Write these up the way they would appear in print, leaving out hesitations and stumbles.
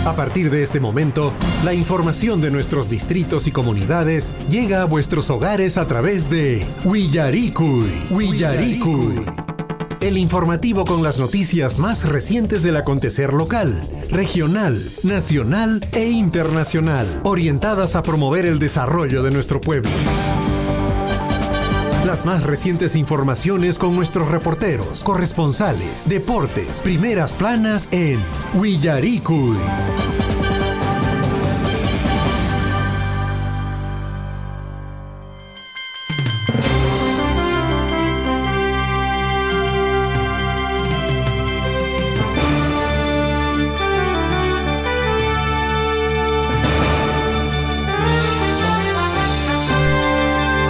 A partir de este momento, la información de nuestros distritos y comunidades llega a vuestros hogares a través de Willaricui. El informativo con las noticias más recientes del acontecer local, regional, nacional e internacional, orientadas a promover el desarrollo de nuestro pueblo. Las más recientes informaciones con nuestros reporteros, corresponsales, deportes, primeras planas en Willaricui.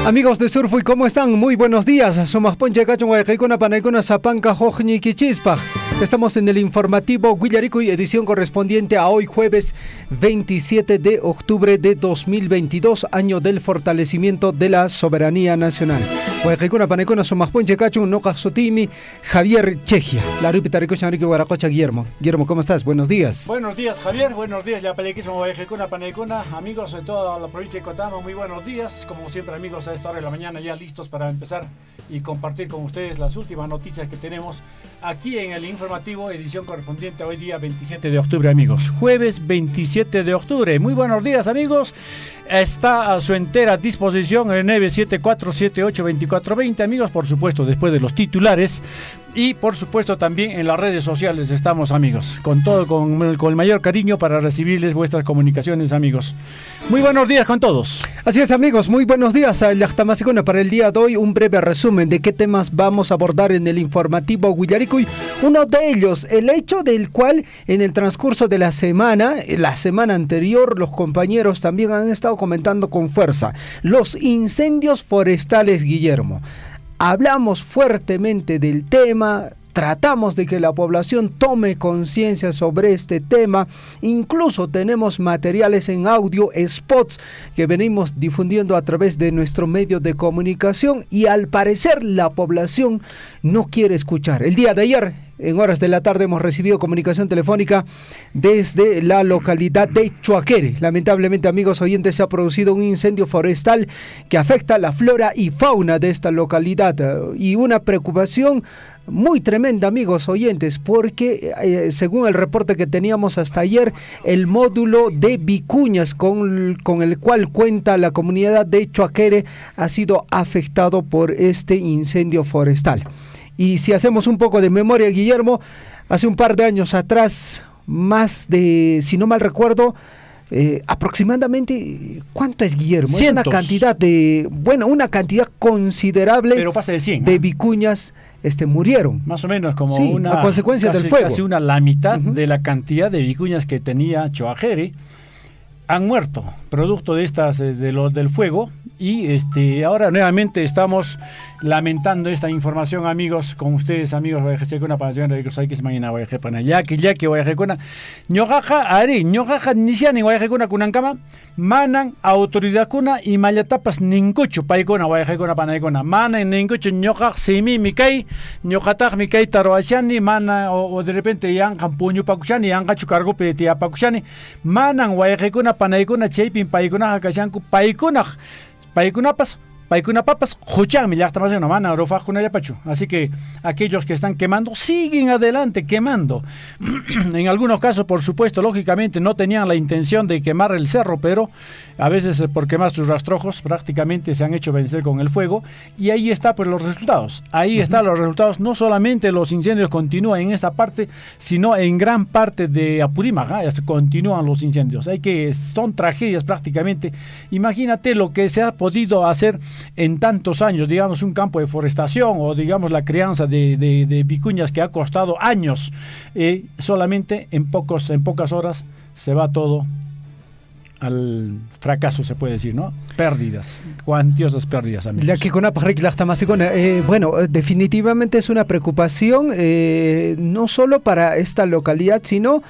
Amigos de Surfui, ¿cómo están? Muy buenos días. Somos Ponche Cachon, Guayaquicuna, Panaicuna, Zapanca, Jojni, Quichispa. Estamos en el informativo Willaricui, edición correspondiente a hoy, jueves 27 de octubre de 2022, año del fortalecimiento de la soberanía nacional. Guayaquicuna, Panaicuna, somos Ponche Cachon, Noca Sotimi, Javier Chejia. La Rupita Ricocha, Enrique Guaracocha, Guillermo. Guillermo, ¿cómo estás? Buenos días. Buenos días, Javier. Buenos días, ya Pelequismo, Guayaquicuna, Panaicuna. Amigos de toda la provincia de Cotama, muy buenos días. Como siempre, amigos, a esta hora de la mañana ya listos para empezar y compartir con ustedes las últimas noticias que tenemos aquí en el informativo, edición correspondiente a hoy día 27 de octubre, amigos. Jueves 27 de octubre. Muy buenos días, amigos. Está a su entera disposición el 974782420, amigos, por supuesto, después de los titulares. Y por supuesto también en las redes sociales estamos, amigos, con todo, con el mayor cariño para recibirles vuestras comunicaciones, amigos. Muy buenos días con todos. Así es, amigos, muy buenos días. Para el día de hoy, un breve resumen de qué temas vamos a abordar en el informativo Willaricui. Uno de ellos, el hecho del cual en el transcurso de la semana anterior, los compañeros también han estado comentando con fuerza. Los incendios forestales, Guillermo. Hablamos fuertemente del tema, tratamos de que la población tome conciencia sobre este tema, incluso tenemos materiales en audio, spots que venimos difundiendo a través de nuestro medio de comunicación y al parecer la población no quiere escuchar. El día de ayer, en horas de la tarde, hemos recibido comunicación telefónica desde la localidad de Chuaquere. Lamentablemente, amigos oyentes, se ha producido un incendio forestal que afecta la flora y fauna de esta localidad y una preocupación muy tremenda, amigos oyentes, porque según el reporte que teníamos hasta ayer, el módulo de vicuñas con el cual cuenta la comunidad de Chuaquere ha sido afectado por este incendio forestal. Y si hacemos un poco de memoria, Guillermo, hace un par de años atrás, más de, si no mal recuerdo, aproximadamente, ¿cuánto es, Guillermo? Cientos. Es una cantidad considerable, pero pasa de 100, de vicuñas murieron. Más o menos como sí, una... a consecuencia del fuego. Casi la mitad de la cantidad de vicuñas que tenía Chuaquere han muerto, producto de estas del fuego. Y ahora nuevamente estamos lamentando esta información, amigos, con ustedes, amigos. Guayacecuna, para que se mañana Guayacepana, ya que Guayacecuna, ñojaja nisiani Guayacecuna kunankama, manan autoridad kuna y mayatapas nincucho paikuna Guayacecuna panaikuna, manan nincucho ñojaj simi mikai, ñojataj mikai taroachani, mana o de repente yanjan puño pakuchani, yanja chucargo petia pakuchani, manan Guayacecuna panaikuna chaypin paikuna hakashanku paikunak. Paikunapas, Juchami, ya estamos en Omana, Orofajuna Yapachu. Así que aquellos que están quemando, siguen adelante quemando. En algunos casos, por supuesto, lógicamente, no tenían la intención de quemar el cerro, pero a veces por quemar sus rastrojos prácticamente se han hecho vencer con el fuego. Y ahí está pues los resultados. Ahí están los resultados. No solamente los incendios continúan en esta parte, sino en gran parte de Apurímac, continúan los incendios. Son tragedias prácticamente. Imagínate lo que se ha podido hacer en tantos años, digamos, un campo de forestación o digamos la crianza de vicuñas que ha costado años, solamente en pocas horas se va todo al fracaso, se puede decir, ¿no? Pérdidas, cuantiosas pérdidas, amigos. Bueno, definitivamente es una preocupación, no solo para esta localidad, sino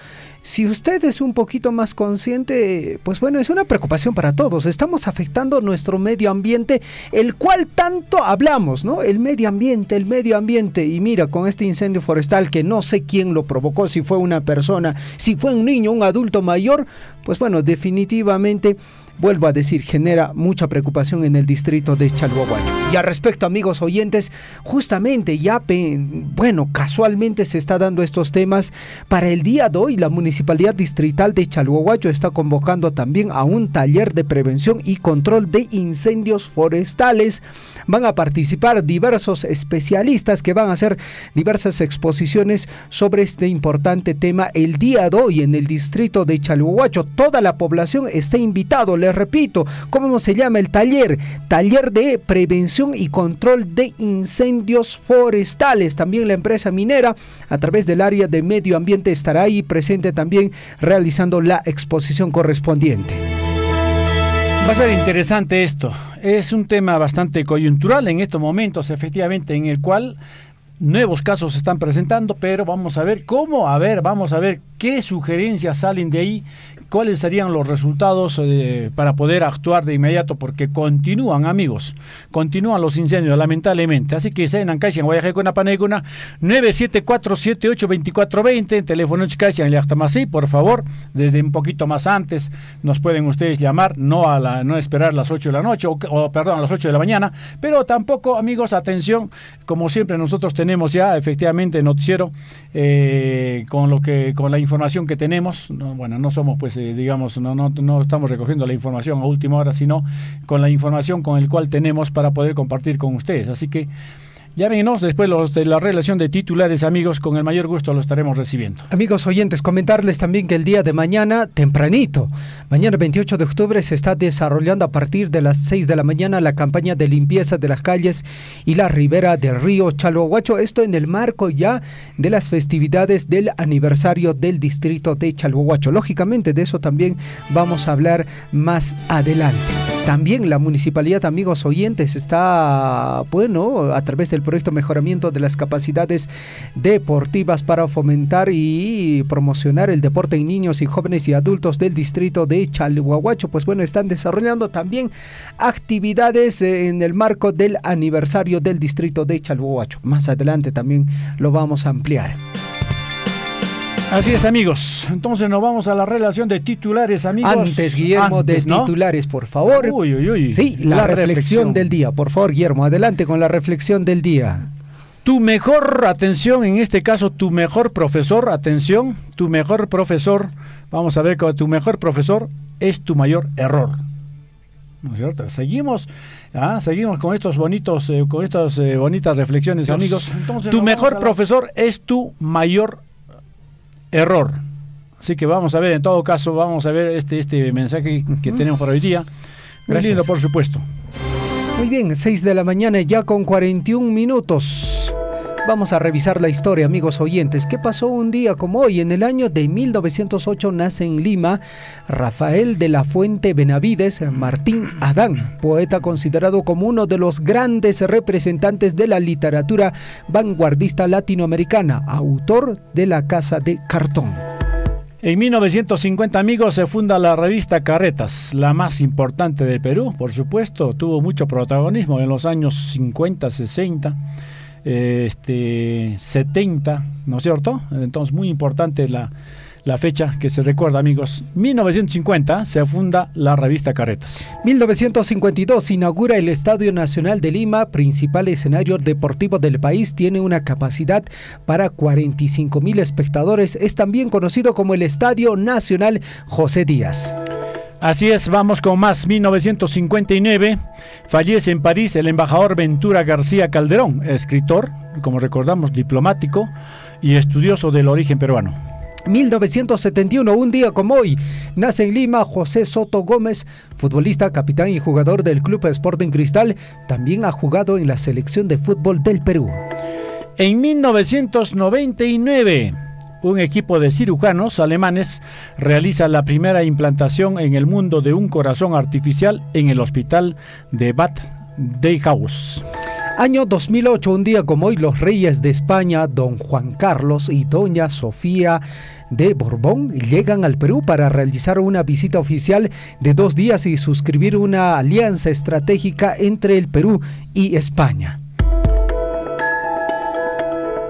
Si usted es un poquito más consciente, pues bueno, es una preocupación para todos. Estamos afectando nuestro medio ambiente, el cual tanto hablamos, ¿no? El medio ambiente. Y mira, con este incendio forestal que no sé quién lo provocó, si fue una persona, si fue un niño, un adulto mayor, pues bueno, definitivamente, vuelvo a decir, genera mucha preocupación en el distrito de Chalhuahuacho. Y al respecto, amigos oyentes, justamente casualmente se está dando estos temas. Para el día de hoy, la Municipalidad Distrital de Chalhuahuacho está convocando también a un taller de prevención y control de incendios forestales. Van a participar diversos especialistas que van a hacer diversas exposiciones sobre este importante tema. El día de hoy, en el distrito de Chalhuahuacho, toda la población está invitada. Les repito, ¿cómo se llama el taller? Taller de prevención y control de incendios forestales. También la empresa minera, a través del área de medio ambiente, estará ahí presente también realizando la exposición correspondiente. Va a ser interesante esto. Es un tema bastante coyuntural en estos momentos, efectivamente, en el cual nuevos casos se están presentando, pero vamos a ver vamos a ver qué sugerencias salen de ahí, cuáles serían los resultados para poder actuar de inmediato, porque continúan, amigos, los incendios, lamentablemente. Así que sean Ancaishan, Guayajecuna, Paneguna, 974-78-2420, teléfono Chicaisan, Llachtamasí, por favor, desde un poquito más antes nos pueden ustedes llamar, no esperar las 8 de la noche, a las 8 de la mañana, pero tampoco, amigos, atención, como siempre nosotros tenemos ya efectivamente noticiero con la información que tenemos. No somos pues no estamos recogiendo la información a última hora, sino con la información con el cual tenemos para poder compartir con ustedes. Así que llámenos después de la relación de titulares, amigos, con el mayor gusto lo estaremos recibiendo. Amigos oyentes, comentarles también que el día de mañana, tempranito, mañana 28 de octubre, se está desarrollando a partir de las 6 de la mañana la campaña de limpieza de las calles y la ribera del río Chalhuahuacho. Esto en el marco ya de las festividades del aniversario del distrito de Chalhuahuacho. Lógicamente, de eso también vamos a hablar más adelante. También la municipalidad, amigos oyentes, está, a través del proyecto Mejoramiento de las Capacidades Deportivas para fomentar y promocionar el deporte en niños y jóvenes y adultos del distrito de Chalhuahuacho, están desarrollando también actividades en el marco del aniversario del distrito de Chalhuahuacho. Más adelante también lo vamos a ampliar. Así es, amigos. Entonces nos vamos a la relación de titulares, amigos. Antes, Guillermo, de titulares, por favor. Sí, la reflexión del día. Por favor, Guillermo, adelante con la reflexión del día. Tu mejor, atención, en este caso, tu mejor profesor, atención, tu mejor profesor, vamos a ver que tu mejor profesor es tu mayor error. ¿No es cierto? Seguimos con estos bonitas reflexiones, amigos. Tu mejor profesor es tu mayor error. Así que vamos a ver, en todo caso, vamos a ver este mensaje que tenemos para hoy día. Muy lindo, por supuesto. Muy bien, 6 de la mañana ya con 41 minutos. Vamos a revisar la historia, amigos oyentes. ¿Qué pasó un día como hoy? En el año de 1908 nace en Lima Rafael de la Fuente Benavides Martín Adán, poeta considerado como uno de los grandes representantes de la literatura vanguardista latinoamericana, autor de La Casa de Cartón. En 1950, amigos, se funda la revista Carretas, la más importante del Perú, por supuesto. Tuvo mucho protagonismo en los años 50, 60, 70, ¿no es cierto? Entonces, muy importante la fecha que se recuerda, amigos. 1950 se funda la revista Carretas. 1952 se inaugura el Estadio Nacional de Lima, principal escenario deportivo del país. Tiene una capacidad para 45,000 espectadores. Es también conocido como el Estadio Nacional José Díaz. Así es, vamos con más. 1959 fallece en París el embajador Ventura García Calderón, escritor, como recordamos, diplomático y estudioso del origen peruano. 1971, un día como hoy, nace en Lima José Soto Gómez, futbolista, capitán y jugador del Club Sporting Cristal. También ha jugado en la selección de fútbol del Perú. En 1999, un equipo de cirujanos alemanes realiza la primera implantación en el mundo de un corazón artificial en el hospital de Bad Deihaus. Año 2008, un día como hoy, los reyes de España, don Juan Carlos y doña Sofía de Borbón, llegan al Perú para realizar una visita oficial de 2 días y suscribir una alianza estratégica entre el Perú y España.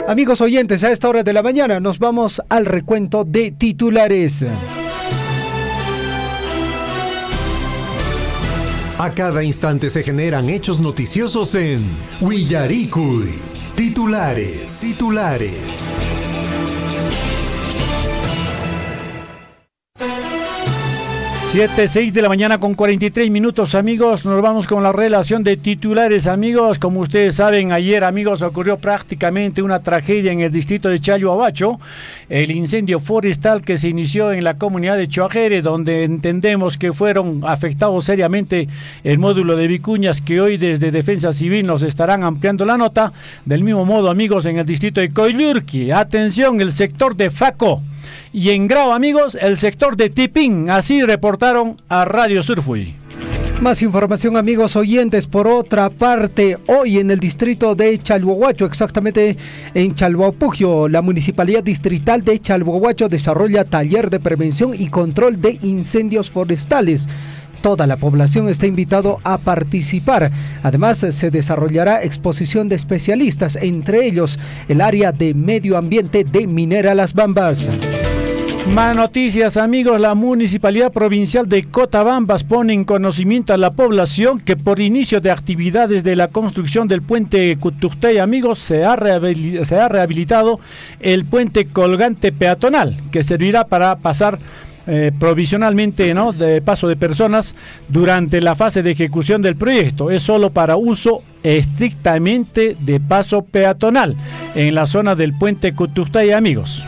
Amigos oyentes, a esta hora de la mañana nos vamos al recuento de titulares. A cada instante se generan hechos noticiosos en Willaricui. Titulares. 7:06 de la mañana con 43 minutos, amigos. Nos vamos con la relación de titulares, amigos. Como ustedes saben, ayer, amigos, ocurrió prácticamente una tragedia en el distrito de Chalhuahuacho. El incendio forestal que se inició en la comunidad de Choajere, donde entendemos que fueron afectados seriamente el módulo de Vicuñas, que hoy desde Defensa Civil nos estarán ampliando la nota. Del mismo modo, amigos, en el distrito de Coyllurqui, atención, el sector de Faco. Y en Grau, amigos, el sector de Tipín. Así reportaron a Radio Surfuy. Más información, amigos oyentes. Por otra parte, hoy en el distrito de Chalhuahuacho, exactamente en Chalhuapugio, la Municipalidad Distrital de Chalhuahuacho desarrolla taller de prevención y control de incendios forestales. Toda la población está invitado a participar. Además, se desarrollará exposición de especialistas, entre ellos el área de medio ambiente de Minera Las Bambas. Más noticias, amigos. La Municipalidad Provincial de Cotabambas pone en conocimiento a la población que por inicio de actividades de la construcción del puente Cutugtay, amigos, se ha rehabilitado el puente colgante peatonal, que servirá para pasar provisionalmente, ¿no?, de paso de personas durante la fase de ejecución del proyecto. Es solo para uso estrictamente de paso peatonal en la zona del puente Cutugtay, amigos.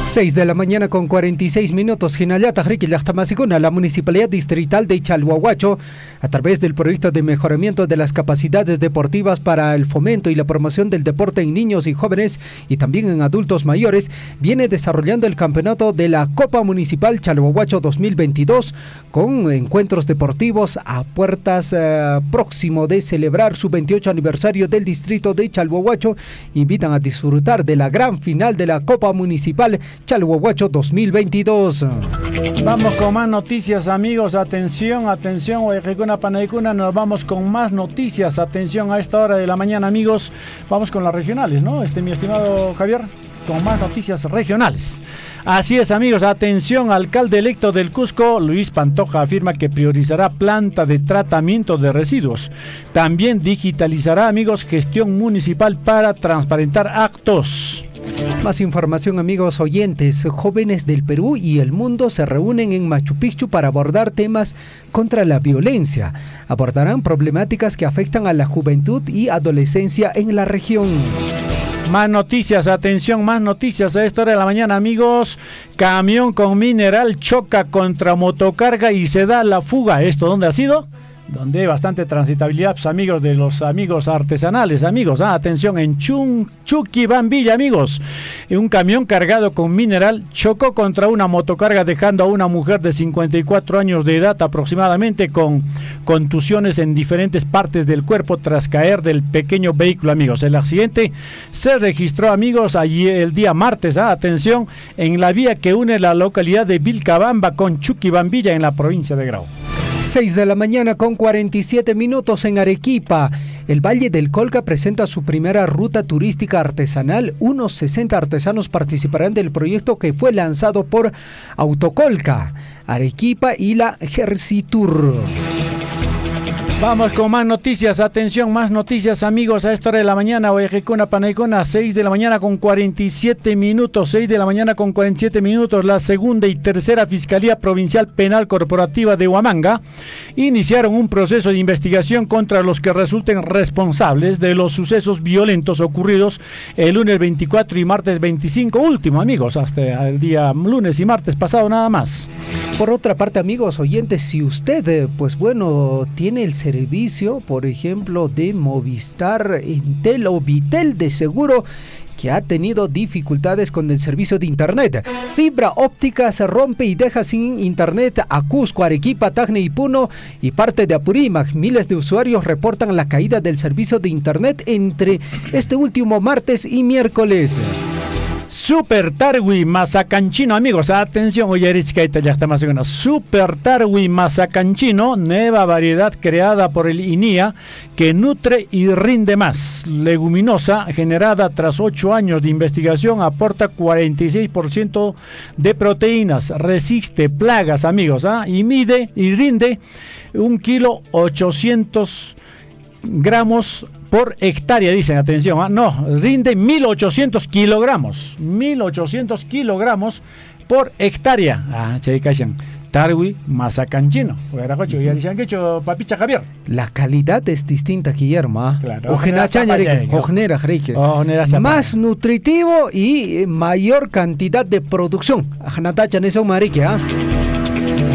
6 de la mañana con 46 minutos. Hinallata Riqui Llaqtamasicuna, la Municipalidad Distrital de Chalhuahuacho, a través del proyecto de mejoramiento de las capacidades deportivas para el fomento y la promoción del deporte en niños y jóvenes y también en adultos mayores, viene desarrollando el campeonato de la Copa Municipal Chalhuahuacho 2022 con encuentros deportivos a puertas próximo de celebrar su 28 aniversario del distrito de Chalhuahuacho. Invitan a disfrutar de la gran final de la Copa Municipal Chalhuahuacho 2022. Vamos con más noticias, amigos. Atención, Oejecuna Panaicuna, nos vamos con más noticias. Atención a esta hora de la mañana, amigos. Vamos con las regionales, ¿no? Mi estimado Javier, con más noticias regionales. Así es, amigos, atención. Alcalde electo del Cusco, Luis Pantoja, afirma que priorizará planta de tratamiento de residuos. También digitalizará, amigos, gestión municipal para transparentar actos. Más información, amigos oyentes. Jóvenes del Perú y el mundo se reúnen en Machu Picchu para abordar temas contra la violencia. Abordarán problemáticas que afectan a la juventud y adolescencia en la región. Más noticias, atención, más noticias a esta hora de la mañana, amigos. Camión con mineral choca contra motocarga y se da la fuga. ¿Esto dónde ha sido? Donde hay bastante transitabilidad, pues, amigos, de los amigos artesanales, amigos. Atención, en Chuquibambilla, amigos. Un camión cargado con mineral chocó contra una motocarga, dejando a una mujer de 54 años de edad aproximadamente con contusiones en diferentes partes del cuerpo tras caer del pequeño vehículo, amigos. El accidente se registró, amigos, allí el día martes, atención, en la vía que une la localidad de Vilcabamba con Chuquibambilla en la provincia de Grau. 6 de la mañana con 47 minutos en Arequipa. El Valle del Colca presenta su primera ruta turística artesanal. Unos 60 artesanos participarán del proyecto que fue lanzado por Autocolca, Arequipa y la Gercitur. Vamos con más noticias, atención, más noticias, amigos, a esta hora de la mañana. Oejecuna Panaicona, 6 de la mañana con 47 minutos, 6 de la mañana con 47 minutos. La segunda y tercera Fiscalía Provincial Penal Corporativa de Huamanga iniciaron un proceso de investigación contra los que resulten responsables de los sucesos violentos ocurridos el lunes 24 y martes 25 último, amigos, hasta el día lunes y martes pasado nada más. Por otra parte, amigos oyentes, si usted, pues bueno, tiene el servicio, por ejemplo, de Movistar, Entel o Vitel de seguro, que ha tenido dificultades con el servicio de internet. Fibra óptica se rompe y deja sin internet a Cusco, Arequipa, Tacna y Puno y parte de Apurímac. Miles de usuarios reportan la caída del servicio de internet entre este último martes y miércoles. Super Tarwi Mazacanchino, amigos, atención, Super Tarwi Mazacanchino, nueva variedad creada por el INIA que nutre y rinde más. Leguminosa, generada tras 8 años de investigación, aporta 46% de proteínas, resiste plagas, amigos, y mide y rinde 1,800 gramos por hectárea, dicen, atención, no, rinde 1.800 kilogramos, 1.800 kilogramos por hectárea. Se callan. Tarwi Mazacanchino. Papicha Javier. La calidad es distinta, Guillermo. Claro. Más nutritivo y mayor cantidad de producción.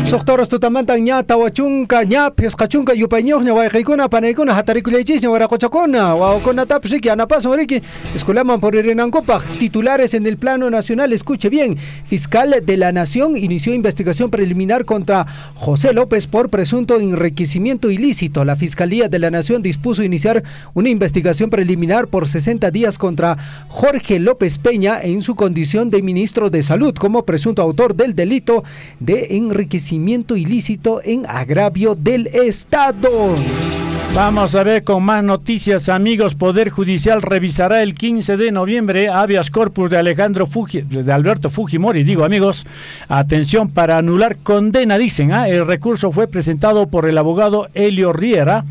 Soctoros tutamantan ña tawachunka ña pescachunka yupañoqña wayqaykuna panaykuna hatarikulaychisña waraquchakuna wawkunatapish riki anapason riki esculaman por irinankupaq. Titulares en el plano nacional, escuche bien. Fiscal de la Nación inició investigación preliminar contra José López por presunto enriquecimiento ilícito. La Fiscalía de la Nación dispuso iniciar una investigación preliminar por 60 días contra Jorge López Peña en su condición de ministro de Salud como presunto autor del delito de enriquecimiento ilícito en agravio del Estado. Vamos a ver con más noticias, amigos. Poder Judicial revisará el 15 de noviembre habeas corpus de Alberto Fujimori, digo, amigos, atención, para anular condena, dicen. El recurso fue presentado por el abogado Helio Riera,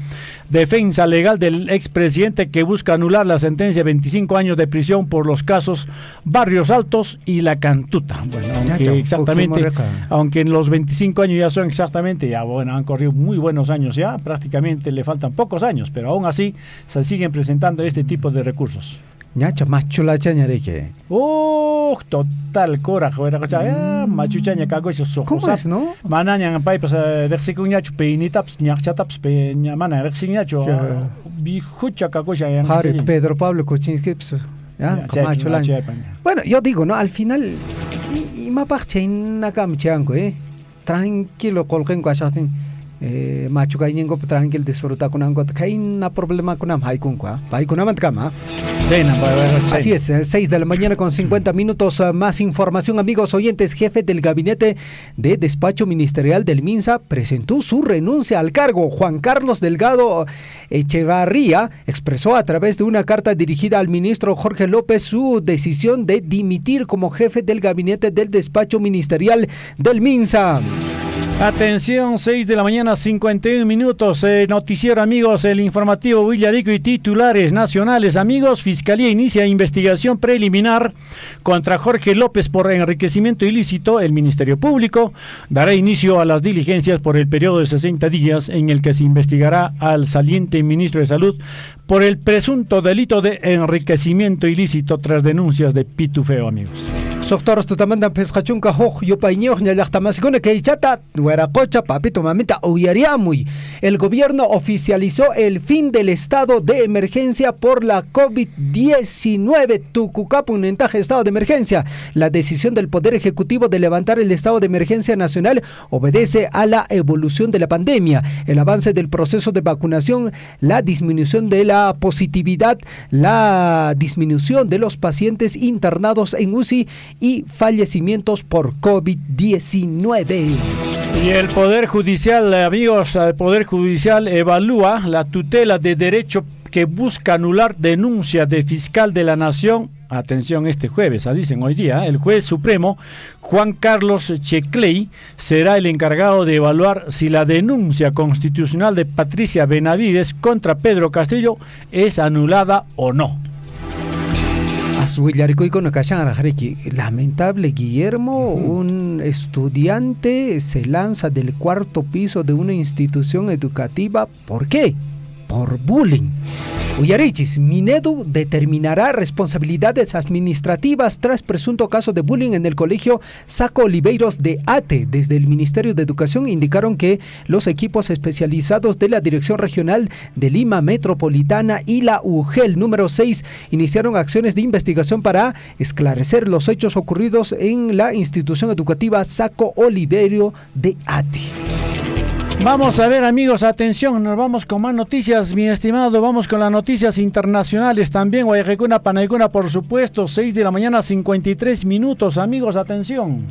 defensa legal del expresidente, que busca anular la sentencia de 25 años de prisión por los casos Barrios Altos y La Cantuta. Bueno, aunque en los 25 años ya son exactamente, han corrido muy buenos años ya, prácticamente le faltan pocos años, pero aún así se siguen presentando este tipo de recursos. Ñacha machula chañareque. Total coraje. Machuchaña cago esos ojos. ¿Cómo es, no? Manañan paipas de secuñacho peinitaps ñachataps pe ñamana rexiñacho. Bijucha cago ya. Harry Pedro Pablo Kuczynski. Bueno, yo digo, ¿no? Al final y mapache nakamchango, tranquilo colquen cuachatin. Machu Kaingo tranquil disfruta con angot Kaina problema con Amhaikunkwa, Paikunamantcama. Así es, 6 de la mañana con 50 minutos. Más información, amigos oyentes. Jefe del gabinete de despacho ministerial del MINSA presentó su renuncia al cargo. Juan Carlos Delgado Echevarría expresó a través de una carta dirigida al ministro Jorge López su decisión de dimitir como jefe del gabinete del despacho ministerial del MINSA. Atención, 6 de la mañana, 51 minutos. Noticiero, amigos, el informativo Villarico y titulares nacionales, amigos. Fiscalía inicia investigación preliminar contra Jorge López por enriquecimiento ilícito. El Ministerio Público dará inicio a las diligencias por el periodo de 60 días en el que se investigará al saliente ministro de Salud por el presunto delito de enriquecimiento ilícito tras denuncias de pitufeo, amigos. Soctoros tutamandan pescachunka hoj yupañoj ñallajtamasikuna keichata huaracocha papito mamita uyariamuy. El gobierno oficializó el fin del estado de emergencia por la COVID-19. Tucucapun entaje estado de emergencia. La decisión del Poder Ejecutivo de levantar el estado de emergencia nacional obedece a la evolución de la pandemia, el avance del proceso de vacunación, la disminución de la positividad, la disminución de los pacientes internados en UCI y fallecimientos por COVID-19. Y el Poder Judicial, amigos, el Poder Judicial evalúa la tutela de derecho que busca anular denuncia de fiscal de la Nación. Atención, este jueves, dicen hoy día, el juez supremo Juan Carlos Checley será el encargado de evaluar si la denuncia constitucional de Patricia Benavides contra Pedro Castillo es anulada o no. Lamentable, Guillermo, un estudiante se lanza del 4º piso de una institución educativa. ¿Por qué? por bullying. Uyarichis, Minedu determinará responsabilidades administrativas tras presunto caso de bullying en el colegio Saco Oliveiros de Ate. Desde el Ministerio de Educación indicaron que los equipos especializados de la Dirección Regional de Lima Metropolitana y la UGEL número 6 iniciaron acciones de investigación para esclarecer los hechos ocurridos en la institución educativa Saco Oliveiro de Ate. Vamos a ver, amigos, atención, nos vamos con más noticias, mi estimado, vamos con las noticias internacionales también, Guayacuna, Panaicuna, por supuesto, 6 de la mañana, 53 minutos, amigos, atención.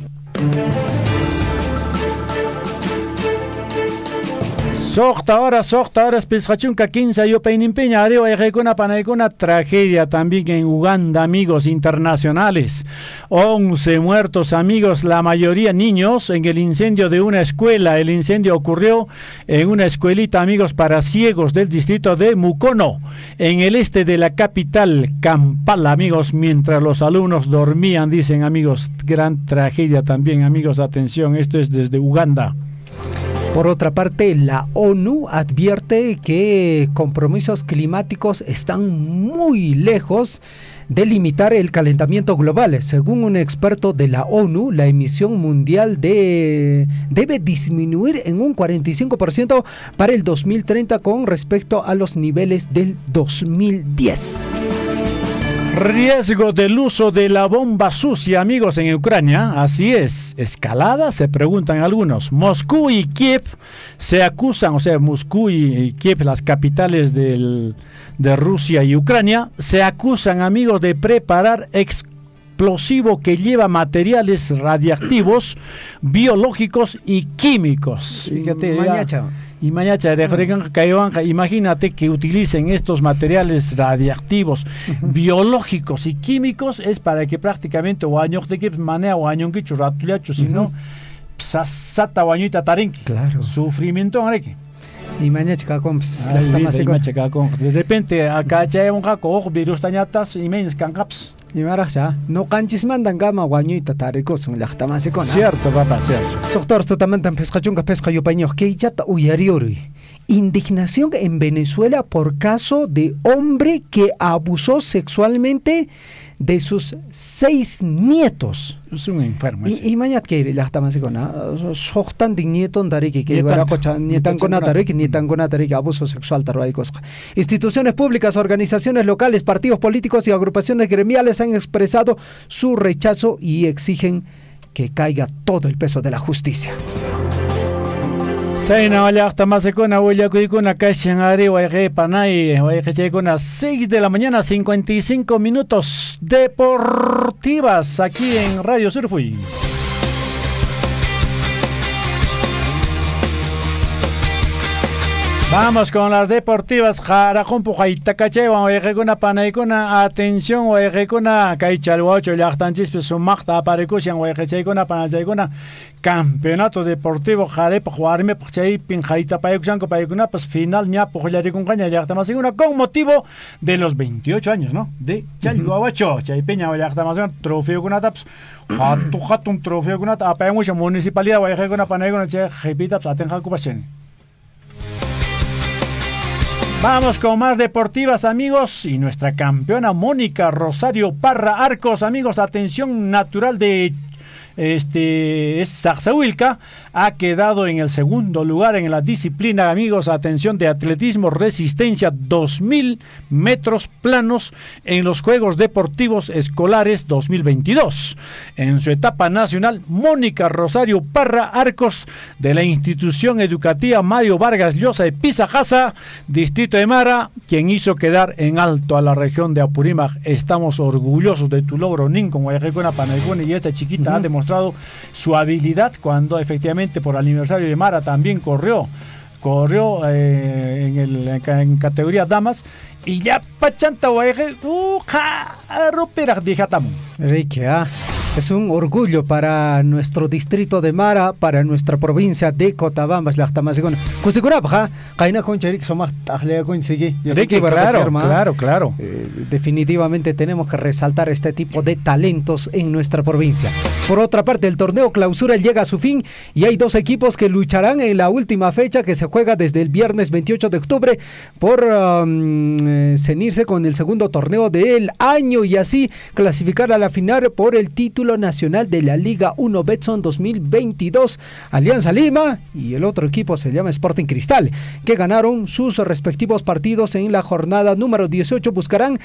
Sohta horas, Pescachunca 15, yo Peinimpeña, Areo, Guayacuna, Panaicuna, tragedia también en Uganda, amigos, internacionales. 11 muertos, amigos, la mayoría niños, en el incendio de una escuela. El incendio ocurrió en una escuelita, amigos, para ciegos del distrito de Mukono, en el este de la capital, Kampala, amigos, mientras los alumnos dormían, dicen, amigos, gran tragedia también, amigos, atención, esto es desde Uganda. Por otra parte, la ONU advierte que compromisos climáticos están muy lejos de limitar el calentamiento global. Según un experto de la ONU, la emisión mundial debe disminuir en un 45% para el 2030 con respecto a los niveles del 2010. Riesgo del uso de la bomba sucia, amigos, en Ucrania. Así es. Escalada, se preguntan algunos. Moscú y Kiev se acusan, o sea, Moscú y Kiev, las capitales de Rusia y Ucrania, se acusan, amigos, de preparar explosivo que lleva materiales radiactivos, biológicos y químicos. Fíjate, y mañana, imagínate que utilicen estos materiales radiactivos, biológicos y químicos, es para que prácticamente si no, sata bañita tarenque. Claro. Sufrimiento areque. Y mañana de repente acá ya un jaco virus tañatas y menos cancaps. Y maraja, no canchis mandan gama guañita taricos en la tamasicona. Cierto, papá, cierto. Doctor, tú también pescachunga pesca yo paño que ya uyariori. Indignación en Venezuela por caso de hombre que abusó sexualmente de sus 6 nietos. Es un enfermo. Y mañana que la tamasicona, sohtan de nieton dariki que nietan con dariki abuso sexual tarwaicos. Instituciones públicas, organizaciones locales, partidos políticos y agrupaciones gremiales han expresado su rechazo y exigen que caiga todo el peso de la justicia. Saina wala hasta más con huella cuicuna cashan ari waje panay waje con las 6 de la mañana 55 minutos deportivas aquí en Radio Surfui. Vamos con las deportivas. Jarajumpu Jaitacache, Guayacuna Panaicuna, atención, Guayacuna, Caichalhuacho, Yachtanchis, Sumachta, Aparecushan, Guayacuna, Panaicuna, Campeonato Deportivo, Jarepa, Juarme, Pachay, Pinjaita, Paicushan, Paicuna, pues final, Ñapo, Juliaricuncaña, Yachtamaseguna, con motivo de los 28 años, ¿no? De Chalhuacho, Chaipeña, Yachtamaseguna, trofeo con ataps, Hatun, trofeo con ataps, Apayamucha, Municipalidad, Guayacuna, Panaicuna, Chepitaps, Atenjacupachen. Vamos con más deportivas, amigos, y nuestra campeona Mónica Rosario Parra Arcos, amigos, atención, natural de Saxahuilca, ha quedado en el segundo lugar en la disciplina, amigos, atención, de atletismo resistencia 2000 metros planos en los Juegos Deportivos Escolares 2022. En su etapa nacional, Mónica Rosario Parra Arcos, de la institución educativa Mario Vargas Llosa de Pisajasa, distrito de Mara, quien hizo quedar en alto a la región de Apurímac. Estamos orgullosos de tu logro, Nincon, Guayacuna, Panaicuna, y esta chiquita ha demostrado su habilidad cuando efectivamente por el aniversario de Mara también corrió en categoría damas y ya pachanta guaje ropera dijatamo. Riquea. Es un orgullo para nuestro distrito de Mara, para nuestra provincia de Cotabamba. Claro. Definitivamente tenemos que resaltar este tipo de talentos en nuestra provincia. Por otra parte, el torneo clausura llega a su fin y hay 2 equipos que lucharán en la última fecha que se juega desde el viernes 28 de octubre por cenirse con el segundo torneo del año y así clasificar a la final por el título nacional de la Liga 1 Betson 2022. Alianza Lima y el otro equipo se llama Sporting Cristal, que ganaron sus respectivos partidos en la jornada número 18. Buscarán,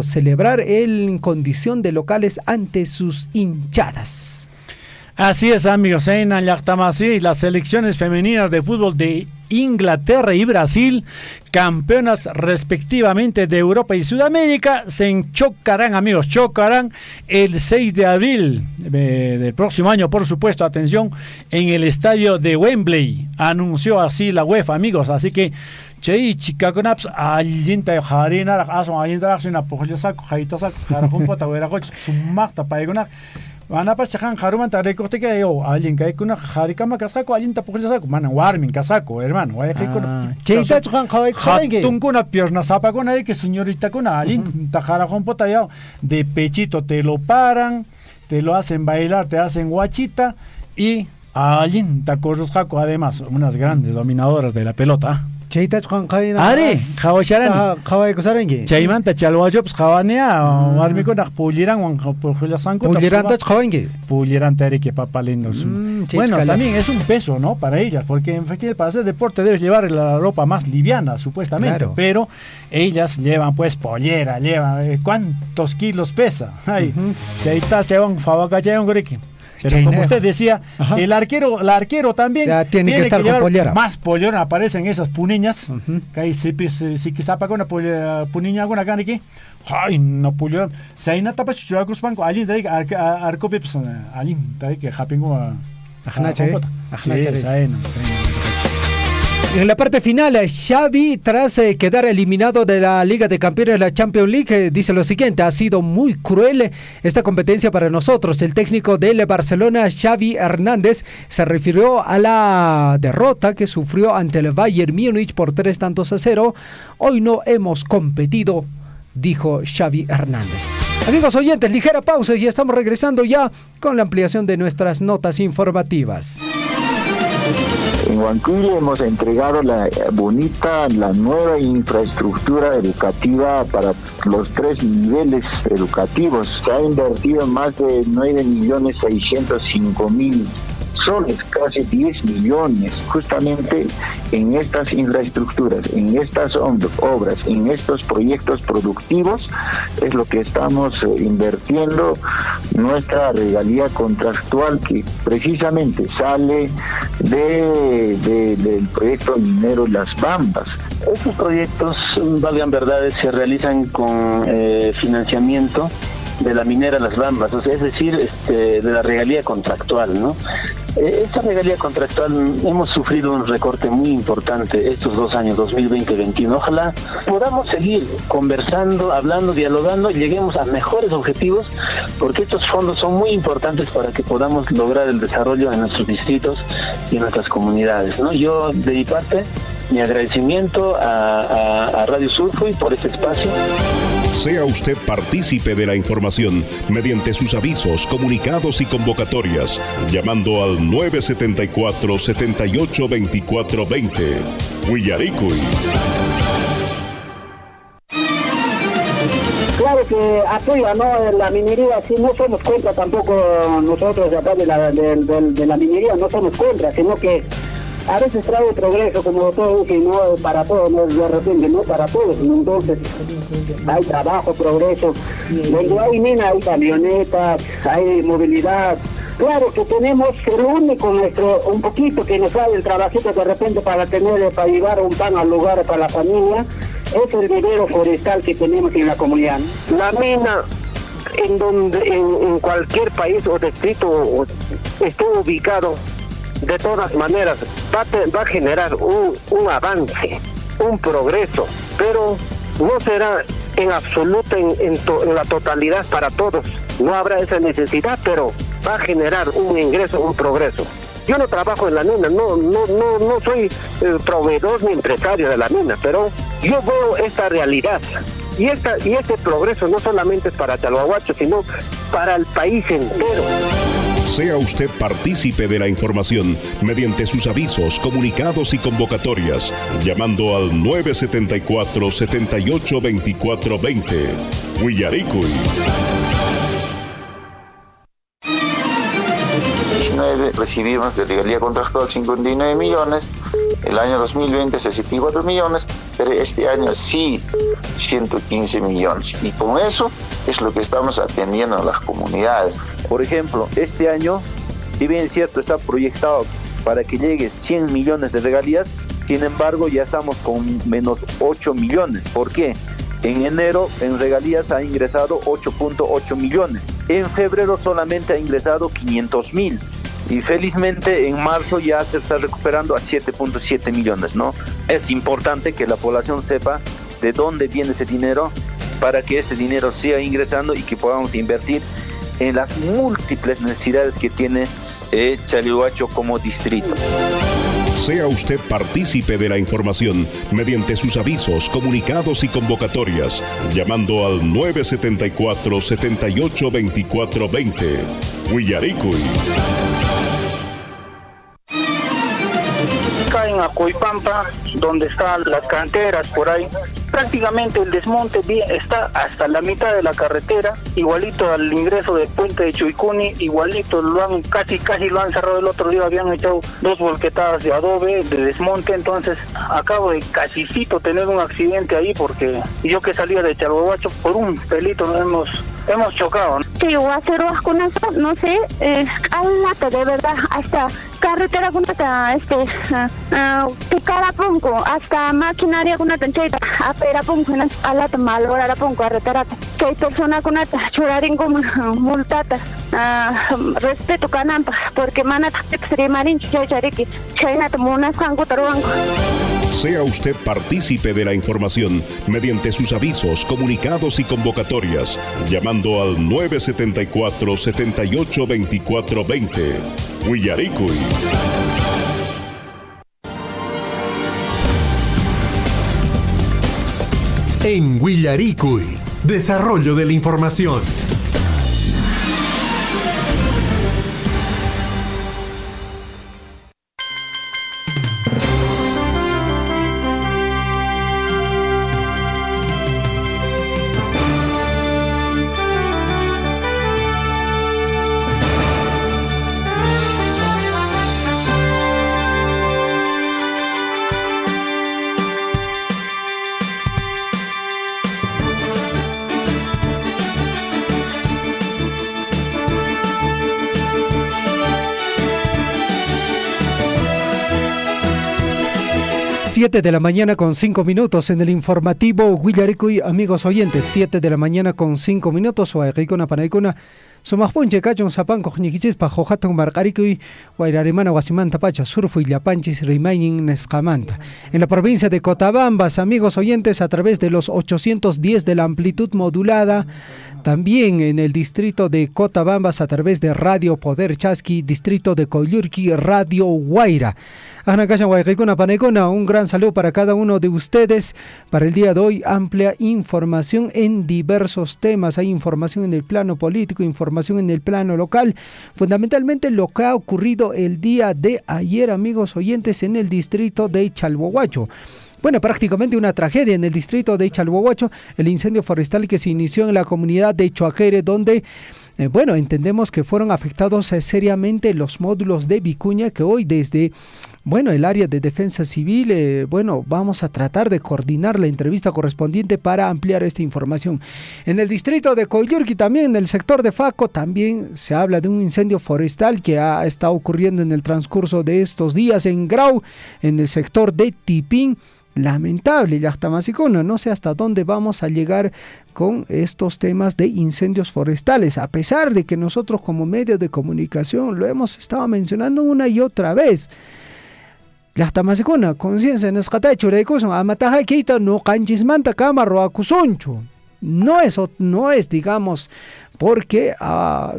celebrar en condición de locales ante sus hinchadas. Así es, amigos, en Ayactamasi, las selecciones femeninas de fútbol de Inglaterra y Brasil, campeonas respectivamente de Europa y Sudamérica, se chocarán el 6 de abril del próximo año, por supuesto, atención, en el estadio de Wembley, anunció así la UEFA, amigos, así que Chay chikakunaps allinta harina ason allinta sina pojya saco jaita saco jarajun pota wera coch sumakta paiguna Ana pas chajan jarumanta recorte que yo alguien que hay una jaricama casco allinta pojya saco mana warmin casco hermano hay que con cheita chajan kawai tunkuna pierna sapa con ahí que señorita con alguien jarajun pota ya de pechito te lo paran, te lo hacen bailar, te hacen guachita y alguien tacorros jaco además unas grandes dominadoras de la pelota. Chaytach Juan Ari, Jawasharan, Jawai Kusarangi. Chaymanta Chalwajops, Jawania, Armicona, Puliran, Pujulasanco, Pulirantach Jawangi. Pulirante Ari que papalindos. Bueno, también es un peso, ¿no? Para ellas, porque en efectivo para hacer deporte debes llevar la ropa más liviana, supuestamente. Claro. Pero ellas llevan, pues, pollera, llevan. ¿Cuántos kilos pesa? Ay, Chayta, Chayón, Fabaca, Chayón, Griki. Pero como usted decía, el arquero también ya tiene que estar con pollera. Más pollera, aparecen esas puniñas. Que ahí si quizá para una puniña alguna gana que ay no pollera. Si hay nada para chuchar con banco, allí de arco pues allí de que japingo a En la parte final, Xavi, tras quedar eliminado de la Liga de Campeones de la Champions League, dice lo siguiente: ha sido muy cruel esta competencia para nosotros. El técnico del Barcelona, Xavi Hernández, se refirió a la derrota que sufrió ante el Bayern Múnich por 3-0. Hoy no hemos competido, dijo Xavi Hernández. Amigos oyentes, ligera pausa y estamos regresando ya con la ampliación de nuestras notas informativas. En Huancuire hemos entregado la nueva infraestructura educativa para los 3 niveles educativos. Se ha invertido más de 9.605.000 soles, casi 10 millones, justamente en estas infraestructuras, en estas obras, en estos proyectos productivos, es lo que estamos invirtiendo. Nuestra regalía contractual que precisamente sale del proyecto minero Las Bambas. Estos proyectos, valgan verdades, se realizan con financiamiento de la minera Las Bambas, o sea, es decir, de la regalía contractual, ¿no? Esta regalía contractual hemos sufrido un recorte muy importante estos 2 años, 2020-2021. Ojalá podamos seguir conversando, hablando, dialogando y lleguemos a mejores objetivos, porque estos fondos son muy importantes para que podamos lograr el desarrollo en nuestros distritos y en nuestras comunidades, ¿no? Yo, de mi parte, mi agradecimiento a Radio Surfui por este espacio. Sea usted partícipe de la información mediante sus avisos, comunicados y convocatorias, llamando al 974-782420. Huillaricuy. Claro que apoya, ¿no? La minería, sí, no somos contra tampoco nosotros de acá de la minería, no somos contra, sino que a veces trae progreso, como todo, que no para todos, no de repente, no para todos, entonces hay trabajo, progreso, donde hay mina, hay camionetas, hay movilidad. Claro que tenemos, se reúne con un poquito que nos sale el trabajito de repente para llevar un pan al lugar para la familia, es el vivero forestal que tenemos en la comunidad. La mina, en cualquier país o distrito esté ubicado, de todas maneras va a generar un avance, un progreso, pero no será en absoluto en la totalidad para todos. no habrá esa necesidad, pero va a generar un ingreso, un progreso. Yo no trabajo en la mina, no soy proveedor ni empresario de la mina, pero yo veo esta realidad. Y este progreso no solamente es para Chalhuahuacho, sino para el país entero. Sea usted partícipe de la información mediante sus avisos, comunicados y convocatorias, llamando al 974-782420. Huillaricuy. Recibimos de regalía contractual 59 millones, el año 2020 64 millones, pero este año sí 115 millones. Y con eso es lo que estamos atendiendo a las comunidades. Por ejemplo, este año, si bien es cierto, está proyectado para que llegue 100 millones de regalías, sin embargo ya estamos con menos 8 millones. ¿Por qué? En enero en regalías ha ingresado 8.8 millones. En febrero solamente ha ingresado 500.000. Y felizmente en marzo ya se está recuperando a 7.7 millones, ¿no? Es importante que la población sepa de dónde viene ese dinero para que ese dinero siga ingresando y que podamos invertir en las múltiples necesidades que tiene Chalhuacho como distrito. Sea usted partícipe de la información mediante sus avisos, comunicados y convocatorias, llamando al 974-782420. Huillaricuy. Acá en Acoipampa, donde están las canteras por ahí, prácticamente el desmonte está hasta la mitad de la carretera, igualito al ingreso del puente de Chuicuni, igualito casi lo han cerrado el otro día, habían echado 2 volquetadas de adobe de desmonte, entonces acabo de casicito tener un accidente ahí porque yo que salía de Chalhuahuacho por un pelito hemos chocado. Sí, voy a hacer con eso, no sé, alata de verdad, hasta carretera con Picarapunco, hasta maquinaria con tancheta, aperapunco, alata malorara punco, arretarata, que hay persona con churarin como multata, respeto canampa, porque manata extremarin chayariki, chaynata munas sango taruango. Sea usted partícipe de la información mediante sus avisos, comunicados y convocatorias, llamando al 974-782420. Huillaricuy. En Huillaricuy, desarrollo de la información. Siete de la mañana con 5 minutos en el informativo Huillaricuy, amigos oyentes. 7 de la mañana con 5 minutos. Huayqicuna panaykuna sumaqpunche kachun sapanko ñikichispa hohatun marqarikuy wayrarimana wasimanta pacha surfu y llapanchis rimaynin nesqamanta. En la provincia de Cotabambas, amigos oyentes, a través de los 810 de la amplitud modulada. También en el distrito de Cotabambas a través de Radio Poder Chasqui, distrito de Coyurqui, Radio Guaira. Un gran saludo para cada uno de ustedes. Para el día de hoy, amplia información en diversos temas. Hay información en el plano político, información en el plano local. Fundamentalmente lo que ha ocurrido el día de ayer, amigos oyentes, en el distrito de Chalhuahuacho. Bueno, prácticamente una tragedia en el distrito de Chalhuahuacho, el incendio forestal que se inició en la comunidad de Choajere, donde, entendemos que fueron afectados seriamente los módulos de Vicuña, que hoy desde, el área de defensa civil, vamos a tratar de coordinar la entrevista correspondiente para ampliar esta información. En el distrito de Coyurqui, también en el sector de Faco, también se habla de un incendio forestal que ha estado ocurriendo en el transcurso de estos días en Grau, en el sector de Tipín. Lamentable, Llaqtamasicuna, no sé hasta dónde vamos a llegar con estos temas de incendios forestales, a pesar de que nosotros como medio de comunicación lo hemos estado mencionando una y otra vez. Llaqtamasicuna, conciencia en escatacho, amataja quita no canchismanta cámara acusuncho. No es, digamos, porque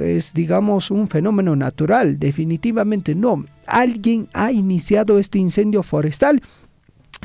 es, digamos, un fenómeno natural. Definitivamente no. Alguien ha iniciado este incendio forestal.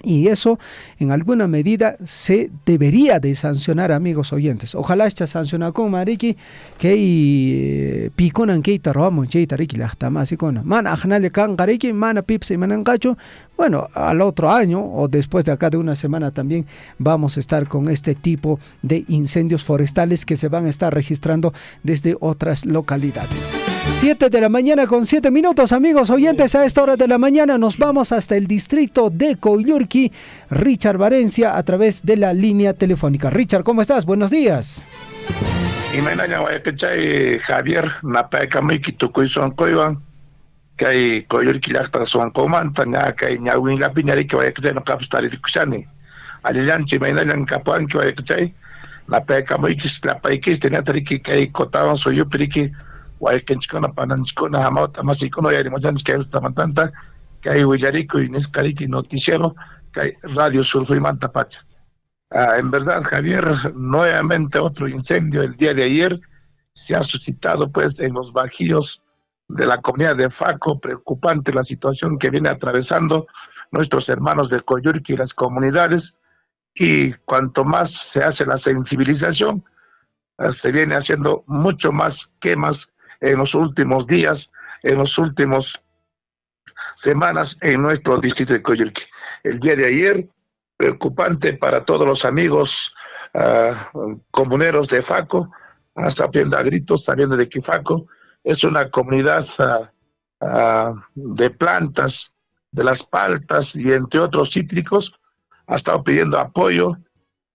Y eso, en alguna medida, se debería de sancionar, amigos oyentes. Ojalá esta sanciona con Mariki, que piconan que tarroamos, che tariki la tamasi con mana ajnale kan gariki, mana pipse manancacho. Bueno, al otro año o después de acá de una semana también vamos a estar con este tipo de incendios forestales que se van a estar registrando desde otras localidades. 7 de la mañana con 7 minutos, amigos oyentes. A esta hora de la mañana nos vamos hasta el distrito de Coyurqui. Richard Valencia a través de la línea telefónica. Richard, ¿cómo estás? Buenos días. Javier, Napaca Miki, Tucuizón, Coiban, que hay Coyurqui, Lactación, Comanta, que hay Ñawin, la Piñari, que vaya a tener capital y Cusani. Alianchi, Mainayan, Capuan, que vaya a tener Napaca Miki, la Paikis, tenía que hay Cotaban, soy Piriki. Guayquenchicona, Pananchicona, Hamota, Masicona, y Arimayanes, que hay Tamantanta, que hay Huillarico y Nescariqui Noticiero, que hay Radio Surfo y Mantapacha. En verdad, Javier, nuevamente otro incendio el día de ayer se ha suscitado pues en los bajíos de la comunidad de Faco. Preocupante la situación que viene atravesando nuestros hermanos de Coyurqui y las comunidades, y cuanto más se hace la sensibilización, se viene haciendo mucho más quemas en los últimos días, en los últimos semanas en nuestro distrito de Coyurqui. El día de ayer, preocupante para todos los amigos comuneros de Faco, hasta viendo a gritos, sabiendo de que Faco es una comunidad de plantas, de las paltas y entre otros cítricos, ha estado pidiendo apoyo,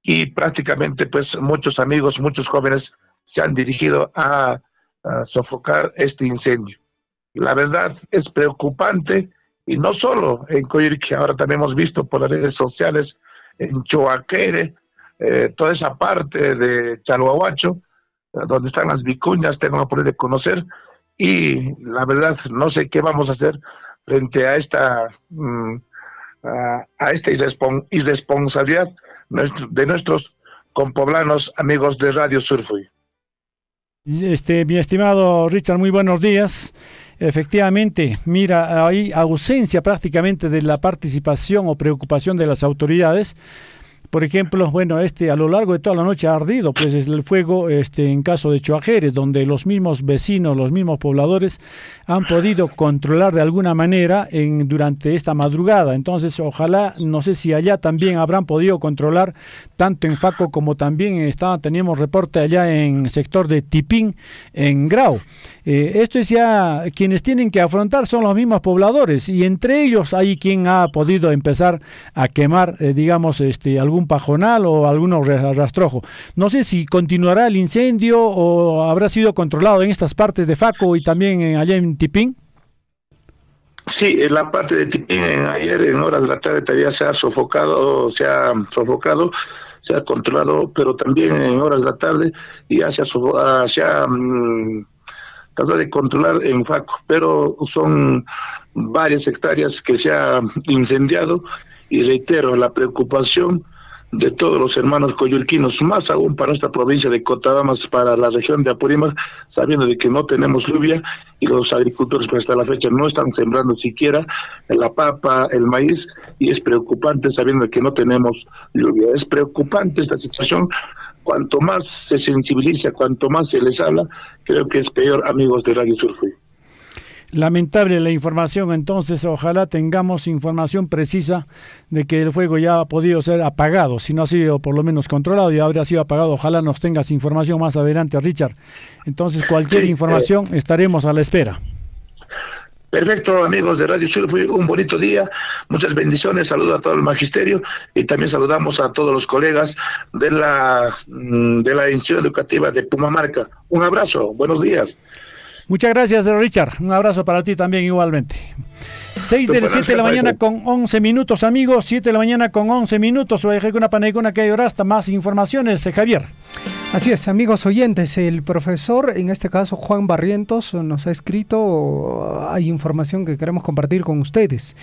y prácticamente pues muchos amigos, muchos jóvenes se han dirigido a sofocar este incendio. La verdad es preocupante, y no solo en Coyurqui, ahora también hemos visto por las redes sociales en Choaquere, toda esa parte de Chalhuahuacho, donde están las vicuñas, tengo la oportunidad de conocer, y la verdad no sé qué vamos a hacer frente a esta irresponsabilidad de nuestros compoblanos amigos de Radio Surfui. Mi estimado Richard, muy buenos días. Efectivamente, mira, hay ausencia prácticamente de la participación o preocupación de las autoridades. Por ejemplo, bueno, a lo largo de toda la noche ha ardido, pues es el fuego en caso de Choajere, donde los mismos vecinos, los mismos pobladores han podido controlar de alguna manera durante esta madrugada. Entonces, ojalá, no sé si allá también habrán podido controlar, tanto en Faco como también teníamos reporte allá en sector de Tipín, en Grau. Esto es ya, quienes tienen que afrontar son los mismos pobladores, y entre ellos hay quien ha podido empezar a quemar, digamos, algún pajonal o algún rastrojo. No sé si continuará el incendio o habrá sido controlado en estas partes de Faco y también allá en Tipín. Sí, en la parte de Tipín, ayer en horas de la tarde todavía se ha controlado, pero también en horas de la tarde ya se ha tratado de controlar en Faco, pero son varias hectáreas que se ha incendiado, y reitero la preocupación de todos los hermanos coyurquinos, más aún para esta provincia de Cotabambas, para la región de Apurímac, sabiendo de que no tenemos lluvia, y los agricultores pues, hasta la fecha no están sembrando siquiera la papa, el maíz, y es preocupante sabiendo de que no tenemos lluvia. Es preocupante esta situación. Cuanto más se sensibiliza, cuanto más se les habla, creo que es peor, amigos de Radio Surfui. Lamentable la información, entonces ojalá tengamos información precisa de que el fuego ya ha podido ser apagado, si no ha sido por lo menos controlado y habría sido apagado. Ojalá nos tengas información más adelante, Richard. Entonces cualquier información estaremos a la espera. Perfecto, amigos de Radio Surfui, un bonito día, muchas bendiciones, saludo a todo el magisterio, y también saludamos a todos los colegas de la institución educativa de Pumamarca. Un abrazo, buenos días. Muchas gracias, Richard. Un abrazo para ti también igualmente. 7 de la mañana con 11 minutos, amigos. 7 de la mañana con 11 minutos. O una panegona que hay hasta más informaciones, Javier. Así es, amigos oyentes, el profesor, en este caso Juan Barrientos, nos ha escrito, hay información que queremos compartir con ustedes.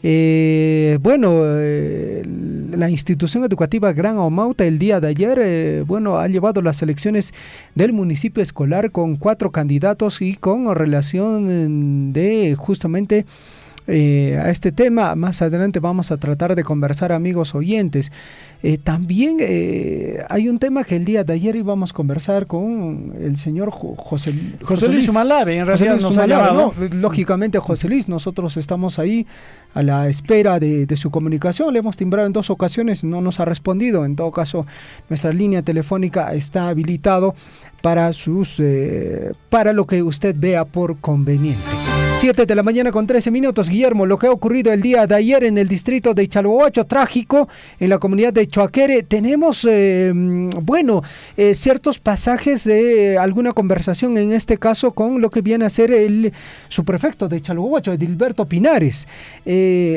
La institución educativa Gran Omauta el día de ayer, ha llevado las elecciones del municipio escolar con 4 candidatos y con relación de justamente a este tema. Más adelante vamos a tratar de conversar, amigos oyentes. También hay un tema que el día de ayer íbamos a conversar con el señor José Luis Sumalave, en realidad nos ha llamado. Lógicamente, José Luis, nosotros estamos ahí a la espera de su comunicación. Le hemos timbrado en 2 ocasiones, no nos ha respondido. En todo caso, nuestra línea telefónica está habilitado para para lo que usted vea por conveniente. 7 de la mañana con 13 minutos. Guillermo, lo que ha ocurrido el día de ayer en el distrito de Chalhuahuacho, trágico, en la comunidad de Choaquere. Tenemos, ciertos pasajes de alguna conversación, en este caso con lo que viene a ser el subprefecto de Chalhuahuacho, Edilberto Pinares.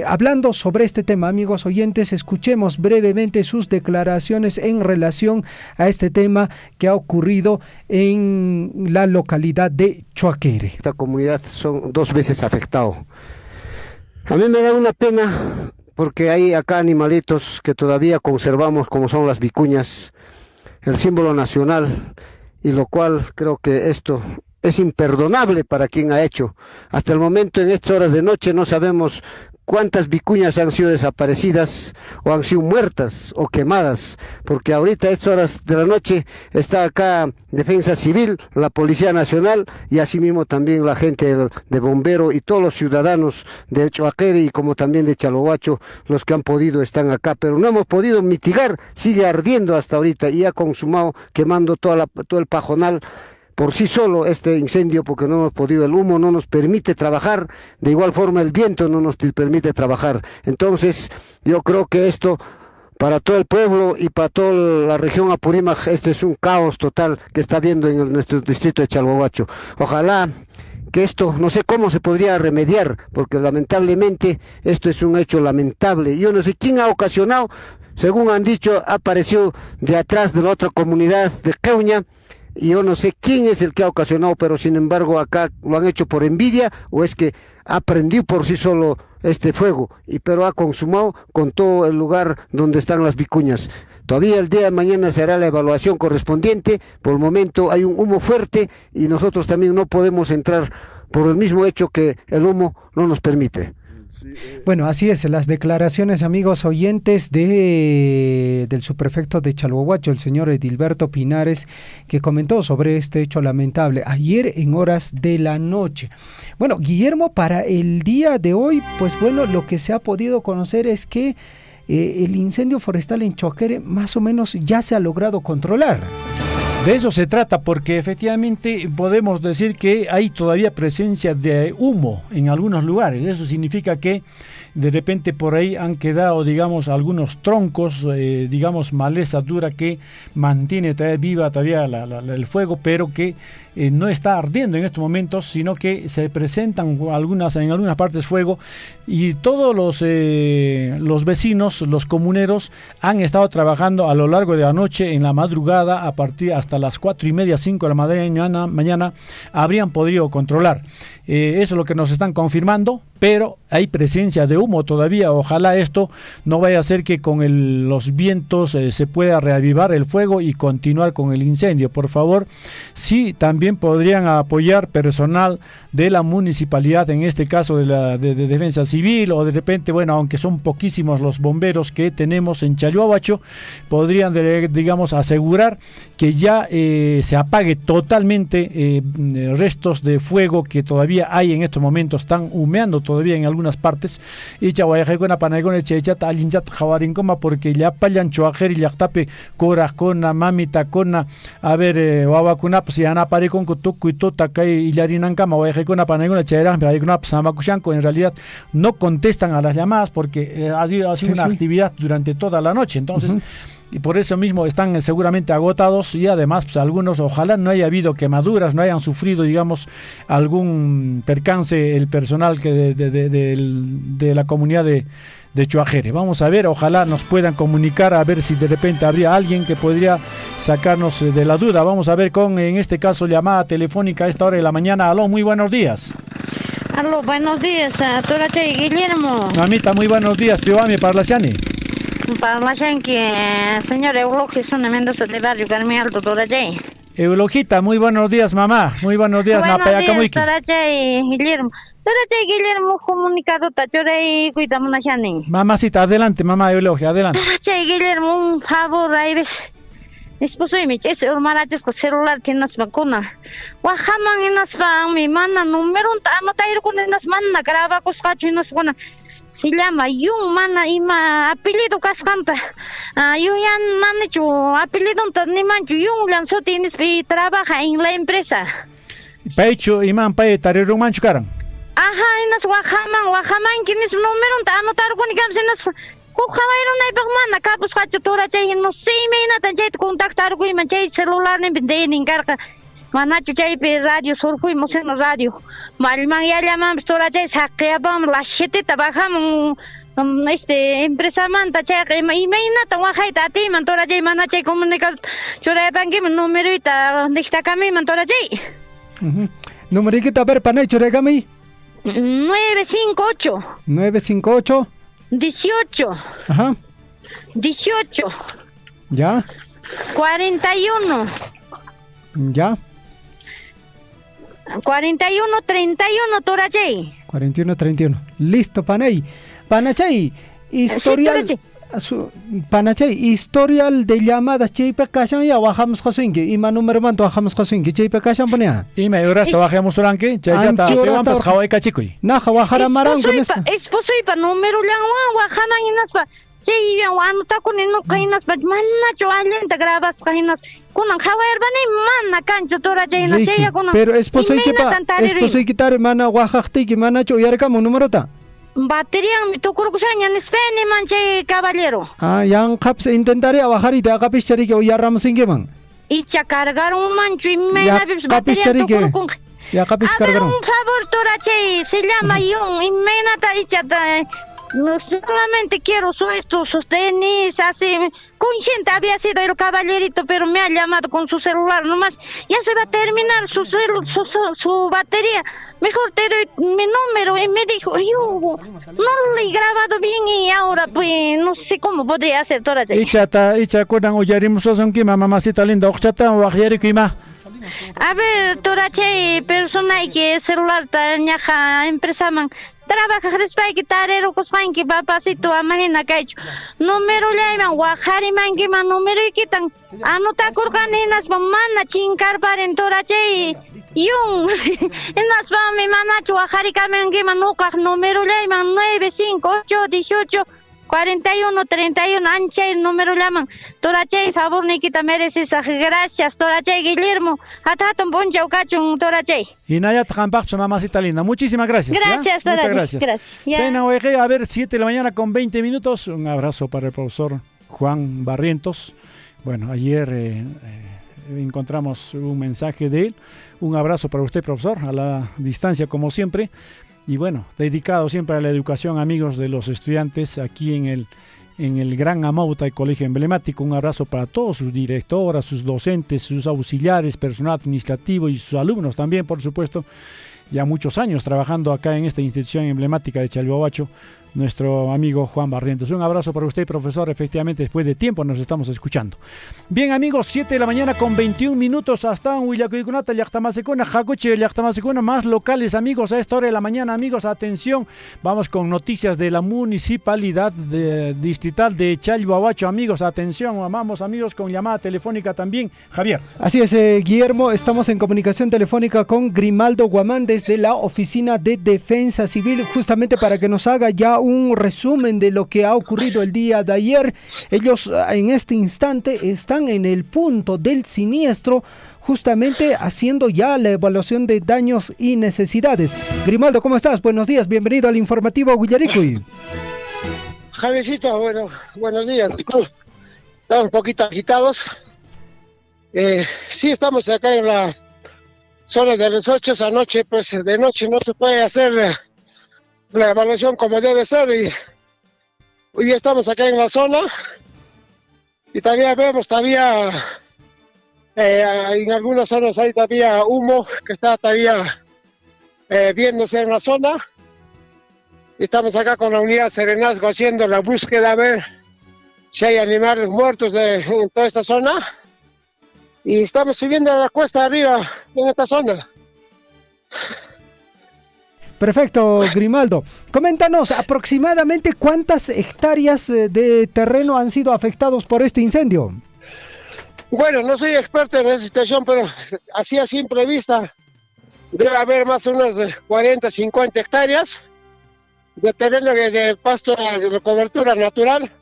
Hablando sobre este tema, amigos oyentes, escuchemos brevemente sus declaraciones en relación a este tema que ha ocurrido en la localidad de Choaquere. Esta comunidad son 2 veces afectado. A mí me da una pena porque hay acá animalitos que todavía conservamos, como son las vicuñas, el símbolo nacional, y lo cual creo que esto es imperdonable para quien ha hecho. Hasta el momento, en estas horas de noche, no sabemos cuántas vicuñas han sido desaparecidas o han sido muertas o quemadas, porque ahorita a estas horas de la noche está acá Defensa Civil, la Policía Nacional y asimismo también la gente de bombero y todos los ciudadanos de Choaquere y como también de Chalhuahuacho, los que han podido están acá, pero no hemos podido mitigar, sigue ardiendo hasta ahorita y ha consumado, quemando todo el pajonal. Por sí solo este incendio, porque no hemos podido, el humo no nos permite trabajar, de igual forma el viento no nos permite trabajar. Entonces yo creo que esto, para todo el pueblo y para toda la región Apurímac, este es un caos total que está viendo en nuestro distrito de Chalhuahuacho. Ojalá que esto, no sé cómo se podría remediar, porque lamentablemente esto es un hecho lamentable. Yo no sé quién ha ocasionado, según han dicho, ha aparecido de atrás de la otra comunidad de Queuña, y yo no sé quién es el que ha ocasionado, pero sin embargo acá lo han hecho por envidia, o es que ha prendido por sí solo este fuego, pero ha consumado con todo el lugar donde están las vicuñas. Todavía el día de mañana se hará la evaluación correspondiente. Por el momento hay un humo fuerte y nosotros también no podemos entrar por el mismo hecho que el humo no nos permite. Bueno, así es, las declaraciones, amigos oyentes, del subprefecto de Chalhuahuacho, el señor Edilberto Pinares, que comentó sobre este hecho lamentable ayer en horas de la noche. Bueno, Guillermo, para el día de hoy, lo que se ha podido conocer es que el incendio forestal en Choaquere más o menos ya se ha logrado controlar. De eso se trata, porque efectivamente podemos decir que hay todavía presencia de humo en algunos lugares. Eso significa que de repente por ahí han quedado, digamos, algunos troncos, maleza dura que mantiene todavía viva el fuego, pero que no está ardiendo en estos momentos, sino que se presentan en algunas partes fuego, y todos los vecinos, los comuneros, han estado trabajando a lo largo de la noche, en la madrugada, a partir hasta las 4:30, 5 de la mañana, habrían podido controlar. Eso es lo que nos están confirmando, pero hay presencia de humo todavía. Ojalá esto no vaya a ser que con los vientos se pueda reavivar el fuego y continuar con el incendio. Por favor, sí, también podrían apoyar personal de la municipalidad, en este caso de Defensa Civil, o de repente, aunque son poquísimos los bomberos que tenemos en Chalhuahuacho, podrían, asegurar que ya se apague totalmente restos de fuego que todavía hay en estos momentos, están humeando todavía en algunas partes, y porque ya payan Choaquere y Yactape, Corajcona, Mamitacona, Wawacuna, pues ya napare con Kutuku y Totaka y Yarinancama, Guayajecona, Panagona, Cherán, Samacuchanco, en realidad no contestan a las llamadas porque ha sido una actividad durante toda la noche. Entonces, y por eso mismo están seguramente agotados, y además pues, algunos, ojalá no haya habido quemaduras, no hayan sufrido, digamos, algún percance el personal que de la comunidad de Choajere. Vamos a ver, ojalá nos puedan comunicar, a ver si de repente habría alguien que podría sacarnos de la duda. Vamos a ver con, en este caso, llamada telefónica a esta hora de la mañana. Aló, muy buenos días. Aló, buenos días, Torachay Guillermo. Mamita, muy buenos días, Piovami Parlaciani. Parlachan que señor Eulogio es una Mendoza de barrio Carmen Alto, Torachay. Eulogita, muy buenos días, mamá. Muy buenos días, Buenos días, Torachay Guillermo. Torachay Guillermo, comunicado Tachoray, cuidamos una Shani. Mamacita, adelante, mamá Eulogio, adelante. Torachay Guillermo, un favor, ahí ves. Esposo y mi chese, hermanaches con celular que nos vacuna. Guajaman y nos va, mi mana, número un tano, tairo con nos manda, graba coscacho y nos pone. Se llama Yung Mana Ima, apellido Cascanta. Yuyan Manichu, apellido ni manchu, Yung Lanzotinis y trabaja en la empresa. Peicho, Iman Pei, Tarero Manchu Karan. Ajá, y nos Guajaman, que es número un tano, tairo con nos. Kujawairo na ibang kapos kacho Torachay, no sé, me na tanjay contactar ko yung manchay celular ni bindayin karka. Manacho chay pe radio surfo y moseno radio. Malmang ya llamamos Torachay saqueabam la 7 trabajamos empresa manta chay y me na tawajay tati man Torachay manachay comunicar chorepan que número ita dicta kami man Torachay. Número que ver panay choregami 958 18. Ajá. 18. Ya. 41. Ya. 41, 31, Torachay. 41, 31. Listo, Panay. Panachay, historial. Sí, Panachay, historial de llamadas cheipe kashan ya bajamos josinki. Ima número manto bajamos josinki. Cheipe kashan ponía. Ima horas bajamos oranque. Chayata, vamos Hawaii kachikoy. Na Hawajara maran con eso. Esposo y pa número la Hawajaman y nas pa. Chay ya wano ta con no kainas pa manna cho alenta grabas kainas. Kunan Hawaii bani manna cancho Torachay na chay kunan. Pero esposo y que pa. Esposo y quitar mana Oaxaca que mana cho yarka mo número ta. Batería mi tukurkusanya ni speni manche caballero. Yang caps intentaré bajar y te haga pichari que hoy arramos sin que man. Y cha cargar un mancho y me la batería tukurkun. Ya capis cargar. Un favor Torachay, se llama Yung y me nata y chata. No solamente quiero sus tenis, así, consciente había sido el caballerito, pero me ha llamado con su celular nomás. Ya se va a terminar su batería. Mejor te doy mi número. Y me dijo, yo no le he grabado bien y ahora pues no sé cómo podría hacer Torachay. Icha kudan uyarimos son kima mamacita linda, ochata o ajeri kima. A ver, Torachay, persona que celular tañaja empresa man. Trabaja respecto tarero coscan que papacito amajena caicho. Número llama Guajari mangi man número y quitan. Anota curcanenas mamana chincar para en Torachay. Yung en las mi manacho Guajari mangi man número llama 958 18 41 31 ancha el número llaman. Torachay, favor Nikita mereces. Gracias Torachay Guillermo. Ataton poncha ukachun Torachay. Y Nayat Jampach, mamacita linda. Muchísimas gracias. Gracias, Torachay. Muchas gracias. Gracias. A ver, 7 de la mañana con 20 minutos. Un abrazo para el profesor Juan Barrientos. Bueno, ayer encontramos un mensaje de él. Un abrazo para usted, profesor, a la distancia como siempre. Y bueno, dedicado siempre a la educación, amigos de los estudiantes aquí en el Gran Amauta y Colegio Emblemático. Un abrazo para todos sus directoras, sus docentes, sus auxiliares, personal administrativo y sus alumnos también, por supuesto. Ya muchos años trabajando acá en esta institución emblemática de Chalhuahuacho, nuestro amigo Juan Barrientos. Un abrazo para usted, profesor. Efectivamente, después de tiempo nos estamos escuchando. Bien, amigos, 7 de la mañana con 21 minutos. Hasta en Huillacuicunata, Llactamasecuna, Jacuche, Llactamasecuna, más locales, amigos, a esta hora de la mañana. Amigos, atención, vamos con noticias de la municipalidad distrital de Chalhuahuacho. Amigos, atención, vamos, amigos, con llamada telefónica también. Javier. Así es, Guillermo, estamos en comunicación telefónica con Grimaldo Guamán desde la Oficina de Defensa Civil, justamente para que nos haga ya un resumen de lo que ha ocurrido el día de ayer. Ellos en este instante están en el punto del siniestro, justamente haciendo ya la evaluación de daños y necesidades. Grimaldo, ¿cómo estás? Buenos días, bienvenido al informativo Huillaricuy. Javiercito, buenos días. estamos un poquito agitados. Sí, estamos acá en la zona de los 8. Anoche, pues de noche no se puede hacer la evaluación como debe ser, y hoy día estamos acá en la zona y todavía vemos en algunas zonas hay todavía humo que está todavía viéndose en la zona. Estamos acá con la unidad Serenazgo haciendo la búsqueda a ver si hay animales muertos en toda esta zona, y estamos subiendo a la cuesta arriba en esta zona. Perfecto, Grimaldo. Coméntanos aproximadamente cuántas hectáreas de terreno han sido afectados por este incendio. Bueno, no soy experto en esa situación, pero así a simple vista debe haber más o menos 40, 50 hectáreas de terreno de pasto de cobertura natural,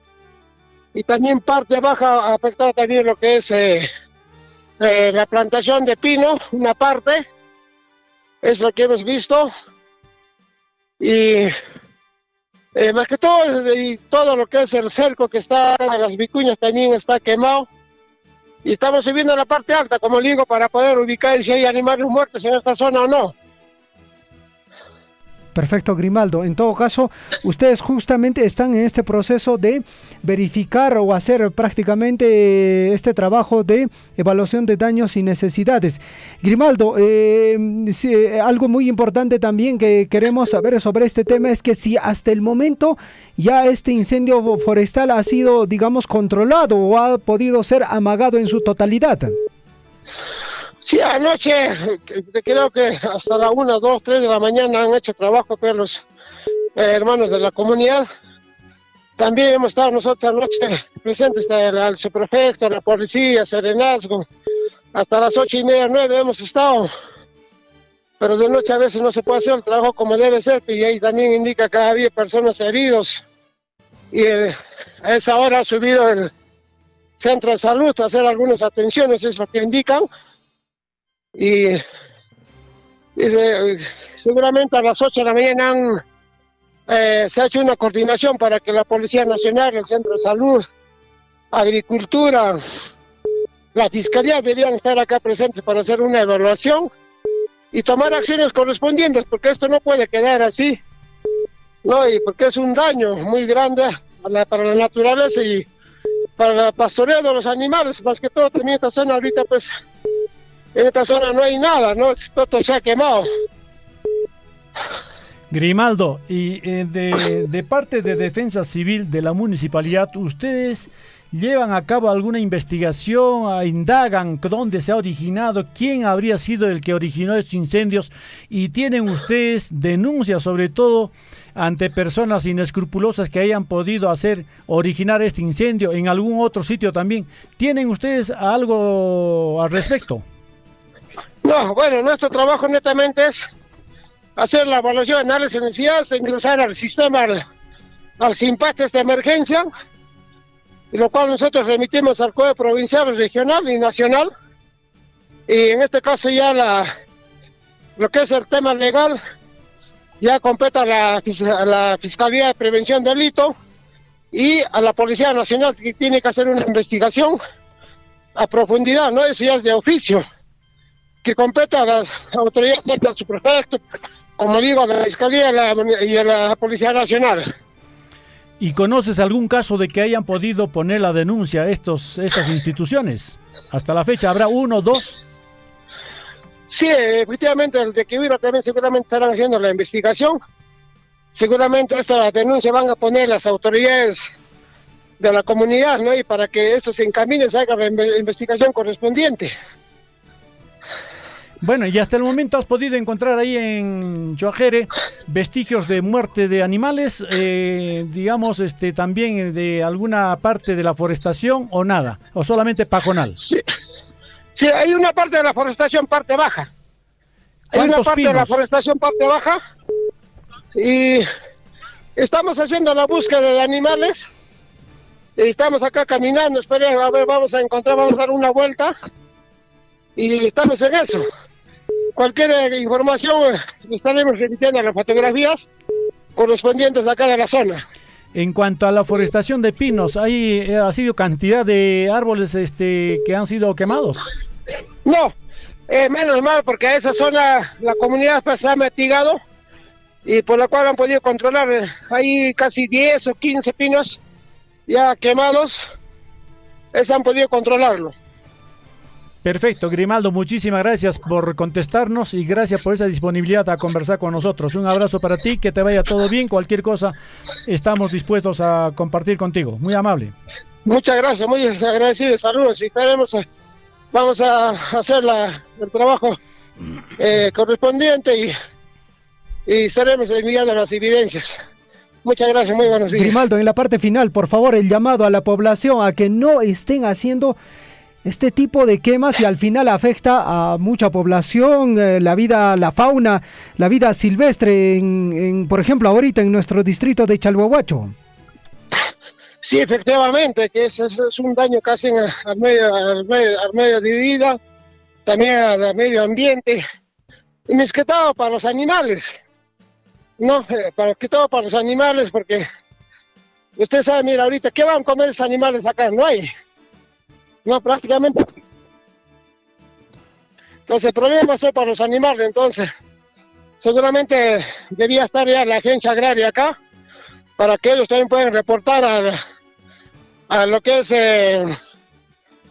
y también parte baja ha afectado también lo que es la plantación de pino, una parte, es lo que hemos visto, y más que todo, y todo lo que es el cerco que está en las vicuñas también está quemado, y estamos subiendo a la parte alta, como digo, para poder ubicar si hay animales muertos en esta zona o no. Perfecto, Grimaldo. En todo caso, ustedes justamente están en este proceso de verificar o hacer prácticamente este trabajo de evaluación de daños y necesidades. Grimaldo, algo muy importante también que queremos saber sobre este tema es que si hasta el momento ya este incendio forestal ha sido, digamos, controlado o ha podido ser amagado en su totalidad. Sí, anoche creo que hasta la 1, 2, 3 de la mañana han hecho trabajo con los hermanos de la comunidad. También hemos estado nosotros anoche presentes, el subprefecto, la policía, Serenazgo. Hasta las 8:30, 9 hemos estado. Pero de noche a veces no se puede hacer el trabajo como debe ser, y ahí también indica que había personas heridos. Y a esa hora ha subido el centro de salud a hacer algunas atenciones, es lo que indican. Y seguramente a las 8 de la mañana se ha hecho una coordinación para que la Policía Nacional, el Centro de Salud, Agricultura, la Fiscalía debían estar acá presentes para hacer una evaluación y tomar acciones correspondientes, porque esto no puede quedar así, ¿no? Y porque es un daño muy grande para la naturaleza y para el pastoreo de los animales, más que todo también esta zona ahorita, pues en esta zona no hay nada, ¿no? Todo se ha quemado. Grimaldo, y de parte de Defensa Civil de la municipalidad, ¿ustedes llevan a cabo alguna investigación, indagan dónde se ha originado, quién habría sido el que originó estos incendios, y tienen ustedes denuncias sobre todo ante personas inescrupulosas que hayan podido originar este incendio en algún otro sitio también? ¿Tienen ustedes algo al respecto? No, bueno, nuestro trabajo netamente es hacer la evaluación, análisis de necesidades, ingresar al sistema, al SIMPATES de emergencia, y lo cual nosotros remitimos al COE provincial, regional y nacional, y en este caso ya lo que es el tema legal ya compete a la Fiscalía de Prevención de Delito y a la Policía Nacional, que tiene que hacer una investigación a profundidad, ¿no? Eso ya es de oficio, que compete a las autoridades del subprefecto, como digo, a la Fiscalía y a la Policía Nacional. ¿Y conoces algún caso de que hayan podido poner la denuncia a estas instituciones? Hasta la fecha, ¿habrá 1 o 2? Sí, efectivamente, el de Quivira también seguramente estarán haciendo la investigación. Seguramente esta denuncia van a poner las autoridades de la comunidad, ¿no? Y para que esto se encamine, se haga la investigación correspondiente. Bueno, y hasta el momento has podido encontrar ahí en Choajere vestigios de muerte de animales, digamos, también de alguna parte de la forestación, o nada, o solamente pajonal. Sí, hay una parte de la forestación, parte baja. Hay una parte de la forestación, parte baja, y estamos haciendo la búsqueda de animales. Y estamos acá caminando, esperen, a ver, vamos a dar una vuelta, y estamos en eso. Cualquier información estaremos remitiendo a las fotografías correspondientes acá de la zona. En cuanto a la forestación de pinos, ¿hay ha sido cantidad de árboles que han sido quemados? No, menos mal, porque a esa zona la comunidad pues, se ha mitigado y por la cual han podido controlar. Hay casi 10 o 15 pinos ya quemados, han podido controlarlo. Perfecto, Grimaldo, muchísimas gracias por contestarnos y gracias por esa disponibilidad a conversar con nosotros. Un abrazo para ti, que te vaya todo bien, cualquier cosa estamos dispuestos a compartir contigo. Muy amable. Muchas gracias, muy agradecido, saludos y vamos a hacer el trabajo correspondiente y estaremos enviando las evidencias. Muchas gracias, muy buenos días. Grimaldo, en la parte final, por favor, el llamado a la población a que no estén haciendo este tipo de quemas y al final afecta a mucha población, la vida, la fauna, la vida silvestre, por ejemplo, ahorita en nuestro distrito de Chalhuahuacho. Sí, efectivamente, que es un daño casi al medio de vida, también al medio ambiente, y más que todo para los animales, ¿no? Que todo para los animales, porque usted sabe, mira, ahorita, ¿qué van a comer los animales acá? No hay. No, prácticamente. Entonces el problema es para los animales, entonces seguramente debía estar ya la agencia agraria acá para que ellos también puedan reportar a lo que es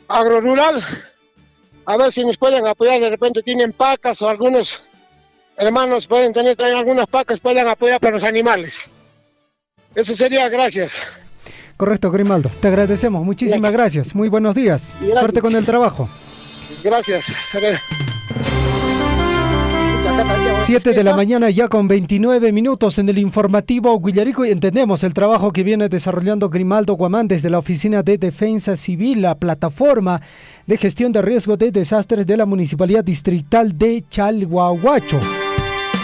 agrorural, a ver si nos pueden apoyar. De repente tienen pacas o algunos hermanos pueden tener también algunas pacas, puedan apoyar para los animales. Eso sería, gracias. Correcto, Grimaldo. Te agradecemos. Muchísimas gracias. Muy buenos días. Gracias. Suerte con el trabajo. Gracias. 7 de la mañana ya con 29 minutos en el informativo Guillarico y entendemos el trabajo que viene desarrollando Grimaldo Guamán desde la Oficina de Defensa Civil, la plataforma de gestión de riesgo de desastres de la Municipalidad Distrital de Chalhuahuacho.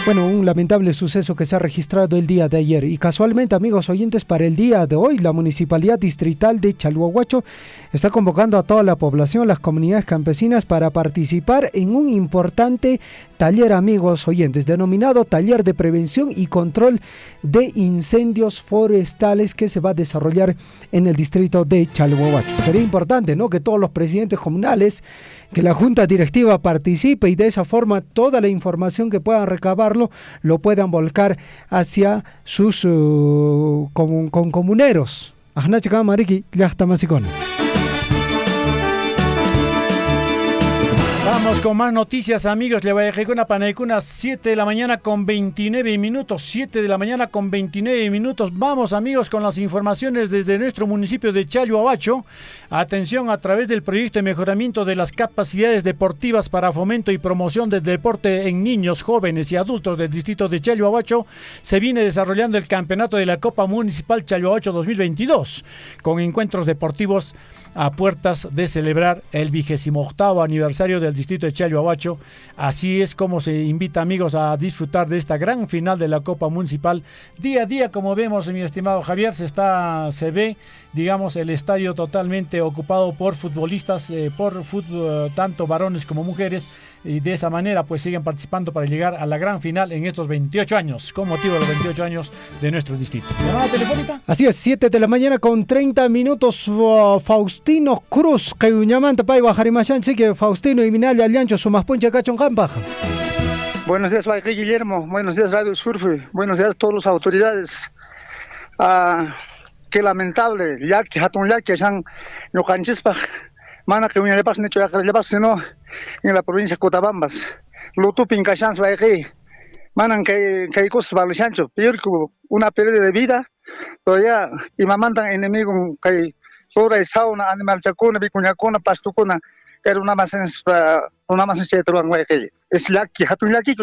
Bueno, un lamentable suceso que se ha registrado el día de ayer y casualmente, amigos oyentes, para el día de hoy la Municipalidad Distrital de Chalhuahuacho está convocando a toda la población, las comunidades campesinas para participar en un importante taller, amigos oyentes, denominado Taller de Prevención y Control de Incendios Forestales que se va a desarrollar en el distrito de Chalhuahuacho. Sería importante, ¿no?, que todos los presidentes comunales, que la junta directiva participe y de esa forma toda la información que puedan recabarlo lo puedan volcar hacia sus comuneros. Ajnachica Mariki, Yachtamasicón. Vamos con más noticias, amigos. Le voy a dejar una panaicuna, 7 de la mañana con 29 minutos. 7 de la mañana con 29 minutos. Vamos, amigos, con las informaciones desde nuestro municipio de Chalhuahuacho. Atención, a través del proyecto de mejoramiento de las capacidades deportivas para fomento y promoción del deporte en niños, jóvenes y adultos del distrito de Chalhuahuacho, se viene desarrollando el campeonato de la Copa Municipal Chalhuahuacho 2022, con encuentros deportivos a puertas de celebrar el 28º aniversario del distrito de Chalhuahuacho. Así es como se invita, amigos, a disfrutar de esta gran final de la Copa Municipal. Día a día, como vemos, mi estimado Javier, se ve, digamos, el estadio totalmente ocupado por futbolistas, tanto varones como mujeres, y de esa manera pues siguen participando para llegar a la gran final en estos 28 años, con motivo de los 28 años de nuestro distrito. ¿Llamada telefónica? Así es, 7 de la mañana con 30 minutos. Faustino Cruz, que uñamanta pay bajarimachan, sí que Faustino y Minaya Aliancho, sumas poncha cachon campaja. Buenos días, Baile Guillermo. Buenos días, Radio Surfe. Buenos días a todas las autoridades. Qué lamentable, ya que hatun ya que han no canchispa, mana que uña le pasan hecho ya le pasan no en la provincia de Cotabambas. Lo tupin cachans Baile. Manan que cosas vale chancho, peor que una pérdida de vida. Todavía y mamandan enemigo que flora y sauna, animal chacona, bicuñacona, pastucona, que era una más chetruan Baile. Es la que hatun ya que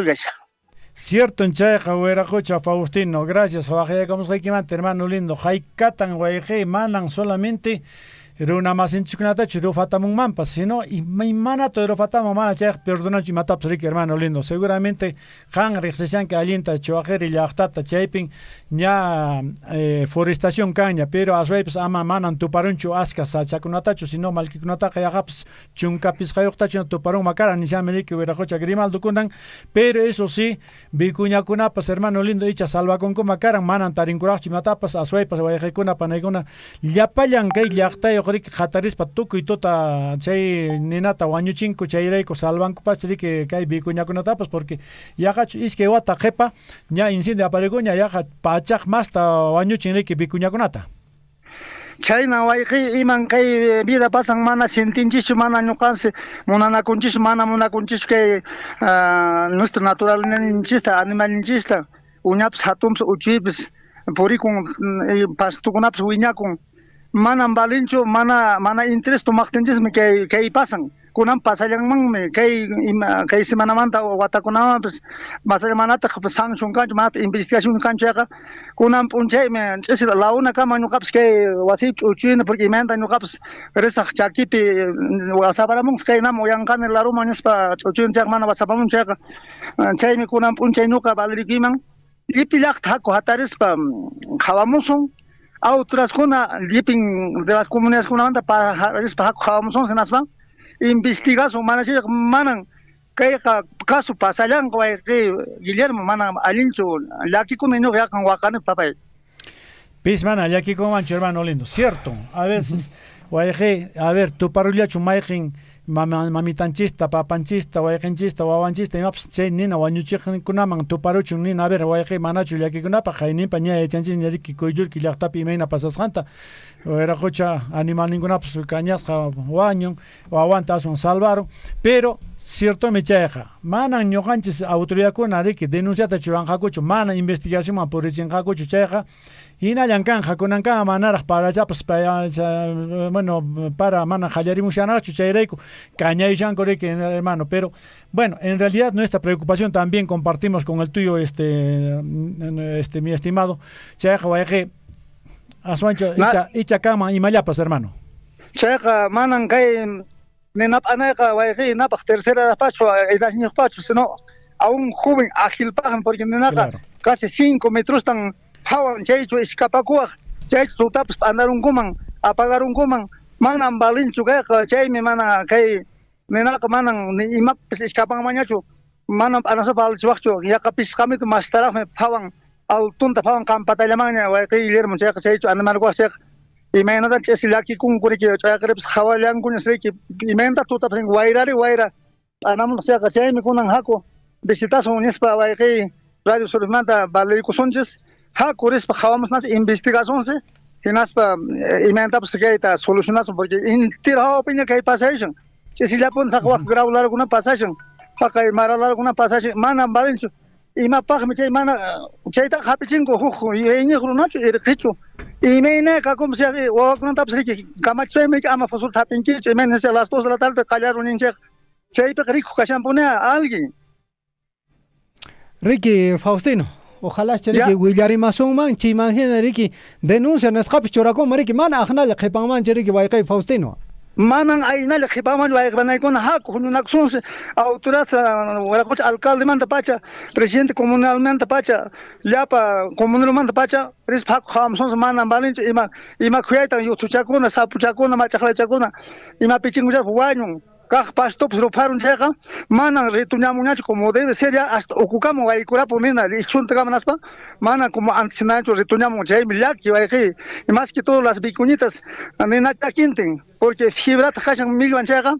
Cierto, en Chaja, Hueracocha, Faustino, gracias, Faustino, como se llama, hermano lindo, Jaicatan, Guayeje, Manan solamente Runa masinchikunata churu fatamun mampas, sino y mana todo fatamo mana chek perdona chimataps rick hermano lindo. Seguramente han rexesian que alienta choajer y yachtata chaping ya forestación caña, pero a veces ama manan tu paruncho aska sa chakunatacho sino malkikunata kayaps chunkapis kayoktacho tu parun makara ni amerique verajocha grimal dukundan, pero eso sí, vicuña kunapas hermano lindo dicha salva con makaran manan tarinkurach chimatapas a veces vayajekuna paneguna yapayan kay yaktayo Hataris patuku y tota chay ninata wañuchinku chayrayko salvanku pachrik kay bikuñakunatapas porque yaqa iskay wata qepa ña incendio aparikuña yaqa pachaq masta wañuchinriki bikuñakunata. Chayna wayqi iman kay vida pasan mana sintinchishu mana ñuqansi munanakunchishu mana munakunchishu kay nuestra naturalninchista animalninchista uñapis hatunpis uchuypis purikun pastukunapis wiñakun mana balincho mana interés tumaqtinchismi kay pasan kunan pasallanmanmi kay semanamanta watakunamanpis masallamanata sanction kanchu manata investigación kanchu yaqa kunan p'unchaymi ch'isi lawna kama ñuqapis kay wasiypi uchuyna porque imanta ñuqapis risaq chakipi wasaparamunqa kaynama uyanqani laruma ñuspa ch'uchuyna mana wasapamunchu yaqa chaymi kunan p'unchay ñuqa valerikiman llipi llaqta haku hatarispa qhawamusun autoras living de las comunidades kunamanta para haku senaspa investigación manan kay caso pasallan que Guillermo mana alincho laki kunino ya kan wakane papay pismana laki con mancho hermano lindo cierto a veces a ver tu parulia chumayjin mamitanchista papanchista wayqinchista wawanchista imapas chay nina wañuchiqkunaman tuparuchun nina a ver wayqi manachu llakikunapa qayninpa ña echanchis ñariki kuydurki llaqtapi imayna pasasqanta wayraqucha animal ninkunapas kañasqa wañun wawanta asun salvaron pero cierto mi chayqa manan ñuqanchis autoridadkuna riki denunciata churanqakuchu mana investigacionman purichinqakuchu chayqa hinallañ kanja kunankama manaraq parachapas bueno para mana qallarimushanachu chayrayku cañayshanku riki hermano pero bueno en realidad nuestra preocupación también compartimos con el tuyo mi estimado chayqa wayqi aswancho icha kama imallapas hermano chayqa manan kay ninap anayqa wayqi napaq tercera pacho edad pacho sino a un joven ágil pajan porque ninaqa casi 5 metros tan hawan chaychu escapakuaq chaychu tutapas andarunkuman apagarunkuman manan balinchu kayqa chaymi mana kay ninaqa manan ni imapis escapanmañachu manan anasapa alchiwaqchu yaqa pisqamitu mastaraqmi hawan altunta hawan kampatallamanña wayqi Guillermo chayqa chaychu animalkuaq chayqa imaynata ch'isi llakikunkuriki chayqaripis hawallankuña siriki imaynata tutapas wayra anamun chayqa chaymi kunan haku visitasun nispa wayqi radio surmanta valericusunchis haku rispa hawamusnas investigacionsi hinaspa imaynatapas kayta solucionasun porque intira hawapiña kay pasaychun ch'isillapun saqwaq graularkuna pasaychun paqay maralarkuna pasaychun manan balinchu imapaqmi chay mana chayta hapichinku huk yayñiq runachu irqichu imayna kakumus wawakunatapas riki kamachaymi ama fasulta hapinkichu imayna a las 2 de la tarde qallaruninchik chaypiqa rikuq kashanpuna alguien Ricky Faustino ojalá Ricky Willarimasunman chimangina Ricky denuncia nasqapi churakuma Ricky mana aqnalla qhipanmancha Ricky wayqi Faustino manan aynalla qhipaman wayqanaykuna haku huñunaqsunsi autoridad walaqucha alcalde manta pacha presidente comunalmanta pacha llapa comunalmanta pacha rispa haku hawamusunsi manan balinchu ima khuyaytan yutuchakuna sapuchakuna machaqlaychakuna ima pichinkullapi wañun kaq pastopus ruparun chayqa manan rituñamuñachu como debe ser ya hasta ukukamun waykurapu nina ischuntakama naspa manan como antisinachu rituñamun chaymi llaki wayqi y más que todo las vicuñitas nina chakintin porque fibrata qashan millwan chayqa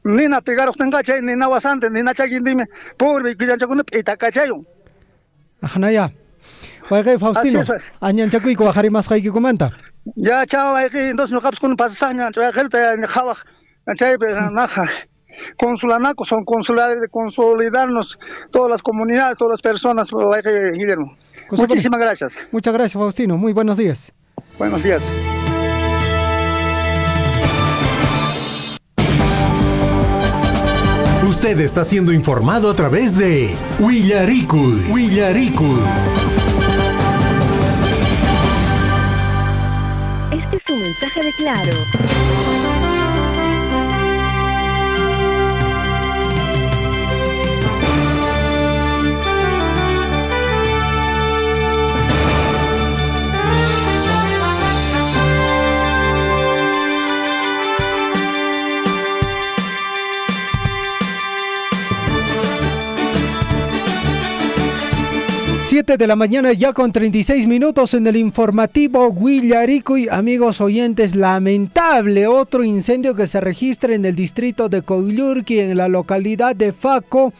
nina pegaruqtinqa chay nina wasante nina chakintimi pobre vicuñanchakuna p'itaqachayun ajnaya wayqi Faustino añanchakuyku waqarimasqaykikumanta ya chao wayqi entonces ñuqapis kunan pasasaqña chayqirta qhawaq chay consulanaco son consulares de consolidarnos todas las comunidades, todas las personas, Guillermo. Muchísimas gracias. Muchas gracias, Faustino. Muy buenos días. Buenos días. Usted está siendo informado a través de Willaricuy. Este es un mensaje de Claro. De la mañana ya con 36 minutos en el informativo Huillaricuy. Amigos oyentes, lamentable otro incendio que se registra en el distrito de Coyllurqui, en la localidad de Faco,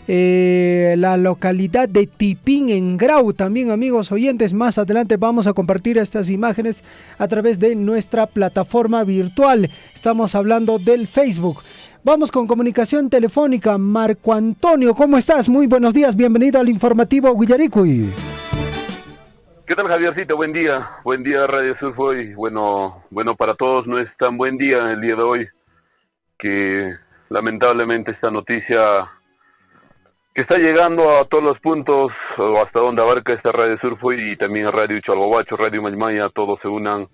la localidad de Tipín en Grau. También, amigos oyentes, más adelante vamos a compartir estas imágenes a través de nuestra plataforma virtual. Estamos hablando del Facebook. Vamos con comunicación telefónica. Marco Antonio, ¿cómo estás? Muy buenos días, bienvenido al informativo Huillaricuy. ¿Qué tal, Javiercito? Buen día Radio Surf hoy. Bueno, para todos no es tan buen día el día de hoy, que lamentablemente esta noticia que está llegando a todos los puntos, o hasta donde abarca esta Radio Surf hoy, y también a Radio Chalhuahuacho, Radio Maymaya, todos se unan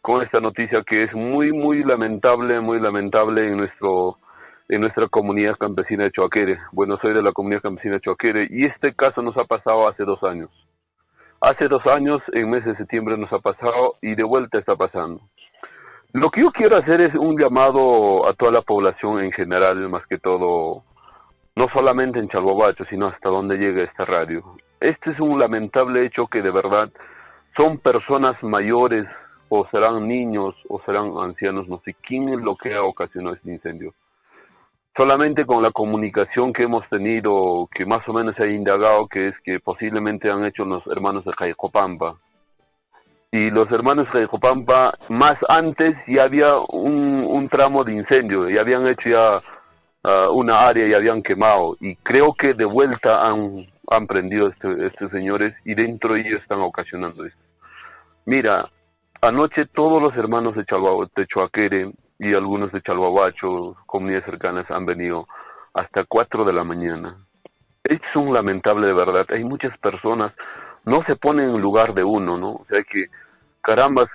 con esta noticia que es muy lamentable en nuestra comunidad campesina de Choaquere. Bueno, soy de la comunidad campesina de Choaquere y este caso nos ha pasado hace 2 años. Hace 2 años, en mes de septiembre nos ha pasado y de vuelta está pasando. Lo que yo quiero hacer es un llamado a toda la población en general, más que todo, no solamente en Chalhuahuacho, sino hasta donde llegue esta radio. Este es un lamentable hecho que de verdad son personas mayores, o serán niños, o serán ancianos, no sé quién es lo que ha ocasionado este incendio. Solamente con la comunicación que hemos tenido, que más o menos se ha indagado, que es que posiblemente han hecho los hermanos de Jaycopampa. Y los hermanos de Jaycopampa, más antes ya había un tramo de incendio, ya habían hecho ya una área y habían quemado. Y creo que de vuelta han prendido estos señores y dentro de ellos están ocasionando esto. Mira, anoche todos los hermanos de Choaquere y algunos de Chalhuahuacho, comunidades cercanas, han venido hasta 4 de la mañana. Es un lamentable de verdad. Hay muchas personas, no se ponen en lugar de uno, ¿no? O sea que, carambas,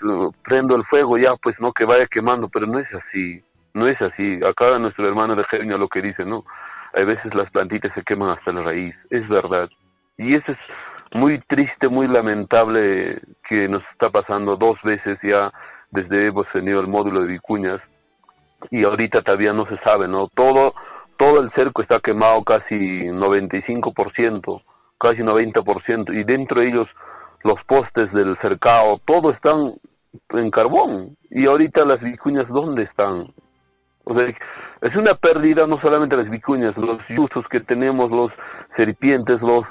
prendo el fuego ya, pues no, que vaya quemando, pero no es así, no es así. Acá nuestro hermano de Genio lo que dice, ¿no? Hay veces las plantitas se queman hasta la raíz, es verdad. Y eso es muy triste, muy lamentable que nos está pasando 2 veces ya desde hemos tenido el módulo de Vicuñas y ahorita todavía no se sabe, ¿no? Todo el cerco está quemado casi 95%, casi 90%, y dentro de ellos los postes del cercado, todo están en carbón, y ahorita las vicuñas, ¿dónde están? O sea, es una pérdida no solamente las vicuñas, los yuzos que tenemos, los serpientes, los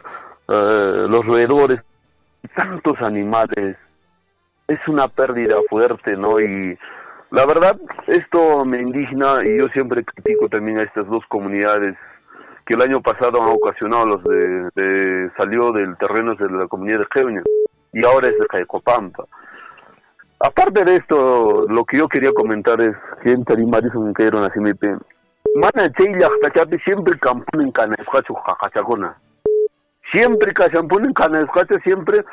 roedores, tantos animales, es una pérdida fuerte, ¿no? Y la verdad, esto me indigna y yo siempre critico también a estas 2 comunidades que el año pasado han ocasionado salió del terreno de la comunidad de Geuña y ahora es de Jaycopampa. Aparte de esto, lo que yo quería comentar es que en Tarimarizo me cayeron así me pen. Mana Cheyla Tachapi siempre camponen canascacho jajachacona. Siempre camponen canascacho siempre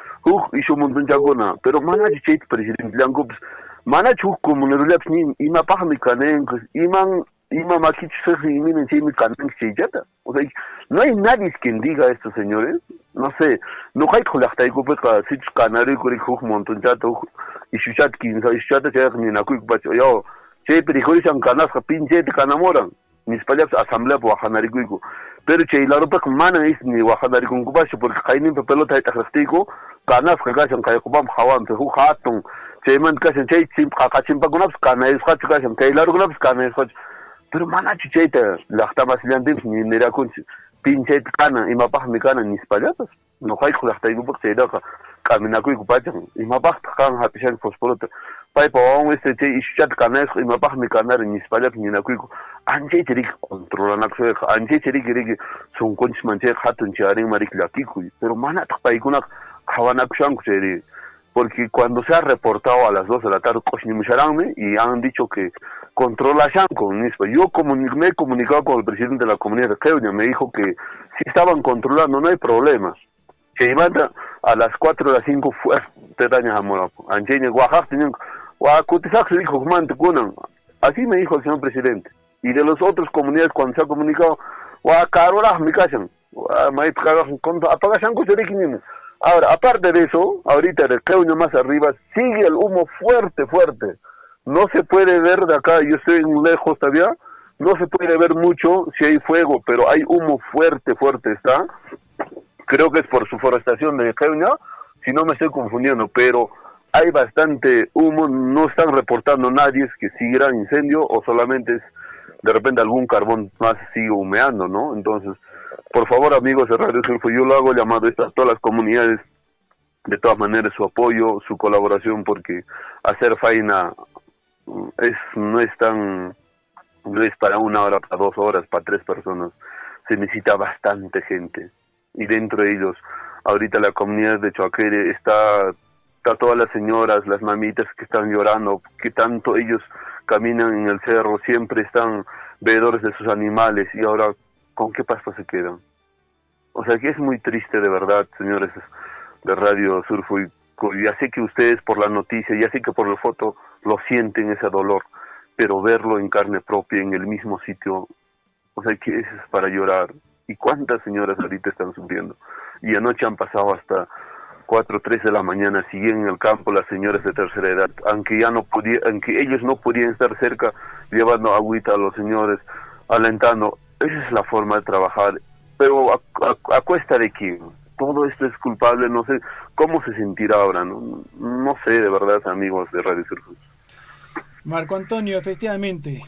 y su montón chacona. Pero mana Chay presidente Blanco mana chuk comunidad ni ima pajami canen ima maquicho se iminen si mi canen cheyata. O sea, no hay nadie quien diga esto, señores. No sé, no hay colactaico pues si canario con un montón chato y su chat 15 y su chat se ni na cuic pacho yo che perijorizan canas pinche te canamoran mis palabras asamblea por bajanarico pero che la ropa mana es ni bajanarico con pacho porque caen en pelota de tajastico canas que gasan que copam hawan te hatun che man que che sim kakachimpa con ups canas que gasan que la ropa canas pero mana che la está más grande ni mira con pinche cana y mapaj mi cana mis palabras no hay colactaico porque se da caminaco y cupachan y mapaj kan hapishan fosforota pai pawon este che ishat canas y mapaj mi canar ni spalak ni nakuiko anje tirik controlan acso anje tirik son conch manche hatun charing marik lakiku pero mana pai kuna kawanak shanku cheri porque cuando se ha reportado a las 2 de la tarde cochnimusharanme y han dicho que controla Shanko. Yo me he comunicado con el presidente de la comunidad de Geuña, me dijo que si estaban controlando, no hay problema. Que iban a las 4 o las 5 fuerte dañas a Morapo. Ancheña, Oaxaca, tenían, Oaxaca, se dijo, Así me dijo el señor presidente. Y de las otras comunidades cuando se ha comunicado, ahora, aparte de eso, ahorita el Queuño más arriba, sigue el humo fuerte, fuerte. No se puede ver de acá, yo estoy lejos todavía, no se puede ver mucho si hay fuego, pero hay humo fuerte, fuerte está. Creo que es por su forestación de Queuño, si no me estoy confundiendo, pero hay bastante humo, no están reportando nadie que sigue el incendio o solamente es de repente algún carbón más sigue humeando, ¿no? Entonces, por favor, amigos de Radio Surfo, yo lo hago llamado a todas las comunidades, de todas maneras su apoyo, su colaboración, porque hacer faena no es para 1 hora, para 2 horas, para 3 personas, se necesita bastante gente, y dentro de ellos, ahorita la comunidad de Choaquere está todas las señoras, las mamitas que están llorando, que tanto ellos caminan en el cerro, siempre están veedores de sus animales, y ahora, ¿con qué pasto se quedan? O sea que es muy triste de verdad, señores de Radio Surfo, y ya sé que ustedes por la noticia, ya sé que por la foto lo sienten ese dolor, pero verlo en carne propia, en el mismo sitio, o sea que eso es para llorar. ¿Y cuántas señoras ahorita están sufriendo? Y anoche han pasado hasta 4 o 3 de la mañana, siguen en el campo las señoras de tercera edad, aunque ellos no podían estar cerca, llevando agüita a los señores, alentando. Esa es la forma de trabajar, pero a cuesta de quién. Todo esto es culpable, no sé cómo se sentirá ahora, no sé de verdad, amigos de Radio Surfo. Marco Antonio, efectivamente,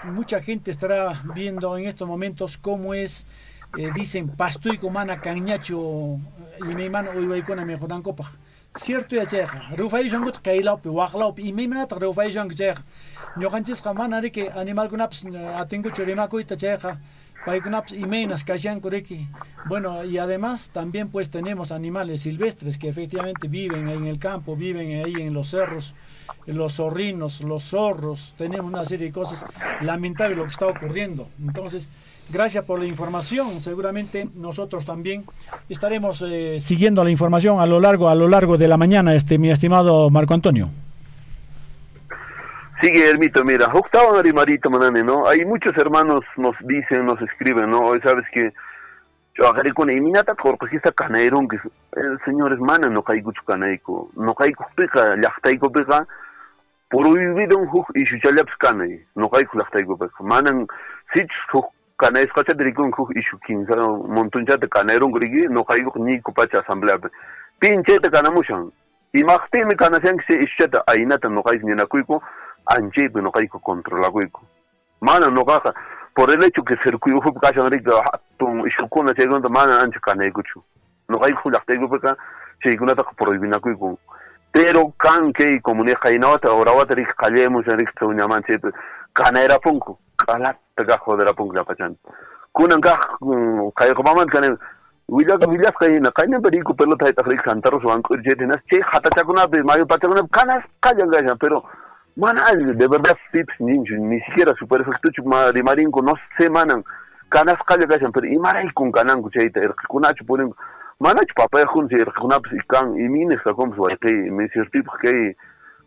mucha gente estará viendo en estos momentos cómo es, dicen, pasto y comana cañacho y me mano hoy voy con a mejoran copa. Cierto ya llega, Rufai Jangut Kailaup, Wahlaup y me mata Rufai Jang llega. Yo canches jamana de que animal gunaps atengo chorimaco y tacheja. Paigunaps y menas cayan coreki. Bueno, y además también pues tenemos animales silvestres que efectivamente viven en el campo, viven ahí en los cerros, los zorrinos, los zorros, tenemos una serie de cosas lamentables lo que está ocurriendo. Entonces, gracias por la información, seguramente nosotros también estaremos siguiendo la información a lo largo de la mañana, mi estimado Marco Antonio. Sigue, Hermito, mira, Octavo Marimarito, manane, ¿no? Hay muchos hermanos nos dicen, nos escriben, ¿no? Hoy sabes que yo agarré con Eminata Corpajista Caneirón, que el señor es mana, no caigo chucanaico, no caigo pica, llachtaico pica, por vivido un juj y chuchalaps canay, no caigo llachtaico pica, manan, sich juj canay, escacha de ricón juj y chuquín, montunchate Caneirón, grigi, no caigo ni copacha asamblea, pinchete canamushan, y machteme canasian que se ischeta, ainata no caigo ni nacuico, anche no caigo controla cuico. Mana no caja, por el hecho que circuito fue cacha rica, ton y chucona se cuenta mana anche canecucho. No caigo la tengo porque se kuna ta prohibina cuico. Pero can que comunica y nota ahora va a tener callemos en rica una manche canera punco. Cala te gajo de la punco la pachan. Kunan gaj caigo maman canen William kaina kaina perico pelota de rica santaros banco jetenas che hata chakuna be mayo patagona canas callan pero de verdad tips ni siquiera super efecto de marinco no se manan canas calle pero y maray con canan cuchaita kunacho ponen manach papá junto y kunaps y can y mines como su que me sirve que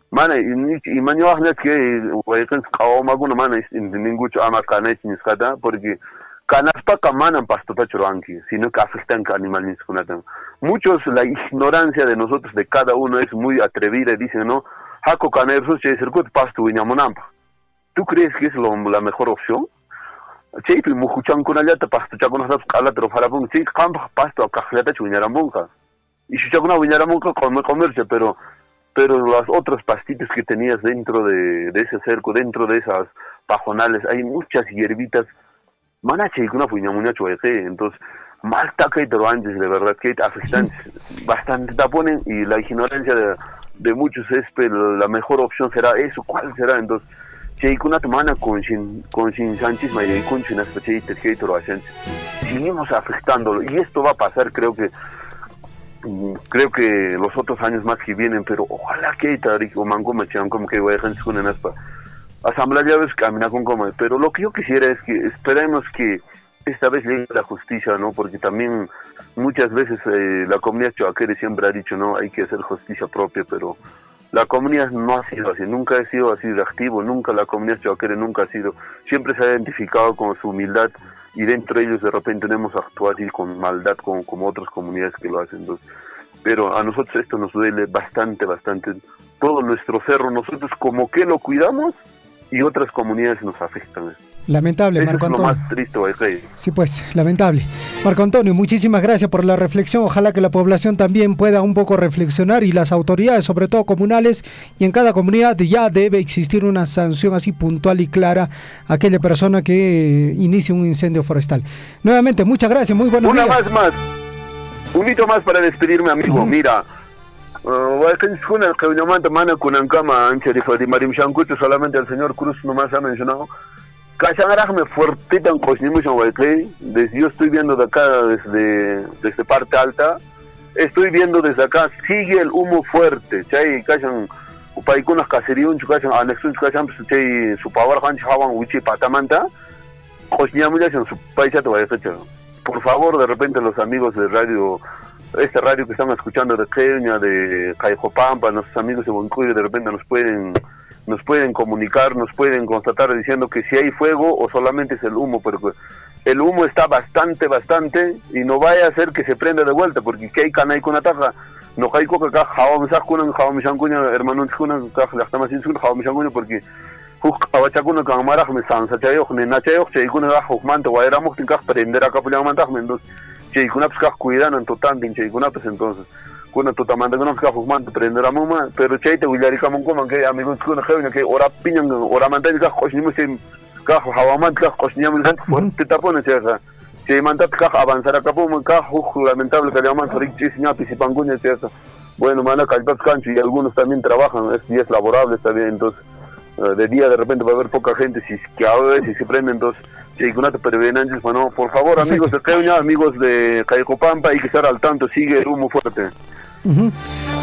mana y mañana es que voy con cao maguna mana en ningún ama canes ni escata porque canas pa camanan pasto pachuranqui sino que afectan a animales ni kunatan muchos la ignorancia de nosotros de cada uno es muy atrevida dicen no Jaco Canerso se circuito pasto Viñamonampa. ¿Tú crees que es la mejor opción? Sí, pues mujuchan con allá te pasto chacona sabes cala pero para pon sí campo pasto a cajleta chuñaramonca. Y si chacona Viñaramonca come comerse, pero las otras pastitas que tenías dentro de ese cerco, dentro de esas pajonales, hay muchas hierbitas. Manache y una Viñamuñacho entonces mal taca y te lo antes de verdad que afectan bastante taponen y la ignorancia de muchos es pero la mejor opción será eso. ¿Cuál será? Entonces si hay una semana con sin Sánchez María y con chinas seguimos afectándolo y esto va a pasar creo que los otros años más que vienen, pero ojalá que o mango me echan como que voy a dejar con en aspa asamblea ya ves camina con como pero lo que yo quisiera es que esperemos que esta vez llegue la justicia, ¿no? Porque también muchas veces la comunidad choaquere siempre ha dicho, no, hay que hacer justicia propia, pero La comunidad no ha sido así, nunca ha sido así de activo, nunca la comunidad choaquere nunca ha sido, siempre se ha identificado con su humildad y dentro de ellos de repente no hemos actuado así con maldad como otras comunidades que lo hacen. Entonces, pero a nosotros esto nos duele bastante, todo nuestro cerro, nosotros como que lo cuidamos y otras comunidades nos afectan. Lamentable, Eso Marco es lo Antonio. más triste, Guaycay. Sí, pues, lamentable. Marco Antonio, muchísimas gracias por la reflexión. Ojalá que la población también pueda un poco reflexionar y las autoridades, sobre todo comunales, y en cada comunidad ya debe existir una sanción así puntual y clara a aquella persona que inicie un incendio forestal. Nuevamente, muchas gracias, muy buenos días. Un hito más para despedirme, amigo. Mira, solamente el señor Cruz nomás ha mencionado. Me fuertita en desde yo estoy viendo de acá, desde parte alta, estoy viendo desde acá, sigue el humo fuerte, chay, cachan, upaykunas caseríun, cachan, anexun, cachan, chay, su pavor, hanch, hawan, wichi, patamanta, en su paisato, por favor, de repente los amigos de radio, este radio que están escuchando de Kenia, de Caijopampa, nuestros amigos de Boncuyo, de repente nos pueden comunicar, nos pueden constatar diciendo que si hay fuego o solamente es el humo, porque el humo está bastante y no vaya a ser que se prenda de vuelta, porque que hay canay con ataja, no hay coca acá, hermano, porque abachakuna kan maraj me sansa chayoj ne nachayoj chaykuna gajoj manta guayramos tin kaj prender acá pulian mantaj mendos chaykuna pues kaj cuidan en total tin chaykuna pues entonces kuna totamanda kuna kaj manta prender amuma pero chayte willarika mon como que amigos kuna jevina que ora piñan ora mantan kaj cosinimo sin kaj hawamant kaj cosinimo han fuerte tapone chayja chay mantat kaj avanzar acá pum kaj lamentable que llaman sorik chisña pisipanguña chayja bueno mana calpas cancho y algunos también trabajan es laborable está bien entonces de día de repente va a haber poca gente si que a veces se prenden entonces bueno, por favor amigos de Kenia, amigos de Caicopampa hay que estar al tanto, sigue el humo fuerte.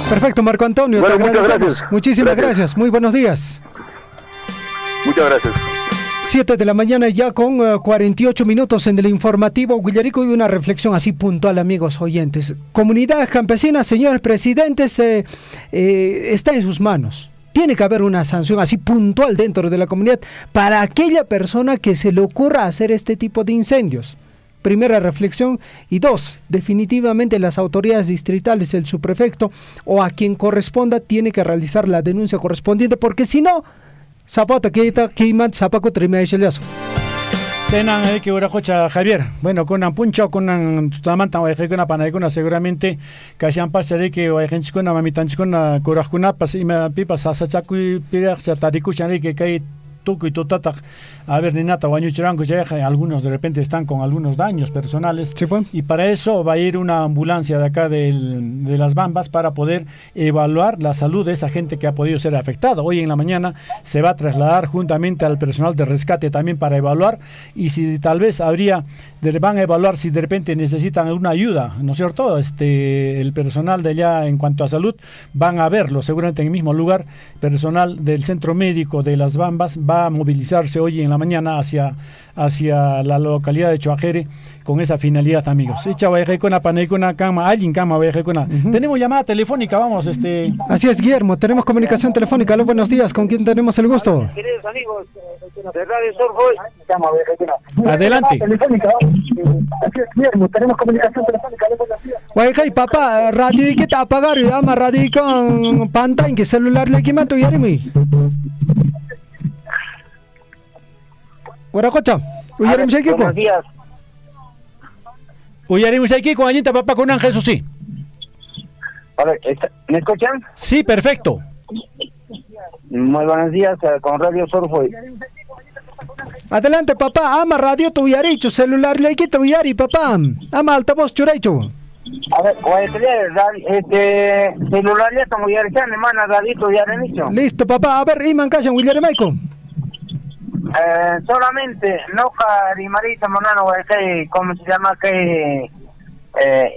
Perfecto, Marco Antonio, bueno, te agradecemos. Muchísimas gracias, muy buenos días. Muchas gracias. 7 de la mañana ya con 48 minutos en el informativo Guillarico y una reflexión así puntual, amigos oyentes. Comunidades campesinas, señores presidentes, está en sus manos. Tiene que haber una sanción así puntual dentro de la comunidad para aquella persona que se le ocurra hacer este tipo de incendios. Primera reflexión. Y 2, definitivamente las autoridades distritales, el subprefecto o a quien corresponda tiene que realizar la denuncia correspondiente, porque si no, zapata que iman zapaco tremeichelazo. Senan que uracocha Javier. Bueno, con un puncho con un tamanta o ejecuna panaycuna seguramente que sean pasare que o ejecuna mamitanchicuna curajcuna pas y me pipas asachaku y piras ataricuchan que cae tuco y tutata a ver ni nata guañuchiranco ya algunos de repente están con algunos daños personales sí, pues. Y para eso va a ir una ambulancia de acá de las Bambas para poder evaluar la salud de esa gente que ha podido ser afectada. Hoy en la mañana se va a trasladar juntamente al personal de rescate también para evaluar y si tal vez van a evaluar si de repente necesitan alguna ayuda, ¿no es cierto? El personal de allá en cuanto a salud van a verlo seguramente en el mismo lugar. Personal del centro médico de las Bambas va a movilizarse hoy en la mañana hacia la localidad de Choajere con esa finalidad, amigos. Tenemos llamada telefónica, vamos. Así es, Guillermo, tenemos comunicación telefónica. Aló, buenos días, ¿con quién tenemos el gusto? Queridos amigos de Radio Surf, adelante. Así es, Guillermo, tenemos comunicación telefónica. Guayjay, papá, radio y que te apagar, ama radio con pantalla, que celular le quema tu yarimi. Guaracocha, buenos días. Uyarimos aquí con Allita, papá, con Ángel, eso sí. A ver, ¿me escuchan? Sí, perfecto. Muy buenos días, con Radio Surfoy. Adelante, papá, ama radio tu yaricho, celular le quita tu yari, papá. Ama altavoz churaicho. A ver, celular ya como yarichan, hermana, radio tu yarenicho. Listo, papá, a ver, Iman Kashan, William Maiko. Solamente Noca Rimarita Monano, ¿cómo se llama? Que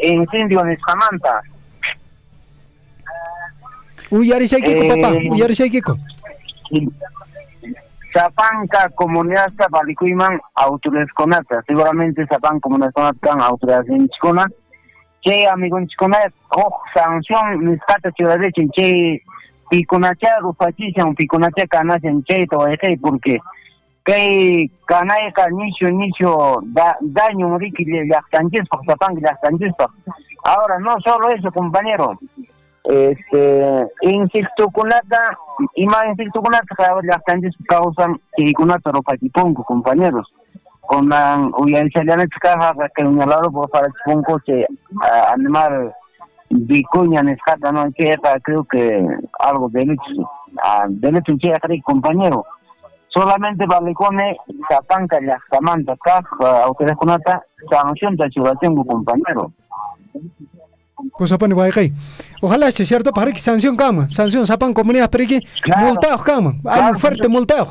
incendio en Escamanta. Uyarichaikiko, papá, Uyarichaikiko. Zapanca Comunidad Zapalicuiman, autores conata. Seguramente Zapan Comunidad Conata, autores en Chicona. Che, amigo en Chicona, sanción, mis catas ciudades, che, picunacha rupachishan picunacha canachan chayta wayqay porque kay canayqa nicho daño riki llaqtanchispa sapanka llaqtanchispa. Ahora no solo eso, compañero, insectokunata ima insectokunata llaqtanchispa causan chaykunata rupachipunku, compañeros. Con uyaychallanecha kaja que uñalado por parachipunku chay animal vicuña nescata, no chayqa creo que algo delito chayqa compañero. Solamente valicone sapanka llaqtamanta kaq autoridadkunata sancionta churatingu, compañero. Kusapani wayqay. Ojalá este cierto para que sanción cama, sanción sapan comunidad pero que multados cama, hay un fuerte multado.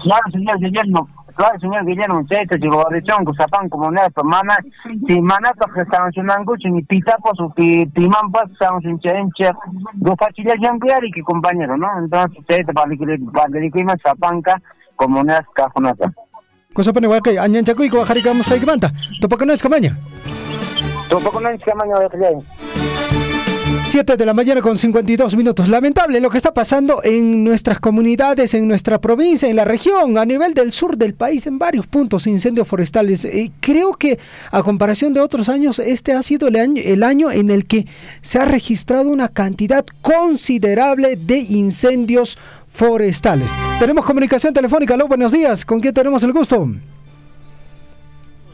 Claro, señor Guillermo, chayta churubarichon kusapan comunidad mana si manata sancionangu ni pitapos o pimampas sancionchenche rupachilla jampiari que compañero, ¿no? Entonces chayta valicima sapanka comunidad cajonata. Kusapani wayqay añanchakuy ko harikamos kaykmanta. Topakano es camaña. Topakano es camaña wayqay. 7 de la mañana con 52 minutos. Lamentable lo que está pasando en nuestras comunidades, en nuestra provincia, en la región, a nivel del sur del país, en varios puntos incendios forestales. Creo que a comparación de otros años, este ha sido el año en el que se ha registrado una cantidad considerable de incendios forestales. Tenemos comunicación telefónica. Aló, buenos días. ¿Con quién tenemos el gusto?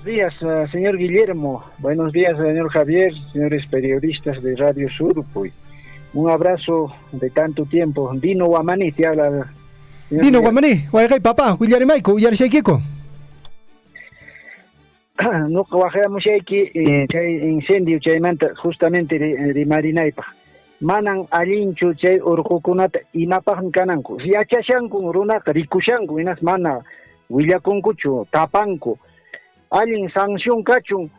Buenos días, señor Guillermo. Buenos días, señor Javier, señores periodistas de Radio Surupuy. Un abrazo de tanto tiempo. Dino Guamaní te habla. Dino Guamaní, Guayagay papá, Guillermaico, Uyarishayquico. No trabajamos aquí, incendio, chaymanta, justamente de Marinaipa. Manan alinchu chay urqukunata imapajan kananku. Si achashanku runaka rikushanku inas mana willakunkuchu tapanku. Alguien sanción cachun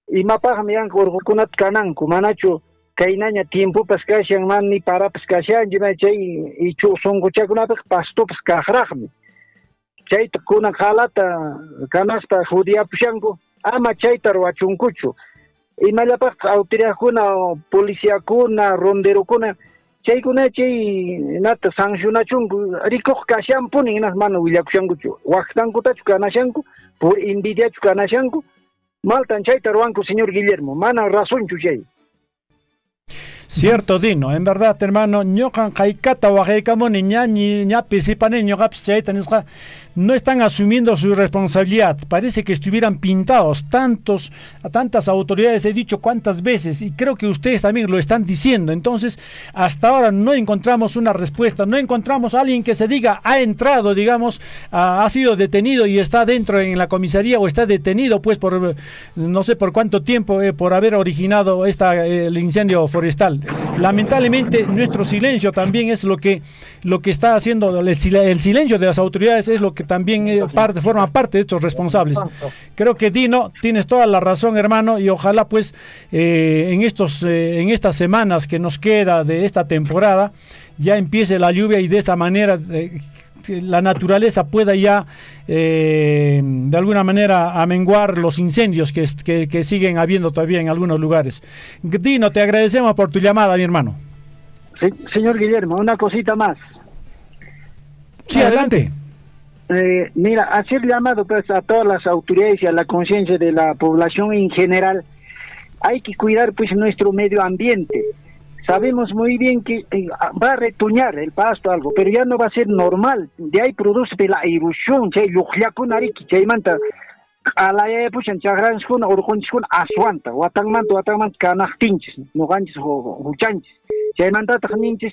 y mapaj mian urqukunat kananku manachu kainaña tiempo pascashan man ni para pascashan jima chay y chu songuchakunapik pastopas kajrajmi chayta kuna jalata kanasta judiapushanku ama chayta ruachunkuchu imallapak autoridadkuna policíakuna ronderokuna chaykuna chay nata sancionachunku rikuq kashanpuni inas mana willakushankuchu waqtankutachu kanashanku por envidia chukanashanku maltan chayta ruanku, señor Guillermo, mana razón chuchay. Cierto, Dino, en verdad, hermano, ñocan jaicata huajeicamoni ña pisipane ñocaps chayta nisqa no están asumiendo su responsabilidad. Parece que estuvieran pintados tantas autoridades, he dicho cuántas veces, y creo que ustedes también lo están diciendo. Entonces, hasta ahora no encontramos una respuesta, no encontramos a alguien que se diga, ha entrado, digamos, ha sido detenido y está dentro en la comisaría o está detenido, pues, por no sé por cuánto tiempo, por haber originado el incendio forestal. Lamentablemente, nuestro silencio también es lo que está haciendo, el silencio de las autoridades es lo que también forma parte de estos responsables. Creo que Dino, tienes toda la razón, hermano, y ojalá pues en estas semanas que nos queda de esta temporada ya empiece la lluvia y de esa manera la naturaleza pueda ya de alguna manera amenguar los incendios que siguen habiendo todavía en algunos lugares. Dino, te agradecemos por tu llamada, mi hermano. Sí, señor Guillermo, una cosita más. Sí, adelante. Mira, hacer llamado pues a todas las autoridades y a la conciencia de la población en general. Hay que cuidar pues nuestro medio ambiente. Sabemos muy bien que va a retoñar el pasto algo, pero ya no va a ser normal. De ahí produce la erosión, chay lujyakunariki, chay manta a la pushan chagranskun urkunskun aswanta, watangmanta kanachtinchis, noganchis huchanchis. Chay manta tajninchis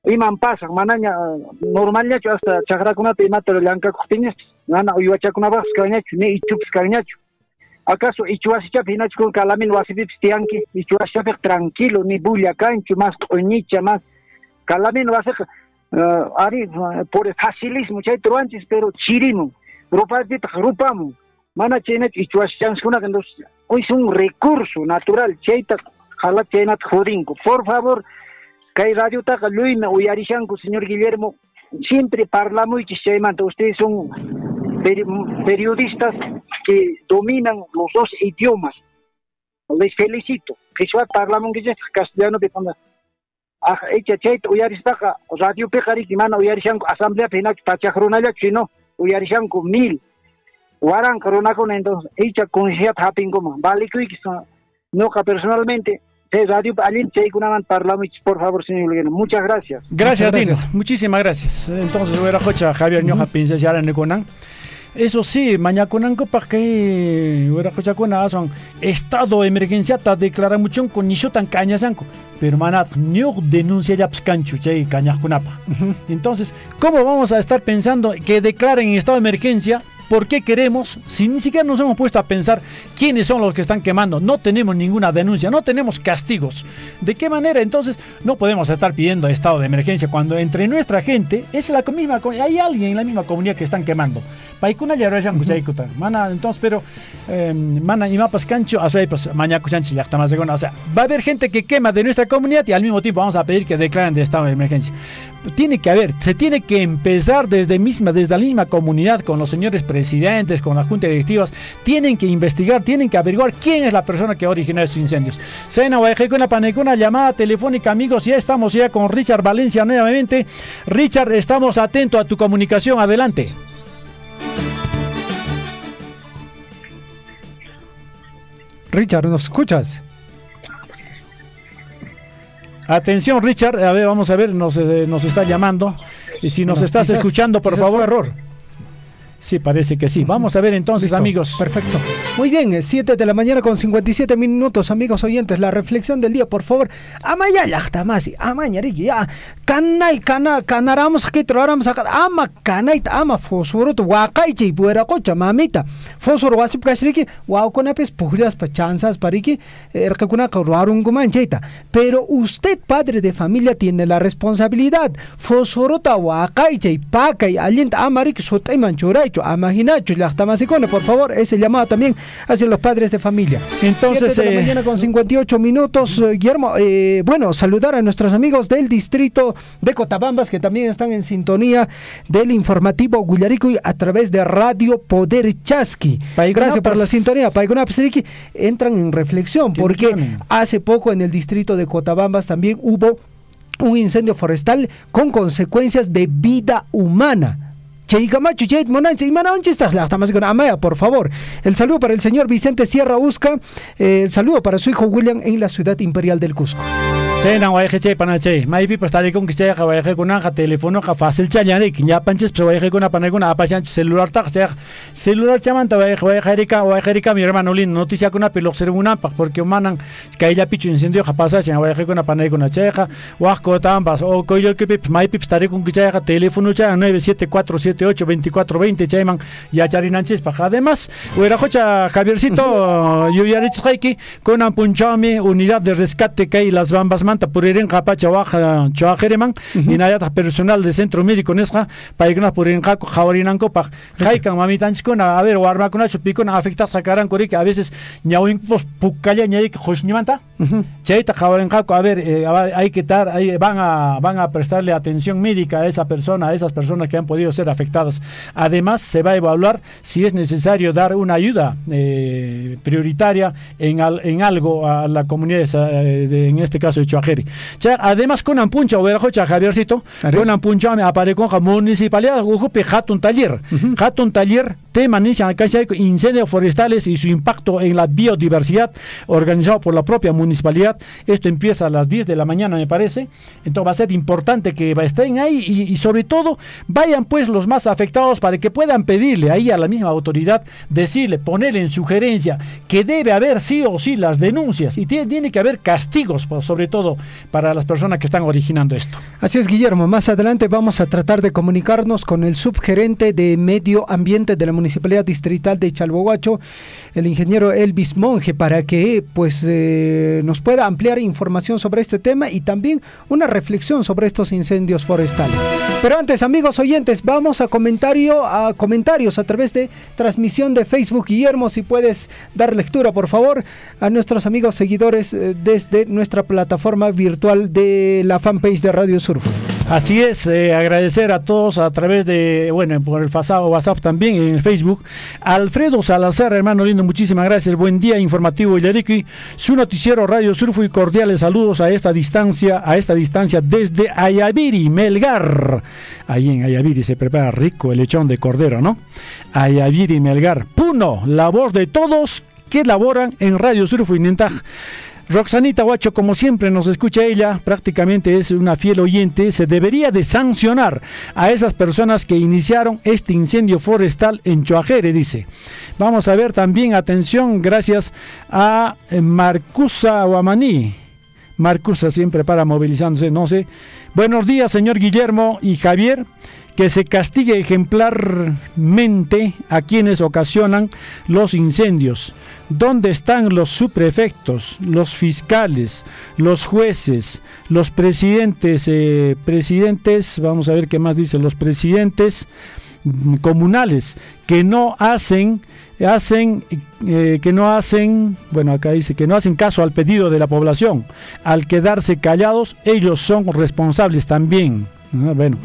iman pasan, manaña normalñachu hasta chagrakunata imata llankakujtiñas, nana uywachakunapas kañachu, ne ichups kañachu. ¿Acaso ichuasichapi hinachu con calamin wasipipis tianki, ichuasichapi tranquilo, ni bulla canchu, más coñicha, más calamin wasik, ari, por facilismo, chay truanchis, pero chirimu, rupamu, mana chaynachu ichuasichanskuna, entonces, hoy es un recurso natural, chayta, jala chaynat jodinko, por favor, Kay radio taka luina uyarishanku, señor Guillermo, siempre parlamuy chaymanta, ustedes son periodistas que dominan los dos idiomas. Les felicito. Que hablamos castellano de echa chayta uyarispaqa radio piqariki mana uyarishanku asamblea pinaki tachaqrunalla chino uyarishanku 1000 waranqa runakuna entonces echa concienciata hapinkuma valikuyki noqa personalmente radio alin chaykunaman parlamuch por favor señor Olgueno. Muchas gracias. Gracias, Dino. Muchísimas gracias. Entonces voy a escuchar Javier Ñoja Pinza Yara Neconan. Eso sí, mañana para que son estado de emergencia ta declara mucho con nicho tan cañasanco, pero manat no denuncia ya pscancho chay cañas kunapa. Entonces, ¿cómo vamos a estar pensando que declaren estado de emergencia? ¿Por qué queremos? Si ni siquiera nos hemos puesto a pensar quiénes son los que están quemando, no tenemos ninguna denuncia, no tenemos castigos. ¿De qué manera? Entonces no podemos estar pidiendo estado de emergencia cuando entre nuestra gente es la misma, hay alguien en la misma comunidad que están quemando. Paikuna ya rayan kuchaykuta. Mana entonces pero mana imapas cancho asoy pues mañana kuchanchi ya está más de o sea, va a haber gente que quema de nuestra comunidad y al mismo tiempo vamos a pedir que declaren de estado de emergencia. Se tiene que empezar desde la misma comunidad, con los señores presidentes, con las juntas directivas, tienen que investigar, tienen que averiguar quién es la persona que originó estos incendios. Sena Guayajecuna Panecuna, llamada telefónica, amigos, ya estamos ya con Richard Valencia nuevamente. Richard, estamos atentos a tu comunicación, adelante. Richard, ¿nos escuchas? Atención, Richard, a ver, vamos a ver, nos está llamando. Y si nos estás escuchando, por favor. Error. Sí, parece que sí. Vamos a ver entonces, listo, amigos. Perfecto. Muy bien, 7 de la mañana con 57 minutos, amigos oyentes. La reflexión del día, por favor. Amaya yachtamasi, amañariki ya. Canaramos que traramos acá. Ama canait, ama fosforo, wakaichi, puera cocha, mamita. Fosforo wasip kashriki, wauconapes, pujas, pachanzas, pariki, erkakuna mancheita. Pero usted, padre de familia, tiene la responsabilidad. Fosforota, wakaichi, pacay, alienta, amarik, sotay manchuray. Amaginacho, Yachtamasicone, por favor, ese llamado también hacia los padres de familia. Entonces, 7 de la mañana con 58 minutos, Guillermo, bueno, saludar a nuestros amigos del distrito de Cotabambas que también están en sintonía del informativo Guillaricuy a través de Radio Poder Chasqui. Gracias por la sintonía. Paigunapsiriki entran en reflexión porque hace poco en el distrito de Cotabambas también hubo un incendio forestal con consecuencias de vida humana. Por favor, el saludo para el señor Vicente Sierra Usca, el saludo para su hijo William en la ciudad imperial del Cusco. Sena guayeche panache, maybe pastari con que se haga guayeche con anga teléfono que fácil chayane, que ya panches pero guayeche con apaneguna apachan celular ta celular chamanta guayeche mi hermano Lin noticia con una pelo seruna porque manan que ella pichu incendio que pasa se guayeche con apaneguna cheja guasco tambas o coyo que maybe pastari con que se haga teléfono cha 974782420 chayman ya charinanches paja además huera cocha Javiercito yo ya dicho que con ampunchame unidad de rescate que hay las Bambas Puriren Capa Chawajereman y Nayata personal del centro médico Nesca, Paigna Purin Caco, Jaurinanco, Jaikan Mamitanchicona, a ver, o Armacona, Chupicona, afecta Sacaran Coric, a veces Ñawin Pucaya Ñaik Josnimanta, Chaita Jaurencaco, a ver, hay que estar, ahí van a prestarle atención médica a esa persona, a esas personas que han podido ser afectadas. Además, se va a evaluar si es necesario dar una ayuda prioritaria en algo a la comunidad, en este caso de Chuajeri. Además con ampuncha o verajocha Javiercito, con ampuncha me aparece con municipalidad Ujupe Hatun Taller tema incendios forestales y su impacto en la biodiversidad organizado por la propia municipalidad. Esto empieza a las 10 de la mañana me parece, entonces va a ser importante que estén ahí y sobre todo vayan pues los más afectados para que puedan pedirle ahí a la misma autoridad, decirle, ponerle en sugerencia que debe haber sí o sí las denuncias y tiene que haber castigos sobre todo para las personas que están originando esto. Así es, Guillermo, más adelante vamos a tratar de comunicarnos con el subgerente de Medio Ambiente de la Municipalidad Distrital de Chalboguacho, el ingeniero Elvis Monge, para que pues nos pueda ampliar información sobre este tema y también una reflexión sobre estos incendios forestales. Pero antes, amigos oyentes, vamos a comentarios a través de transmisión de Facebook. Guillermo, si puedes dar lectura, por favor, a nuestros amigos seguidores desde nuestra plataforma virtual de la fanpage de Radio Surf. Así es, agradecer a todos a través de, bueno, por el WhatsApp también, en el Facebook. Alfredo Salazar, hermano lindo, muchísimas gracias. Buen día, informativo Illariqui. Su noticiero Radio Surfo y cordiales saludos a esta distancia desde Ayaviri, Melgar. Ahí en Ayaviri se prepara rico el lechón de cordero, ¿no? Ayaviri, Melgar. Puno, la voz de todos que laboran en Radio Surfo y Nentaj. Roxanita Huacho, como siempre nos escucha ella, prácticamente es una fiel oyente. Se debería de sancionar a esas personas que iniciaron este incendio forestal en Choajere, dice. Vamos a ver también, atención, gracias a Marcusa Guamaní. Marcusa siempre para movilizándose, no sé. Buenos días, señor Guillermo y Javier. Que se castigue ejemplarmente a quienes ocasionan los incendios. ¿Dónde están los subprefectos, los fiscales, los jueces, los presidentes, vamos a ver qué más dice, los presidentes comunales que no hacen, bueno, acá dice que no hacen caso al pedido de la población? Al quedarse callados, ellos son responsables también. Bueno,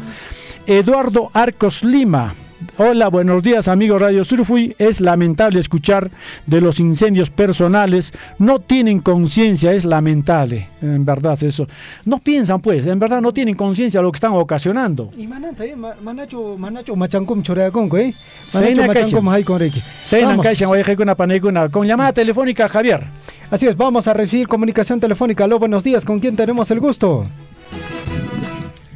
Eduardo Arcos Lima. Hola, buenos días, amigos Radio Surfui. Es lamentable escuchar de los incendios personales. No tienen conciencia, es lamentable. En verdad, eso. No piensan, pues, en verdad no tienen conciencia de lo que están ocasionando. Y manacho machancum choreaconco, Manacho machancum hay con reiki. Con llamada telefónica, Javier. Así es, vamos a recibir comunicación telefónica. Aló, buenos días, ¿con quién tenemos el gusto?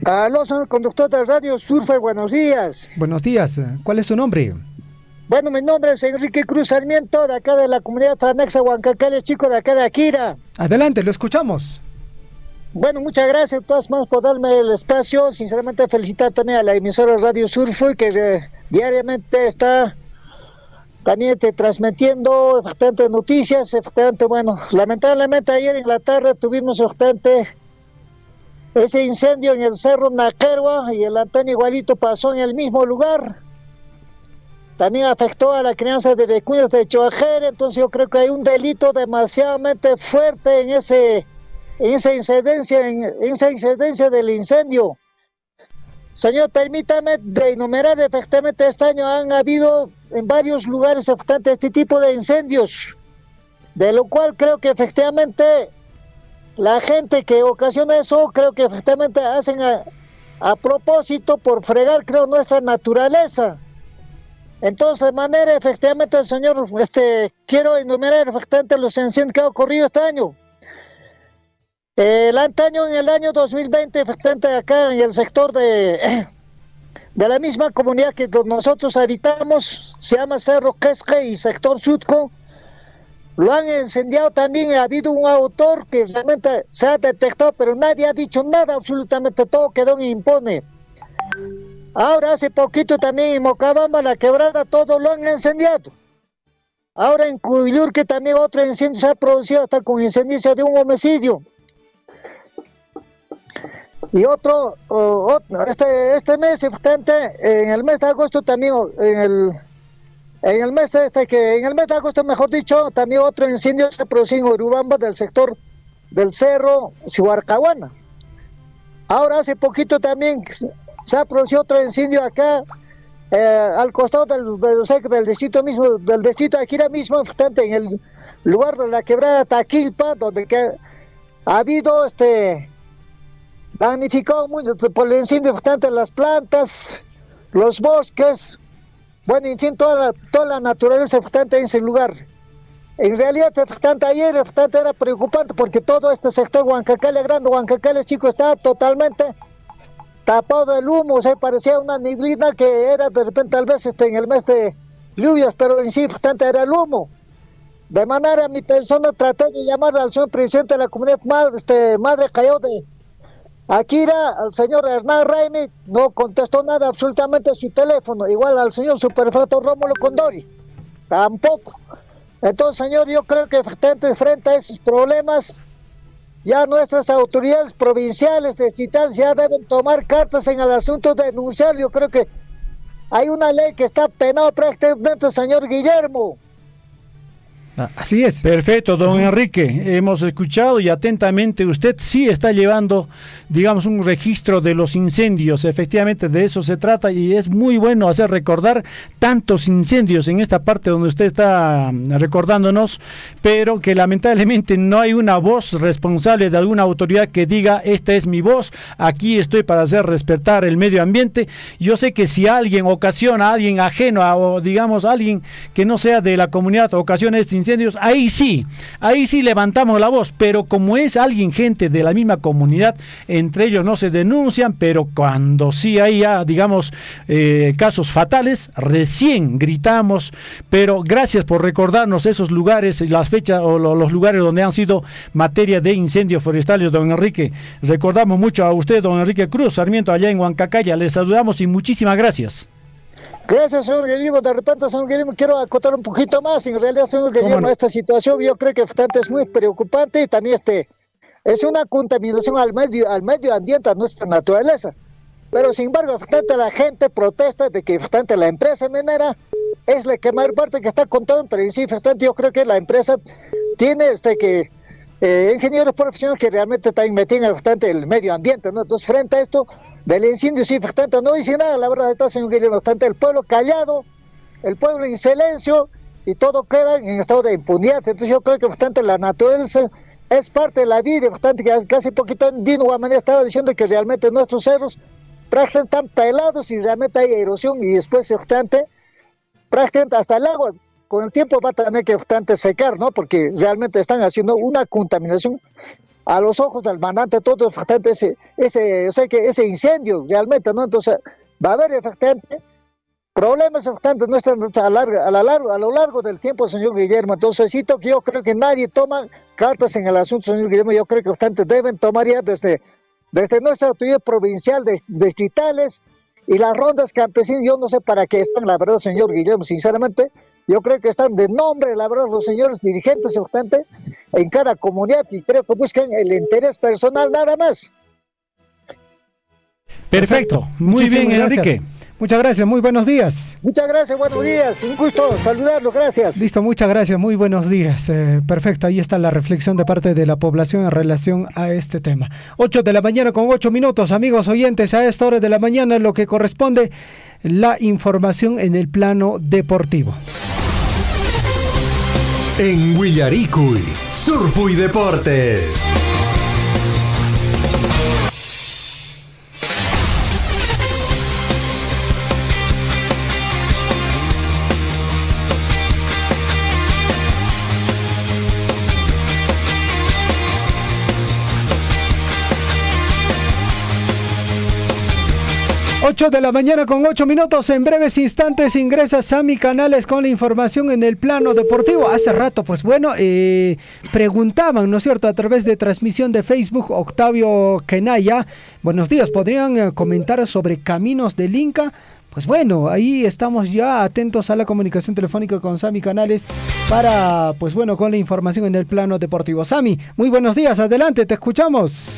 Aló, señor conductor de Radio Surfo, buenos días. Buenos días, ¿cuál es su nombre? Bueno, mi nombre es Enrique Cruz Sarmiento, de acá de la comunidad anexa Huancacales, chico de acá de Akira. Adelante, lo escuchamos. Bueno, muchas gracias de todas maneras por darme el espacio. Sinceramente felicitar también a la emisora Radio Surfo, que diariamente está también transmitiendo bastantes noticias, bastante, bueno, lamentablemente ayer en la tarde tuvimos bastante ese incendio en el Cerro Naquerua y el Antonio Igualito pasó en el mismo lugar. También afectó a la crianza de vicuñas de Choajere, entonces yo creo que hay un delito demasiadamente fuerte en esa incidencia del incendio. Señor, permítame de enumerar efectivamente este año han habido en varios lugares este tipo de incendios, de lo cual creo que efectivamente la gente que ocasiona eso, creo que efectivamente hacen a propósito por fregar, creo, nuestra naturaleza. Entonces, de manera, efectivamente, señor, quiero enumerar efectivamente los incendios que han ocurrido este año. En el año 2020, efectivamente, acá en el sector de la misma comunidad que nosotros habitamos, se llama Cerro Quesque y sector Sutco, lo han incendiado también. Ha habido un autor que realmente se ha detectado, pero nadie ha dicho nada, absolutamente todo quedó en impune. Ahora hace poquito también en Mocabamba, la quebrada, todo lo han incendiado. Ahora en Cuyurque también otro incendio se ha producido, hasta con incendio de un homicidio. Y otro, este mes, en el mes de agosto también, en el mes de agosto, mejor dicho, también otro incendio se produjo en Urubamba, del sector del Cerro Sihuarcahuana. Ahora hace poquito también se ha producido otro incendio acá, al costado del distrito mismo, del distrito de Akira mismo, en el lugar de la quebrada Taquilpa, donde ha habido damnificado mucho por el incendio las plantas, los bosques. Bueno, en fin, toda la naturaleza en ese lugar. En realidad, ayer era preocupante porque todo este sector Huancacales Grande, Huancacales Chico, estaba totalmente tapado del humo. O sea, parecía una neblina que era de repente tal vez en el mes de lluvias, pero en sí era el humo. De manera, mi persona traté de llamar al señor presidente de la comunidad Madre Callao de Akira, al señor Hernán Raimi, no contestó nada absolutamente su teléfono. Igual al señor superprefecto Rómulo Condori, tampoco. Entonces, señor, yo creo que frente a esos problemas, ya nuestras autoridades provinciales, distritales, ya deben tomar cartas en el asunto de denunciar. Yo creo que hay una ley que está penado prácticamente, señor Guillermo. Así es. Perfecto, don Enrique. Hemos escuchado y atentamente usted sí está llevando, digamos, un registro de los incendios. Efectivamente, de eso se trata y es muy bueno hacer recordar tantos incendios en esta parte donde usted está recordándonos, pero que lamentablemente no hay una voz responsable de alguna autoridad que diga, esta es mi voz, aquí estoy para hacer respetar el medio ambiente. Yo sé que si alguien ocasiona, a alguien ajeno o digamos alguien que no sea de la comunidad ocasiona este incendio, ahí sí levantamos la voz, pero como es alguien, gente de la misma comunidad, entre ellos no se denuncian, pero cuando sí hay ya, digamos, casos fatales, recién gritamos. Pero gracias por recordarnos esos lugares, las fechas o los lugares donde han sido materia de incendios forestales, don Enrique. Recordamos mucho a usted, don Enrique Cruz Sarmiento, allá en Huancacaya. Les saludamos y muchísimas gracias. Gracias, señor Guillermo. De repente, señor Guillermo, quiero acotar un poquito más. En realidad, señor Guillermo, esta situación yo creo que bastante es muy preocupante y también es una contaminación al medio ambiente, a nuestra naturaleza. Pero sin embargo, bastante la gente protesta de que bastante la empresa minera es la que mayor parte que está contando, pero en sí, bastante yo creo que la empresa tiene ingenieros profesionales que realmente también meten bastante el medio ambiente, ¿no? Entonces, frente a esto del incendio, sí, bastante no dice nada, la verdad está, señor Guillermo, bastante el pueblo callado, el pueblo en silencio, y todo queda en estado de impunidad. Entonces yo creo que bastante la naturaleza es parte de la vida, bastante que casi poquito Dino Guamaní estaba diciendo que realmente nuestros cerros prácticamente están pelados y realmente hay erosión, y después bastante, prácticamente hasta el agua con el tiempo va a tener que bastante secar, ¿no? Porque realmente están haciendo una contaminación a los ojos del mandante, todo bastante ese incendio realmente, ¿no? Entonces va a haber efectivamente problemas bastante a lo largo del tiempo, señor Guillermo. Entonces sí, yo creo que nadie toma cartas en el asunto, señor Guillermo. Yo creo que bastante deben tomar ya desde nuestra autoridad provincial, distritales y las rondas campesinas. Yo no sé para qué están, la verdad, señor Guillermo, sinceramente. Yo creo que están de nombre, la verdad, los señores dirigentes bastante en cada comunidad, y creo que buscan el interés personal nada más. Perfecto, muy bien, Enrique. Muchas gracias, muy buenos días. Muchas gracias, buenos días, un gusto saludarlos, gracias. Listo, muchas gracias, muy buenos días. Perfecto, ahí está la reflexión de parte de la población en relación a este tema. 8 de la mañana con 8 minutos, amigos oyentes, a esta hora de la mañana lo que corresponde la información en el plano deportivo. En Huillaricuy, Surfo y Deportes. Ocho de la mañana con 8 minutos. En breves instantes ingresa Sammy Canales con la información en el plano deportivo. Hace rato, pues bueno, preguntaban, ¿no es cierto?, a través de transmisión de Facebook, Octavio Kenaya. Buenos días, ¿podrían comentar sobre Caminos del Inca? Pues bueno, ahí estamos ya atentos a la comunicación telefónica con Sammy Canales para, pues bueno, con la información en el plano deportivo. Sammy, muy buenos días, adelante, te escuchamos.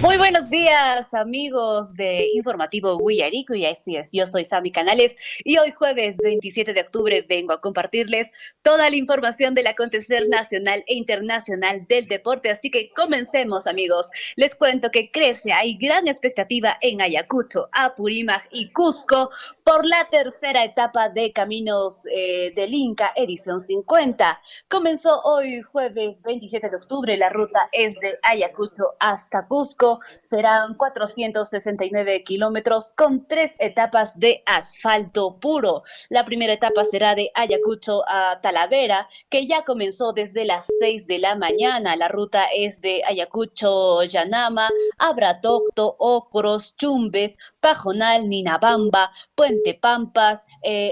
Muy buenos días, amigos de Informativo Huillarico, y así es, yo soy Sammy Canales y hoy jueves 27 de octubre vengo a compartirles toda la información del acontecer nacional e internacional del deporte, así que comencemos, amigos. Les cuento que hay gran expectativa en Ayacucho, Apurímac y Cusco por la tercera etapa de Caminos del Inca, edición 50. Comenzó hoy jueves 27 de octubre, la ruta es de Ayacucho hasta Cusco. Serán 469 kilómetros con 3 etapas de asfalto puro. La primera etapa será de Ayacucho a Talavera, que ya comenzó desde las 6 de la mañana. La ruta es de Ayacucho, Yanama, Abratocto, Ocros, Chumbes, Pajonal, Ninabamba, Puente Pampas,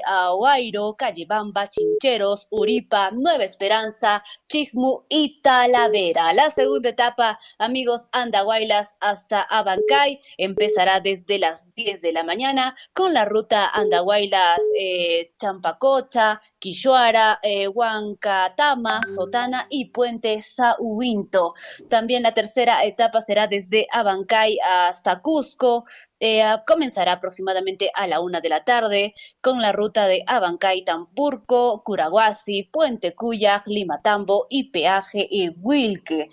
Ahuayro, Callebamba, Chincheros, Uripa, Nueva Esperanza, Chigmu y Talavera. La segunda etapa, amigos, Andahuaylas hasta Abancay, empezará desde las 10 de la mañana con la ruta Andahuaylas, Champacocha, Quixuara, Huancatama, Sotana y Puente Sahuinto. También la tercera etapa será desde Abancay hasta Cusco, comenzará aproximadamente a la 1 de la tarde con la ruta de Abancay, Tampurco, Curahuasi, Puente Cuyaj, Limatambo y peaje Huilque.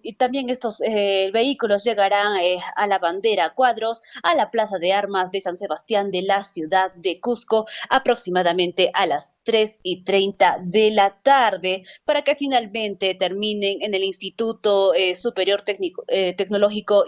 Y también estos vehículos llegarán a la bandera Cuadros, a la Plaza de Armas de San Sebastián de la ciudad de Cusco, aproximadamente a las 3:30 de la tarde, para que finalmente terminen en el Instituto Superior Tecnológico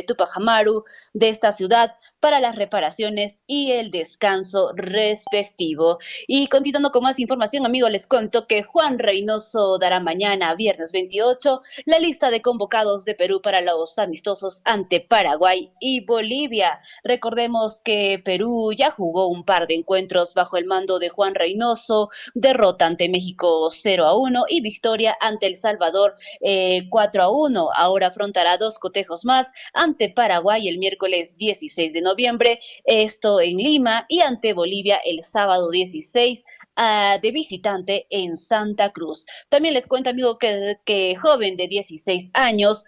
Tupac Amaru de esta ciudad para las reparaciones y el descanso respectivo. Y continuando con más información, amigos, les cuento que Juan Reynoso dará mañana, viernes 28, la lista de convocados de Perú para los amistosos ante Paraguay y Bolivia. Recordemos que Perú ya jugó un par de encuentros bajo el mando de Juan Reynoso, derrota ante México 0-1 y victoria ante El Salvador 4-1. Ahora afrontará 2 cotejos más ante Paraguay el miércoles 16 de noviembre, esto en Lima, y ante Bolivia el sábado 16 de visitante en Santa Cruz. También les cuento, amigo, que joven de 16 años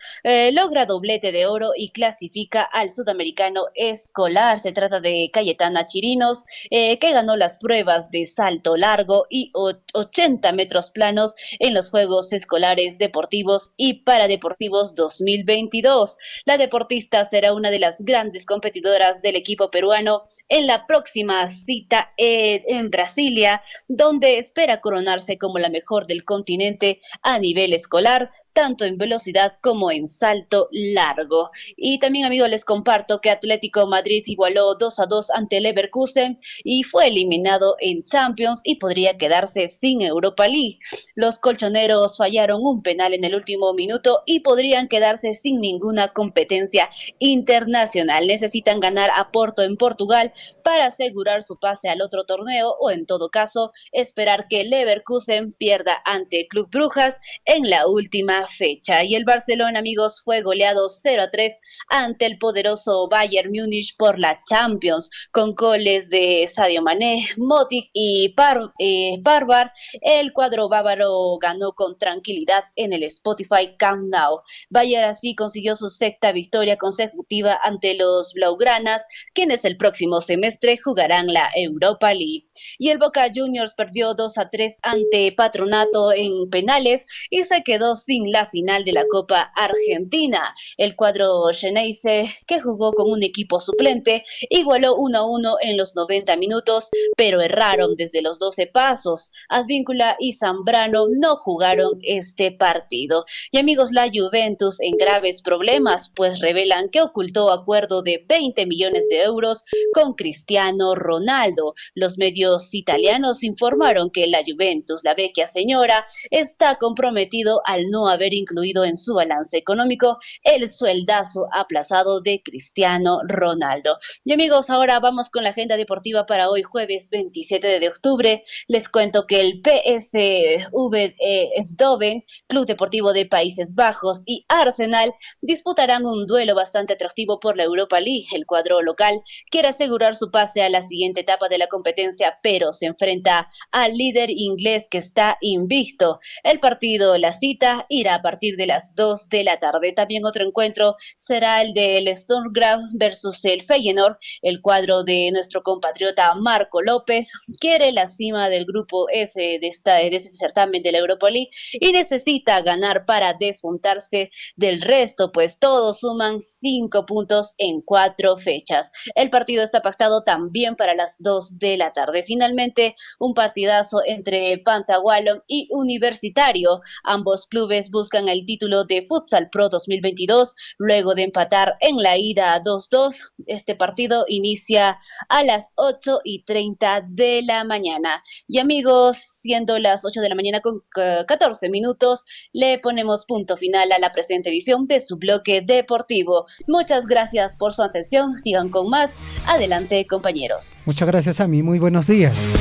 logra doblete de oro y clasifica al sudamericano escolar. Se trata de Cayetana Chirinos, que ganó las pruebas de salto largo y 80 metros planos en los Juegos Escolares Deportivos y Paradeportivos 2022. La deportista será una de las grandes competidoras del equipo peruano en la próxima cita en Brasilia, donde espera coronarse como la mejor del continente a nivel escolar, tanto en velocidad como en salto largo. Y también, amigos, les comparto que Atlético Madrid igualó 2-2 ante el Leverkusen y fue eliminado en Champions y podría quedarse sin Europa League. Los colchoneros fallaron un penal en el último minuto y podrían quedarse sin ninguna competencia internacional. Necesitan ganar a Porto en Portugal para asegurar su pase al otro torneo, o en todo caso esperar que el Leverkusen pierda ante Club Brujas en la última fecha. Y el Barcelona, amigos, fue goleado 0-3 ante el poderoso Bayern Múnich por la Champions, con goles de Sadio Mané, Modric y Parvar. El cuadro bávaro ganó con tranquilidad en el Spotify Camp Nou. Bayern así consiguió su 6ª victoria consecutiva ante los blaugranas, quienes el próximo semestre jugarán la Europa League. Y el Boca Juniors perdió 2-3 ante Patronato en penales y se quedó sin la final de la Copa Argentina. El cuadro Xeneize, que jugó con un equipo suplente, igualó 1-1 en los 90 minutos, pero erraron desde los 12 pasos. Advíncula y Zambrano no jugaron este partido. Y, amigos, la Juventus en graves problemas, pues revelan que ocultó acuerdo de 20 millones de euros con Cristiano Ronaldo. Los medios italianos informaron que la Juventus, la vecchia señora, está comprometido al no haber incluido en su balance económico el sueldazo aplazado de Cristiano Ronaldo. Y, amigos, ahora vamos con la agenda deportiva para hoy, jueves 27 de octubre. Les cuento que el PSV Eindhoven, Club Deportivo de Países Bajos, y Arsenal disputarán un duelo bastante atractivo por la Europa League. El cuadro local quiere asegurar su pase a la siguiente etapa de la competencia, pero se enfrenta al líder inglés que está invicto. El partido, la cita, irá a partir de las 2 de la tarde. También otro encuentro será el del Sturm Graz versus el Feyenoord. El cuadro de nuestro compatriota Marco López quiere la cima del grupo F de ese certamen de la Europa League y necesita ganar para despuntarse del resto, pues todos suman 5 puntos en 4 fechas. El partido está pactado también para las 2 de la tarde. Finalmente, un partidazo entre Pantawallon y Universitario. Ambos clubes buscan el título de Futsal Pro 2022 luego de empatar en la ida 2-2. Este partido inicia a las 8:30 de la mañana. Y, amigos, siendo las 8 de la mañana con 14 minutos, le ponemos punto final a la presente edición de su bloque deportivo. Muchas gracias por su atención. Sigan con más. Adelante, compañeros. Muchas gracias, a mí. Muy buenos días.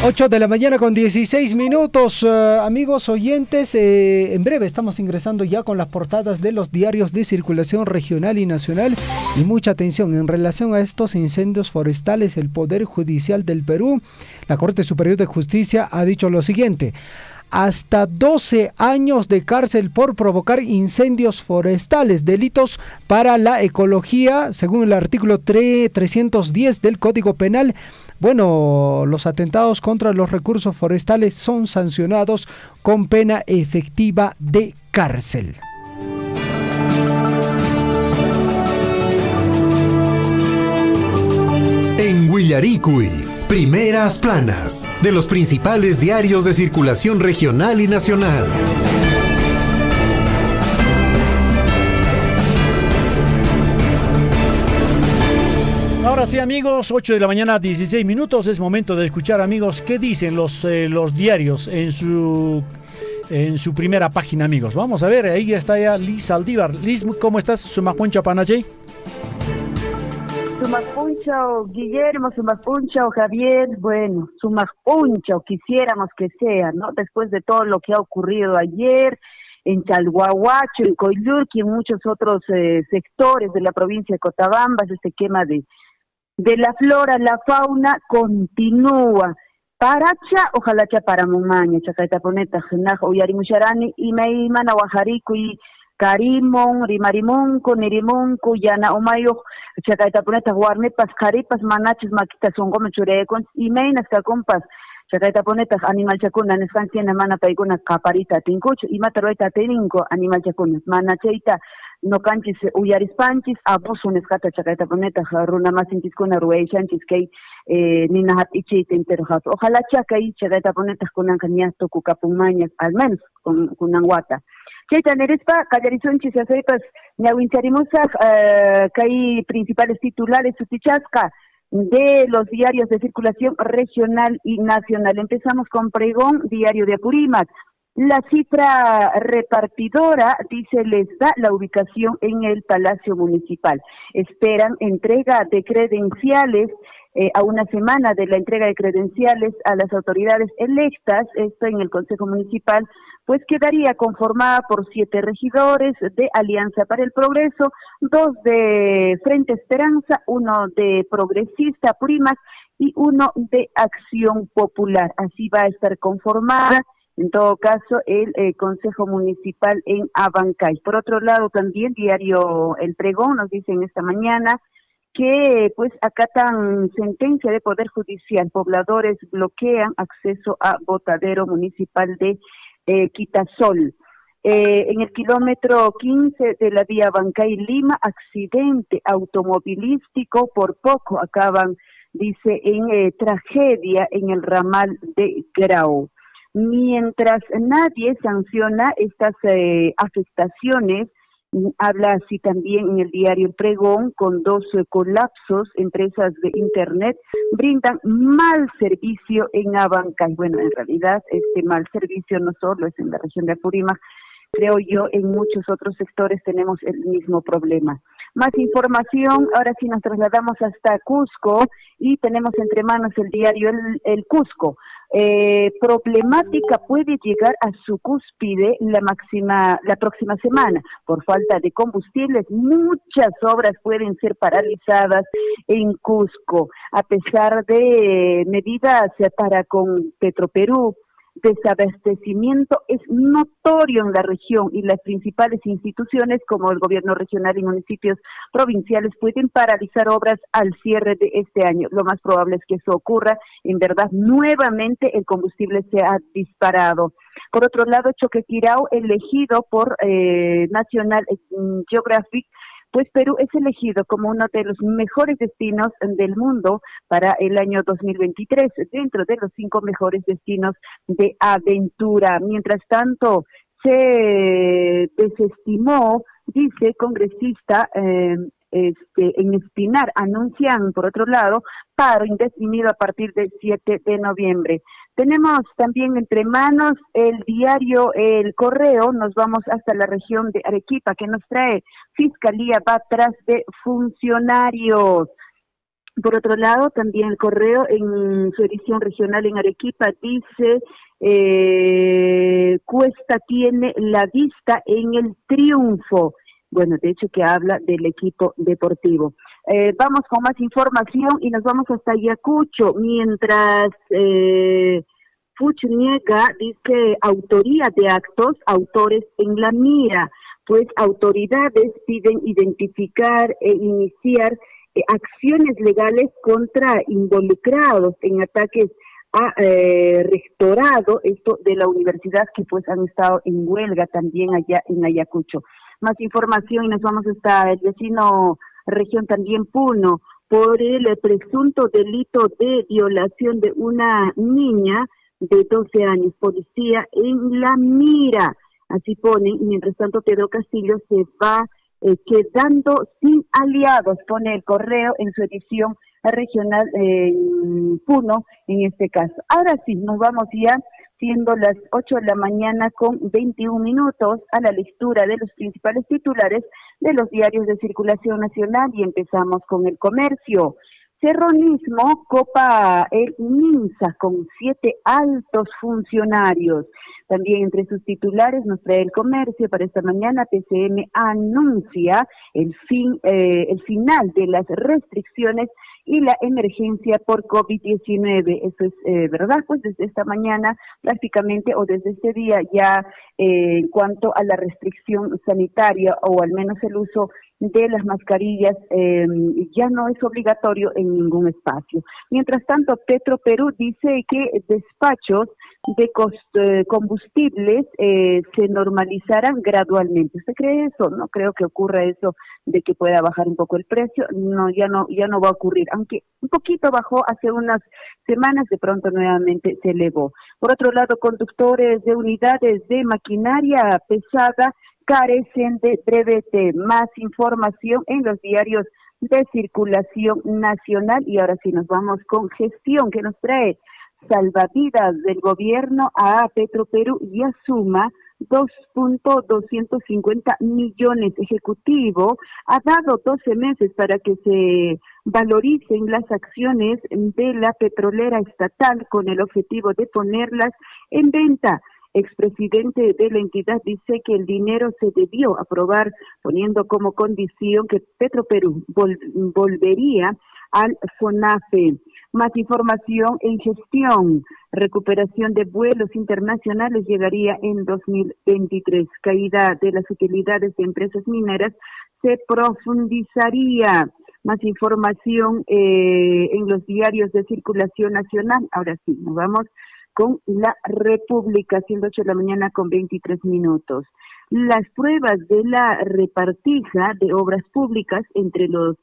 8 de la mañana con 16 minutos, amigos oyentes, en breve estamos ingresando ya con las portadas de los diarios de circulación regional y nacional, y mucha atención en relación a estos incendios forestales. El Poder Judicial del Perú, la Corte Superior de Justicia, ha dicho lo siguiente: hasta 12 años de cárcel por provocar incendios forestales, delitos para la ecología, según el artículo 310 del Código Penal. Bueno, los atentados contra los recursos forestales son sancionados con pena efectiva de cárcel. En Willaricui, primeras planas de los principales diarios de circulación regional y nacional. Ahora sí, amigos, 8 de la mañana, 16 minutos. Es momento de escuchar, amigos, qué dicen los diarios en su primera página, amigos. Vamos a ver, ahí está ya Liz Aldívar. Liz, ¿cómo estás? Sumapuncha Panachay. Sumapuncha, Guillermo, Sumapuncha, Javier. Bueno, Sumapuncha, quisiéramos que sea, ¿no? Después de todo lo que ha ocurrido ayer en Chalhuahuacho, en Coyulqui, en muchos otros sectores de la provincia de Cotabambas, este quema de la flora, la fauna continúa. Paracha, ojalá para Mumaña, Chacaitaponeta, Jenaj, Uyarimusharani, Imeimana, Guajarico y Carimón, Rimarimunco, Nerimunco, Yana Omayo, Chacaitaponeta, Guarnepas, Caripas, Manachas, Maquitas, Songome, Churecons, Imeinas, Cacompas, Chacaitaponeta, Animal Chacuna, Nescanciana, Mana Paiguna, Caparita, Tincucho, y Mataroita, Teninco, Animal Chacuna, Manacheita, no canchis uyarispanchis, abuso nescata Chacaitaponeta, Runa más intiscona, Rueichanchis, que Nina hat ichite interhat. Ojalá Chacay, Chacaitaponeta, con Ancañasto, Cucapumañas, al menos con Anguata. Chaita Nerespa, Callarizonchis, Aceipas, Ñawincharimusas, que hay principales titulares, Sutichasca, de los diarios de circulación regional y nacional. Empezamos con Pregón, diario de Apurímac. La cifra repartidora, dice, les da la ubicación en el Palacio Municipal. Esperan entrega de credenciales a una semana de la entrega de credenciales a las autoridades electas, esto en el Consejo Municipal, pues quedaría conformada por 7 regidores de Alianza para el Progreso, 2 de Frente Esperanza, 1 de Progresista Apurímac y 1 de Acción Popular. Así va a estar conformada, en todo caso, el Consejo Municipal en Abancay. Por otro lado, también diario El Pregón nos dicen esta mañana que pues acatan sentencia de Poder Judicial. Pobladores bloquean acceso a botadero municipal de Quitasol. En el kilómetro 15 de la vía Abancay-Lima, accidente automovilístico, por poco acaban, dice, en tragedia en el ramal de Grau. Mientras nadie sanciona estas afectaciones, habla así también en el diario El Pregón, con 2 colapsos, empresas de internet brindan mal servicio en Abancay. Bueno, en realidad este mal servicio no solo es en la región de Apurímac, creo yo, en muchos otros sectores tenemos el mismo problema. Más información, ahora sí nos trasladamos hasta Cusco y tenemos entre manos el diario El Cusco. Problemática puede llegar a su cúspide la próxima semana. Por falta de combustibles, muchas obras pueden ser paralizadas en Cusco. A pesar de medidas para con Petroperú, desabastecimiento es notorio en la región y las principales instituciones como el gobierno regional y municipios provinciales pueden paralizar obras al cierre de este año. Lo más probable es que eso ocurra. En verdad, nuevamente el combustible se ha disparado. Por otro lado, Choquequirao, elegido por National Geographic, pues Perú es elegido como uno de los mejores destinos del mundo para el año 2023, dentro de los 5 mejores destinos de aventura. Mientras tanto, se desestimó, dice congresista, en Espinar, anuncian, por otro lado, paro indefinido a partir del 7 de noviembre. Tenemos también entre manos el diario El Correo, nos vamos hasta la región de Arequipa, que nos trae Fiscalía va tras de funcionarios. Por otro lado, también El Correo en su edición regional en Arequipa dice, Cuesta tiene la vista en el triunfo. Bueno, de hecho que habla del equipo deportivo. Vamos con más información y nos vamos hasta Ayacucho, mientras Fuch niega, dice, autoría de actos, autores en la mira, pues autoridades piden identificar e iniciar acciones legales contra involucrados en ataques a rectorado, esto de la universidad, que pues han estado en huelga también allá en Ayacucho. Más información y nos vamos hasta el vecino región también Puno, por el presunto delito de violación de una niña de 12 años, policía en la mira, así pone, y mientras tanto Pedro Castillo se va quedando sin aliados, pone el Correo en su edición regional Puno en este caso. Ahora sí, nos vamos ya, siendo las 8 de la mañana con 21 minutos, a la lectura de los principales titulares de los diarios de circulación nacional y empezamos con El Comercio. Serronismo copa el MINSA con 7 altos funcionarios. También entre sus titulares nos trae El Comercio para esta mañana. PCM anuncia el final de las restricciones y la emergencia por COVID-19. Eso es verdad, pues desde esta mañana prácticamente, o desde este día ya en cuanto a la restricción sanitaria, o al menos el uso de las mascarillas, ya no es obligatorio en ningún espacio. Mientras tanto, Petroperú dice que despachos de combustibles se normalizarán gradualmente. ¿Usted cree eso? No creo que ocurra eso de que pueda bajar un poco el precio. No, ya no va a ocurrir. Aunque un poquito bajó hace unas semanas, de pronto nuevamente se elevó. Por otro lado, conductores de unidades de maquinaria pesada carecen de brevete. Más información en los diarios de circulación nacional. Y ahora sí nos vamos con Gestión, que nos trae salvavidas del gobierno a Petroperú y suma 2.250 millones. Ejecutivo ha dado 12 meses para que se valoricen las acciones de la petrolera estatal con el objetivo de ponerlas en venta. Expresidente de la entidad dice que el dinero se debió aprobar poniendo como condición que Petroperú volvería al FONAFE. Más información en Gestión. Recuperación de vuelos internacionales llegaría en 2023. Caída de las utilidades de empresas mineras se profundizaría. Más información en los diarios de circulación nacional. Ahora sí, nos vamos con La República, siendo 8 de la mañana con 23 minutos. Las pruebas de la repartija de obras públicas entre los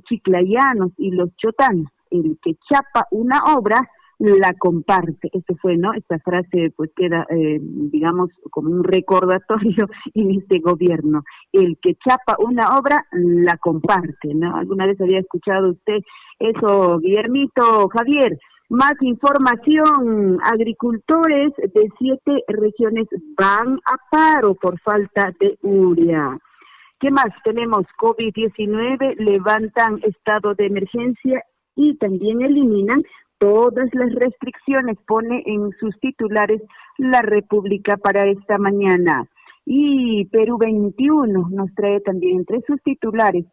chiclayanos y los chotanos. El que chapa una obra, la comparte. Esto fue, ¿no? Esta frase pues queda, digamos, como un recordatorio en este gobierno. El que chapa una obra, la comparte, ¿no? ¿Alguna vez había escuchado usted eso, Guillermito, Javier? Más información, agricultores de 7 regiones van a paro por falta de urea. ¿Qué más? Tenemos COVID-19, levantan estado de emergencia y también eliminan todas las restricciones, pone en sus titulares La República para esta mañana. Y Perú 21 nos trae también entre sus titulares: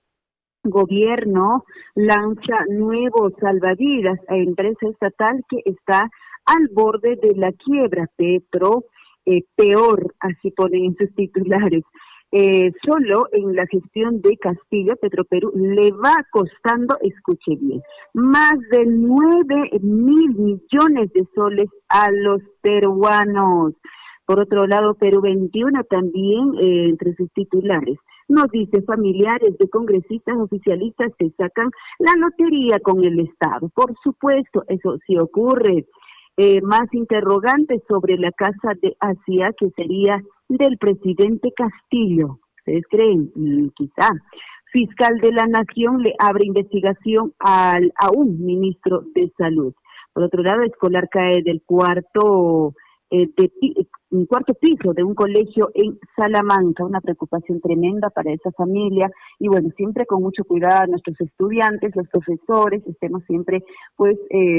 Gobierno lanza nuevos salvavidas a empresa estatal que está al borde de la quiebra. Petro, peor, así ponen en sus titulares. Solo en la gestión de Castillo, Petroperú le va costando, escuche bien, más de 9.000 millones de soles a los peruanos. Por otro lado, Perú 21 también entre sus titulares nos dice: familiares de congresistas oficialistas se sacan la lotería con el Estado. Por supuesto, eso sí ocurre. Más interrogantes sobre la casa de Asia, que sería del presidente Castillo. ¿Ustedes creen? Quizá. Fiscal de la Nación le abre investigación a un ministro de Salud. Por otro lado, escolar cae del cuarto cuarto piso de un colegio en Salamanca. Una preocupación tremenda para esa familia y bueno, siempre con mucho cuidado nuestros estudiantes, los profesores, estemos siempre pues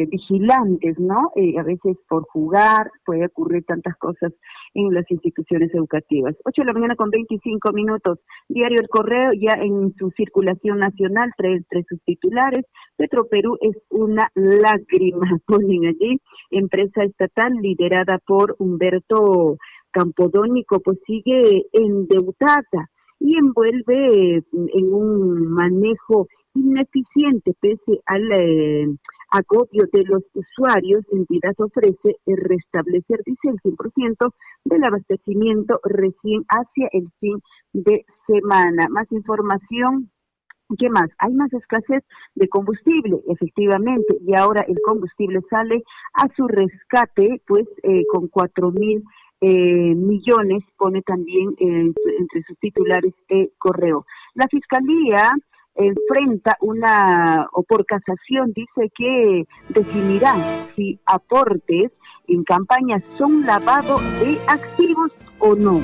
vigilantes, ¿no? A veces por jugar puede ocurrir tantas cosas en las instituciones educativas. 8 de la mañana con 25 minutos. Diario El Correo ya en su circulación nacional, tres sus titulares. Petroperú es una lágrima, ponen allí. Empresa estatal liderada por Humberto Campodónico, pues sigue endeudada y envuelve en un manejo ineficiente pese al agobio de los usuarios. Entidad ofrece restablecer, dice, el 100% del abastecimiento recién hacia el fin de semana. Más información. ¿Qué más? Hay más escasez de combustible, efectivamente, y ahora el combustible sale a su rescate, pues con 4.000 millones, pone también entre sus titulares Correo. La Fiscalía enfrenta o por casación, dice que definirá si aportes en campañas son lavado de activos o no.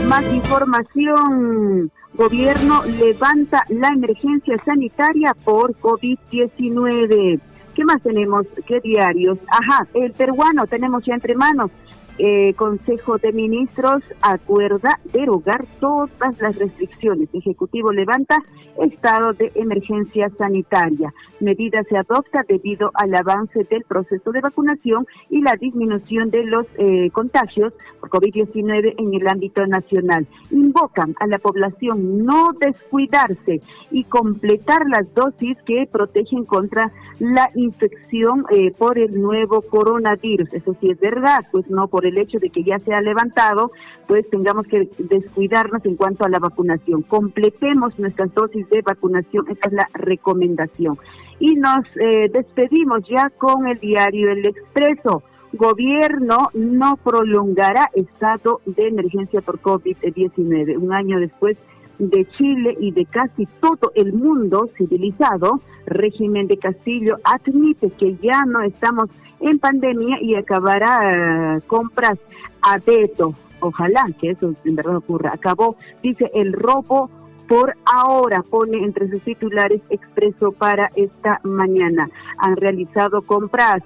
Más información. Gobierno levanta la emergencia sanitaria por COVID-19. ¿Qué más tenemos? ¿Qué diarios? Ajá, el peruano tenemos ya entre manos. Consejo de Ministros acuerda derogar todas las restricciones. Ejecutivo levanta estado de emergencia sanitaria. Medida se adopta debido al avance del proceso de vacunación y la disminución de los contagios por COVID-19 en el ámbito nacional. Invocan a la población no descuidarse y completar las dosis que protegen contra la infección por el nuevo coronavirus. Eso sí es verdad, pues no por el hecho de que ya se ha levantado, pues tengamos que descuidarnos en cuanto a la vacunación. Completemos nuestras dosis de vacunación, esta es la recomendación. Y nos despedimos ya con el diario El Expreso. Gobierno no prolongará estado de emergencia por COVID-19. Un año después de Chile y de casi todo el mundo civilizado, régimen de Castillo admite que ya no estamos en pandemia y acabará compras a dedo. Ojalá que eso en verdad ocurra. Acabó, dice, el robo por ahora, pone entre sus titulares Expreso para esta mañana. Han realizado compras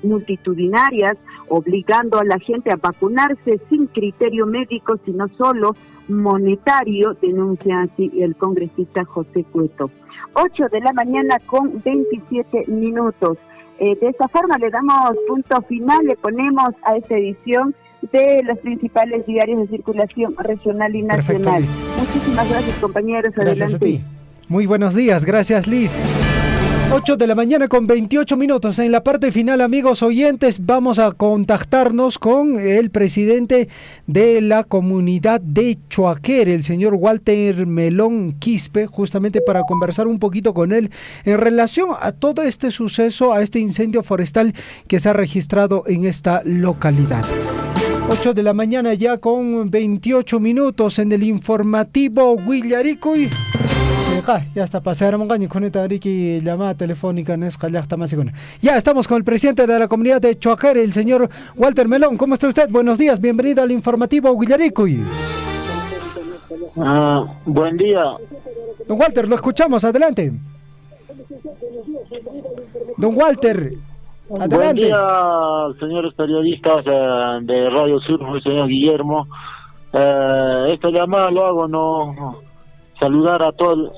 multitudinarias, obligando a la gente a vacunarse sin criterio médico, sino solo monetario, denuncia así el congresista José Cueto. 8 de la mañana con 27 minutos. De esta forma le damos punto final, le ponemos a esta edición de los principales diarios de circulación regional y nacional. Perfecto, muchísimas gracias, compañeros. Gracias adelante. a ti. Muy buenos días, gracias Liz. 8 de la mañana con 28 minutos. En la parte final, amigos oyentes, vamos a contactarnos con el presidente de la comunidad de Choaquere, el señor Walter Melón Quispe, justamente para conversar un poquito con él en relación a todo este suceso, a este incendio forestal que se ha registrado en esta localidad. 8 de la mañana ya con 28 minutos en el informativo Huillaricuy. Ya está pasando con esta llamada telefónica. Ya estamos con el presidente de la comunidad de Choaquere, el señor Walter Melón. ¿Cómo está usted? Buenos días, bienvenido al informativo Huillaricuy. Buen día. Don Walter, lo escuchamos, adelante. Don Walter, adelante. Buen día, señores periodistas de Radio Sur, señor Guillermo. Esta llamada lo hago, saludar a todos.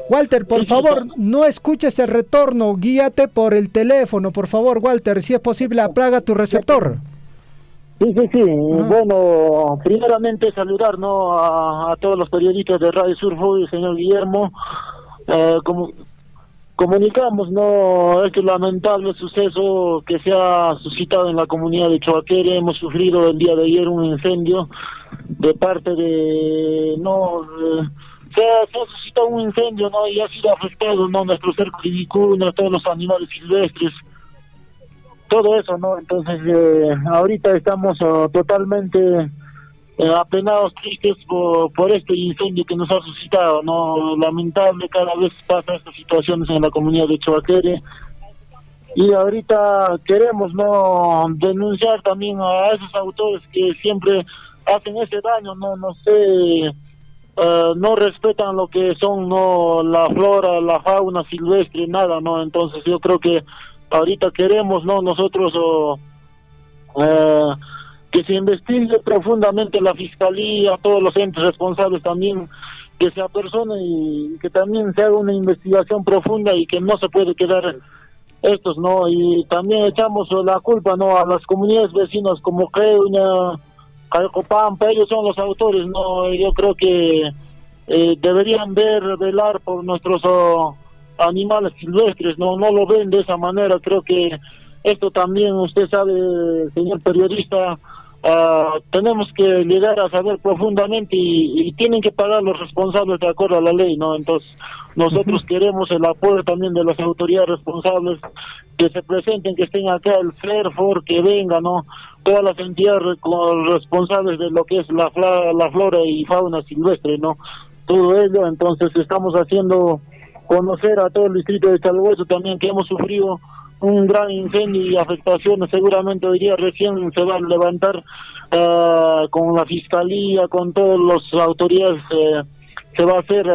Walter, por favor, no escuches el retorno, guíate por el teléfono, por favor, Walter, si es posible, apaga tu receptor. Sí. Bueno, primeramente saludar a todos los periodistas de Radio Sur, señor Guillermo. Comunicamos este lamentable suceso que se ha suscitado en la comunidad de Choaquere. Hemos sufrido el día de ayer un incendio de parte de se ha suscitado un incendio, y ha sido afectado, nuestros cercos y vicuñas, todos los animales silvestres, todo eso, Entonces, ahorita estamos totalmente apenados, tristes por este incendio que nos ha suscitado, Lamentable, cada vez pasa estas situaciones en la comunidad de Choaquere. Y ahorita queremos no denunciar también a esos autores que siempre hacen ese daño, no sé, no respetan lo que son no la flora, la fauna silvestre, nada, no. Entonces yo creo que ahorita queremos no nosotros que se investigue profundamente la fiscalía, todos los entes responsables también, que se apersonen y que también se haga una investigación profunda y que no se puede quedar estos, ¿no? Y también echamos la culpa, ¿no?, a las comunidades vecinas como Queuña, Calcopampa, ellos son los autores, ¿no? Yo creo que deberían velar por nuestros animales silvestres, no lo ven de esa manera. Creo que esto también, usted sabe, señor periodista, tenemos que llegar a saber profundamente y tienen que pagar los responsables de acuerdo a la ley, ¿no? Entonces nosotros queremos el apoyo también de las autoridades responsables, que se presenten, que estén acá, el FERFOR, que venga, ¿no? Todas las entidades responsables de lo que es la flora y fauna silvestre, ¿no? Todo ello. Entonces estamos haciendo conocer a todo el distrito de Chalhueso también que hemos sufrido un gran incendio y afectaciones. Seguramente hoy día recién se va a levantar con la fiscalía, con todas las autoridades, se va a hacer,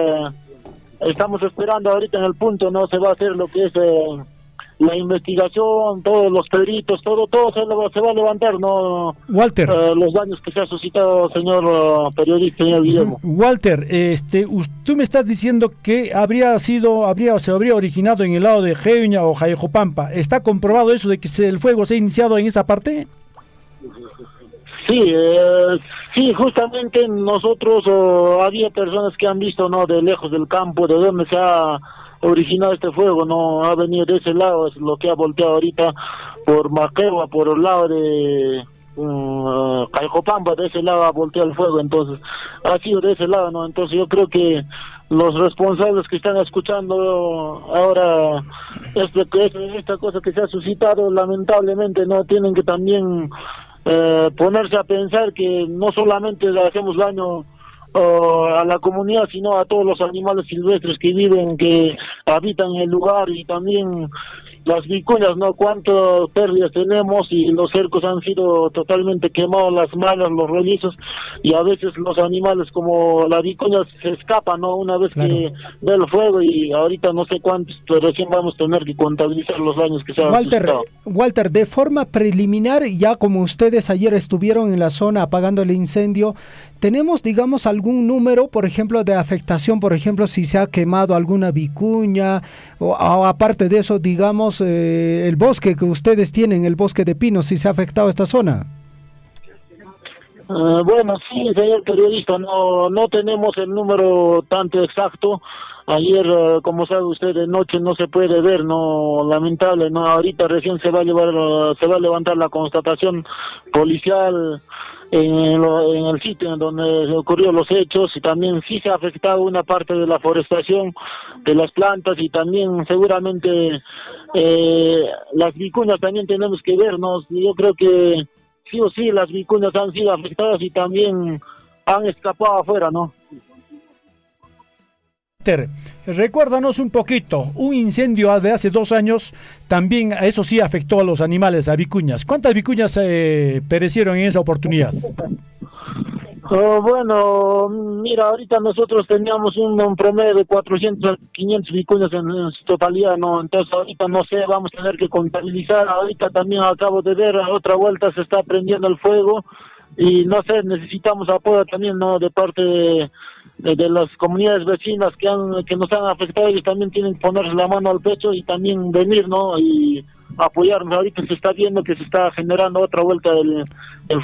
estamos esperando ahorita en el punto, no se va a hacer lo que es la investigación, todos los peritos, todo se va a levantar, no, Walter, los daños que se ha suscitado, señor periodista, señor Guillermo. Walter, tú me estás diciendo que se habría originado en el lado de Queuña o Jayajopampa. ¿Está comprobado eso de que el fuego se ha iniciado en esa parte? Sí, justamente nosotros había personas que han visto, no, de lejos del campo, de donde se ha originado este fuego, no ha venido de ese lado, es lo que ha volteado ahorita por Maquegua, por el lado de Calcopampa, de ese lado ha volteado el fuego. Entonces ha sido de ese lado, no. Entonces yo creo que los responsables que están escuchando ahora esta cosa que se ha suscitado, lamentablemente no tienen que también ponerse a pensar que no solamente le hacemos daño a la comunidad, sino a todos los animales silvestres que viven, que habitan en el lugar, y también las vicuñas, ¿no? Cuántas pérdidas tenemos, y los cercos han sido totalmente quemados, las mallas, los rollizos, y a veces los animales como la vicuña se escapan, ¿no? Una vez que ve el fuego, y ahorita no sé cuántos, pero recién vamos a tener que contabilizar los daños que se han suscitado. Walter, de forma preliminar, ya como ustedes ayer estuvieron en la zona apagando el incendio, ¿tenemos, digamos, algún número, por ejemplo, de afectación, por ejemplo, si se ha quemado alguna vicuña, o aparte de eso, digamos, el bosque que ustedes tienen, el bosque de pinos, si se ha afectado esta zona? Bueno, sí, señor periodista, no tenemos el número tanto exacto. Ayer, como sabe usted, de noche no se puede ver, no, lamentable, no. Ahorita recién se va a levantar la constatación policial en el sitio en donde ocurrió los hechos, y también sí se ha afectado una parte de la forestación, de las plantas, y también seguramente las vicuñas también tenemos que vernos. Yo creo que sí o sí las vicuñas han sido afectadas y también han escapado afuera, ¿no? Recuérdanos un poquito, un incendio de hace 2 años, también eso sí afectó a los animales, a vicuñas. ¿Cuántas vicuñas perecieron en esa oportunidad? Bueno, mira, ahorita nosotros teníamos un promedio de 400 a 500 vicuñas en su totalidad, ¿no? Entonces ahorita no sé, vamos a tener que contabilizar. Ahorita también acabo de ver, a otra vuelta se está prendiendo el fuego, y no sé, necesitamos apoyo también, ¿no?, de parte de las comunidades vecinas que nos han afectado. Ellos también tienen que ponerse la mano al pecho y también venir, ¿no?, y apoyarnos. Ahorita se está viendo que se está generando otra vuelta del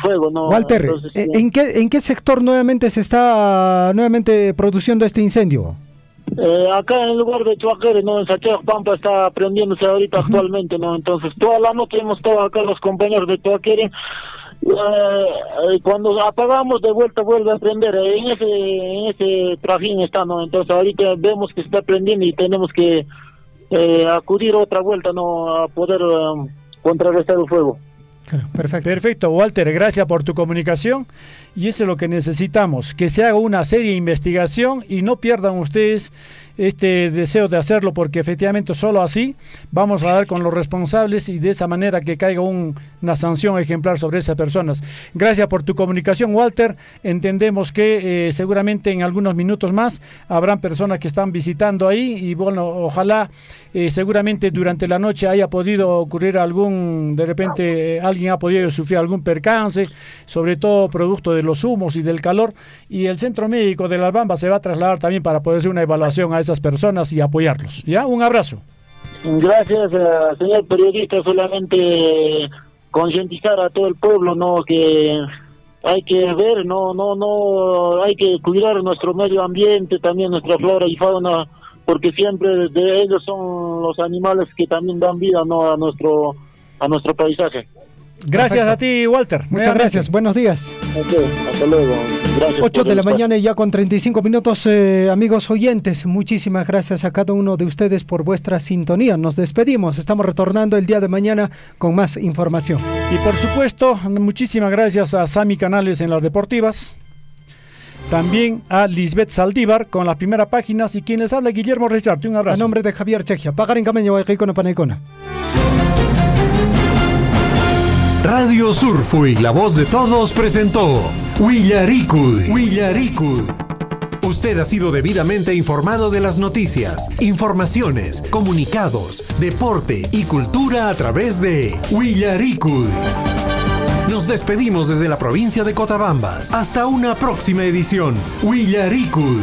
fuego, ¿no? Walter, entonces, ¿en qué sector nuevamente se está produciendo este incendio? Acá en el lugar de Chuaquere, ¿no?, en Sachajopampa está prendiéndose ahorita actualmente, ¿no? Entonces toda la noche hemos estado acá los compañeros de Chuaquere. Cuando apagamos, de vuelta vuelve a prender, en ese trajín está, ¿no? Entonces ahorita vemos que está prendiendo y tenemos que acudir otra vuelta, ¿no?, a poder contrarrestar el fuego. Perfecto, Walter, gracias por tu comunicación, y eso es lo que necesitamos, que se haga una seria investigación y no pierdan ustedes este deseo de hacerlo, porque efectivamente solo así vamos a dar con los responsables y de esa manera que caiga una sanción ejemplar sobre esas personas. Gracias por tu comunicación, Walter. Entendemos que seguramente en algunos minutos más habrán personas que están visitando ahí y bueno, ojalá seguramente durante la noche haya podido ocurrir de repente alguien ha podido sufrir algún percance, sobre todo producto de los humos y del calor, y el centro médico de Las Bambas se va a trasladar también para poder hacer una evaluación a esas personas y apoyarlos. ¿Ya? Un abrazo. Gracias, señor periodista. Solamente concientizar a todo el pueblo, ¿no? Que hay que ver, no, hay que cuidar nuestro medio ambiente, también nuestra flora y fauna, porque siempre de ellos son los animales que también dan vida, ¿no? a nuestro paisaje. Gracias. Perfecto. A ti, Walter. Muchas gracias. Buenos días. Okay, hasta luego. Gracias. 8 de la mañana y ya con 35 minutos, amigos oyentes. Muchísimas gracias a cada uno de ustedes por vuestra sintonía. Nos despedimos. Estamos retornando el día de mañana con más información. Y por supuesto, muchísimas gracias a Sami Canales en las deportivas. También a Lisbeth Saldívar con las primeras páginas y quien les habla, Guillermo Richard. Un abrazo. A nombre de Javier Chejia. Pagarin Cameño, Guayquicona, Panaicona. Radio Surfui, la voz de todos, presentó Willaricui. Usted ha sido debidamente informado de las noticias, informaciones, comunicados, deporte y cultura a través de Willaricui. Nos despedimos desde la provincia de Cotabambas. Hasta una próxima edición. Willaricui.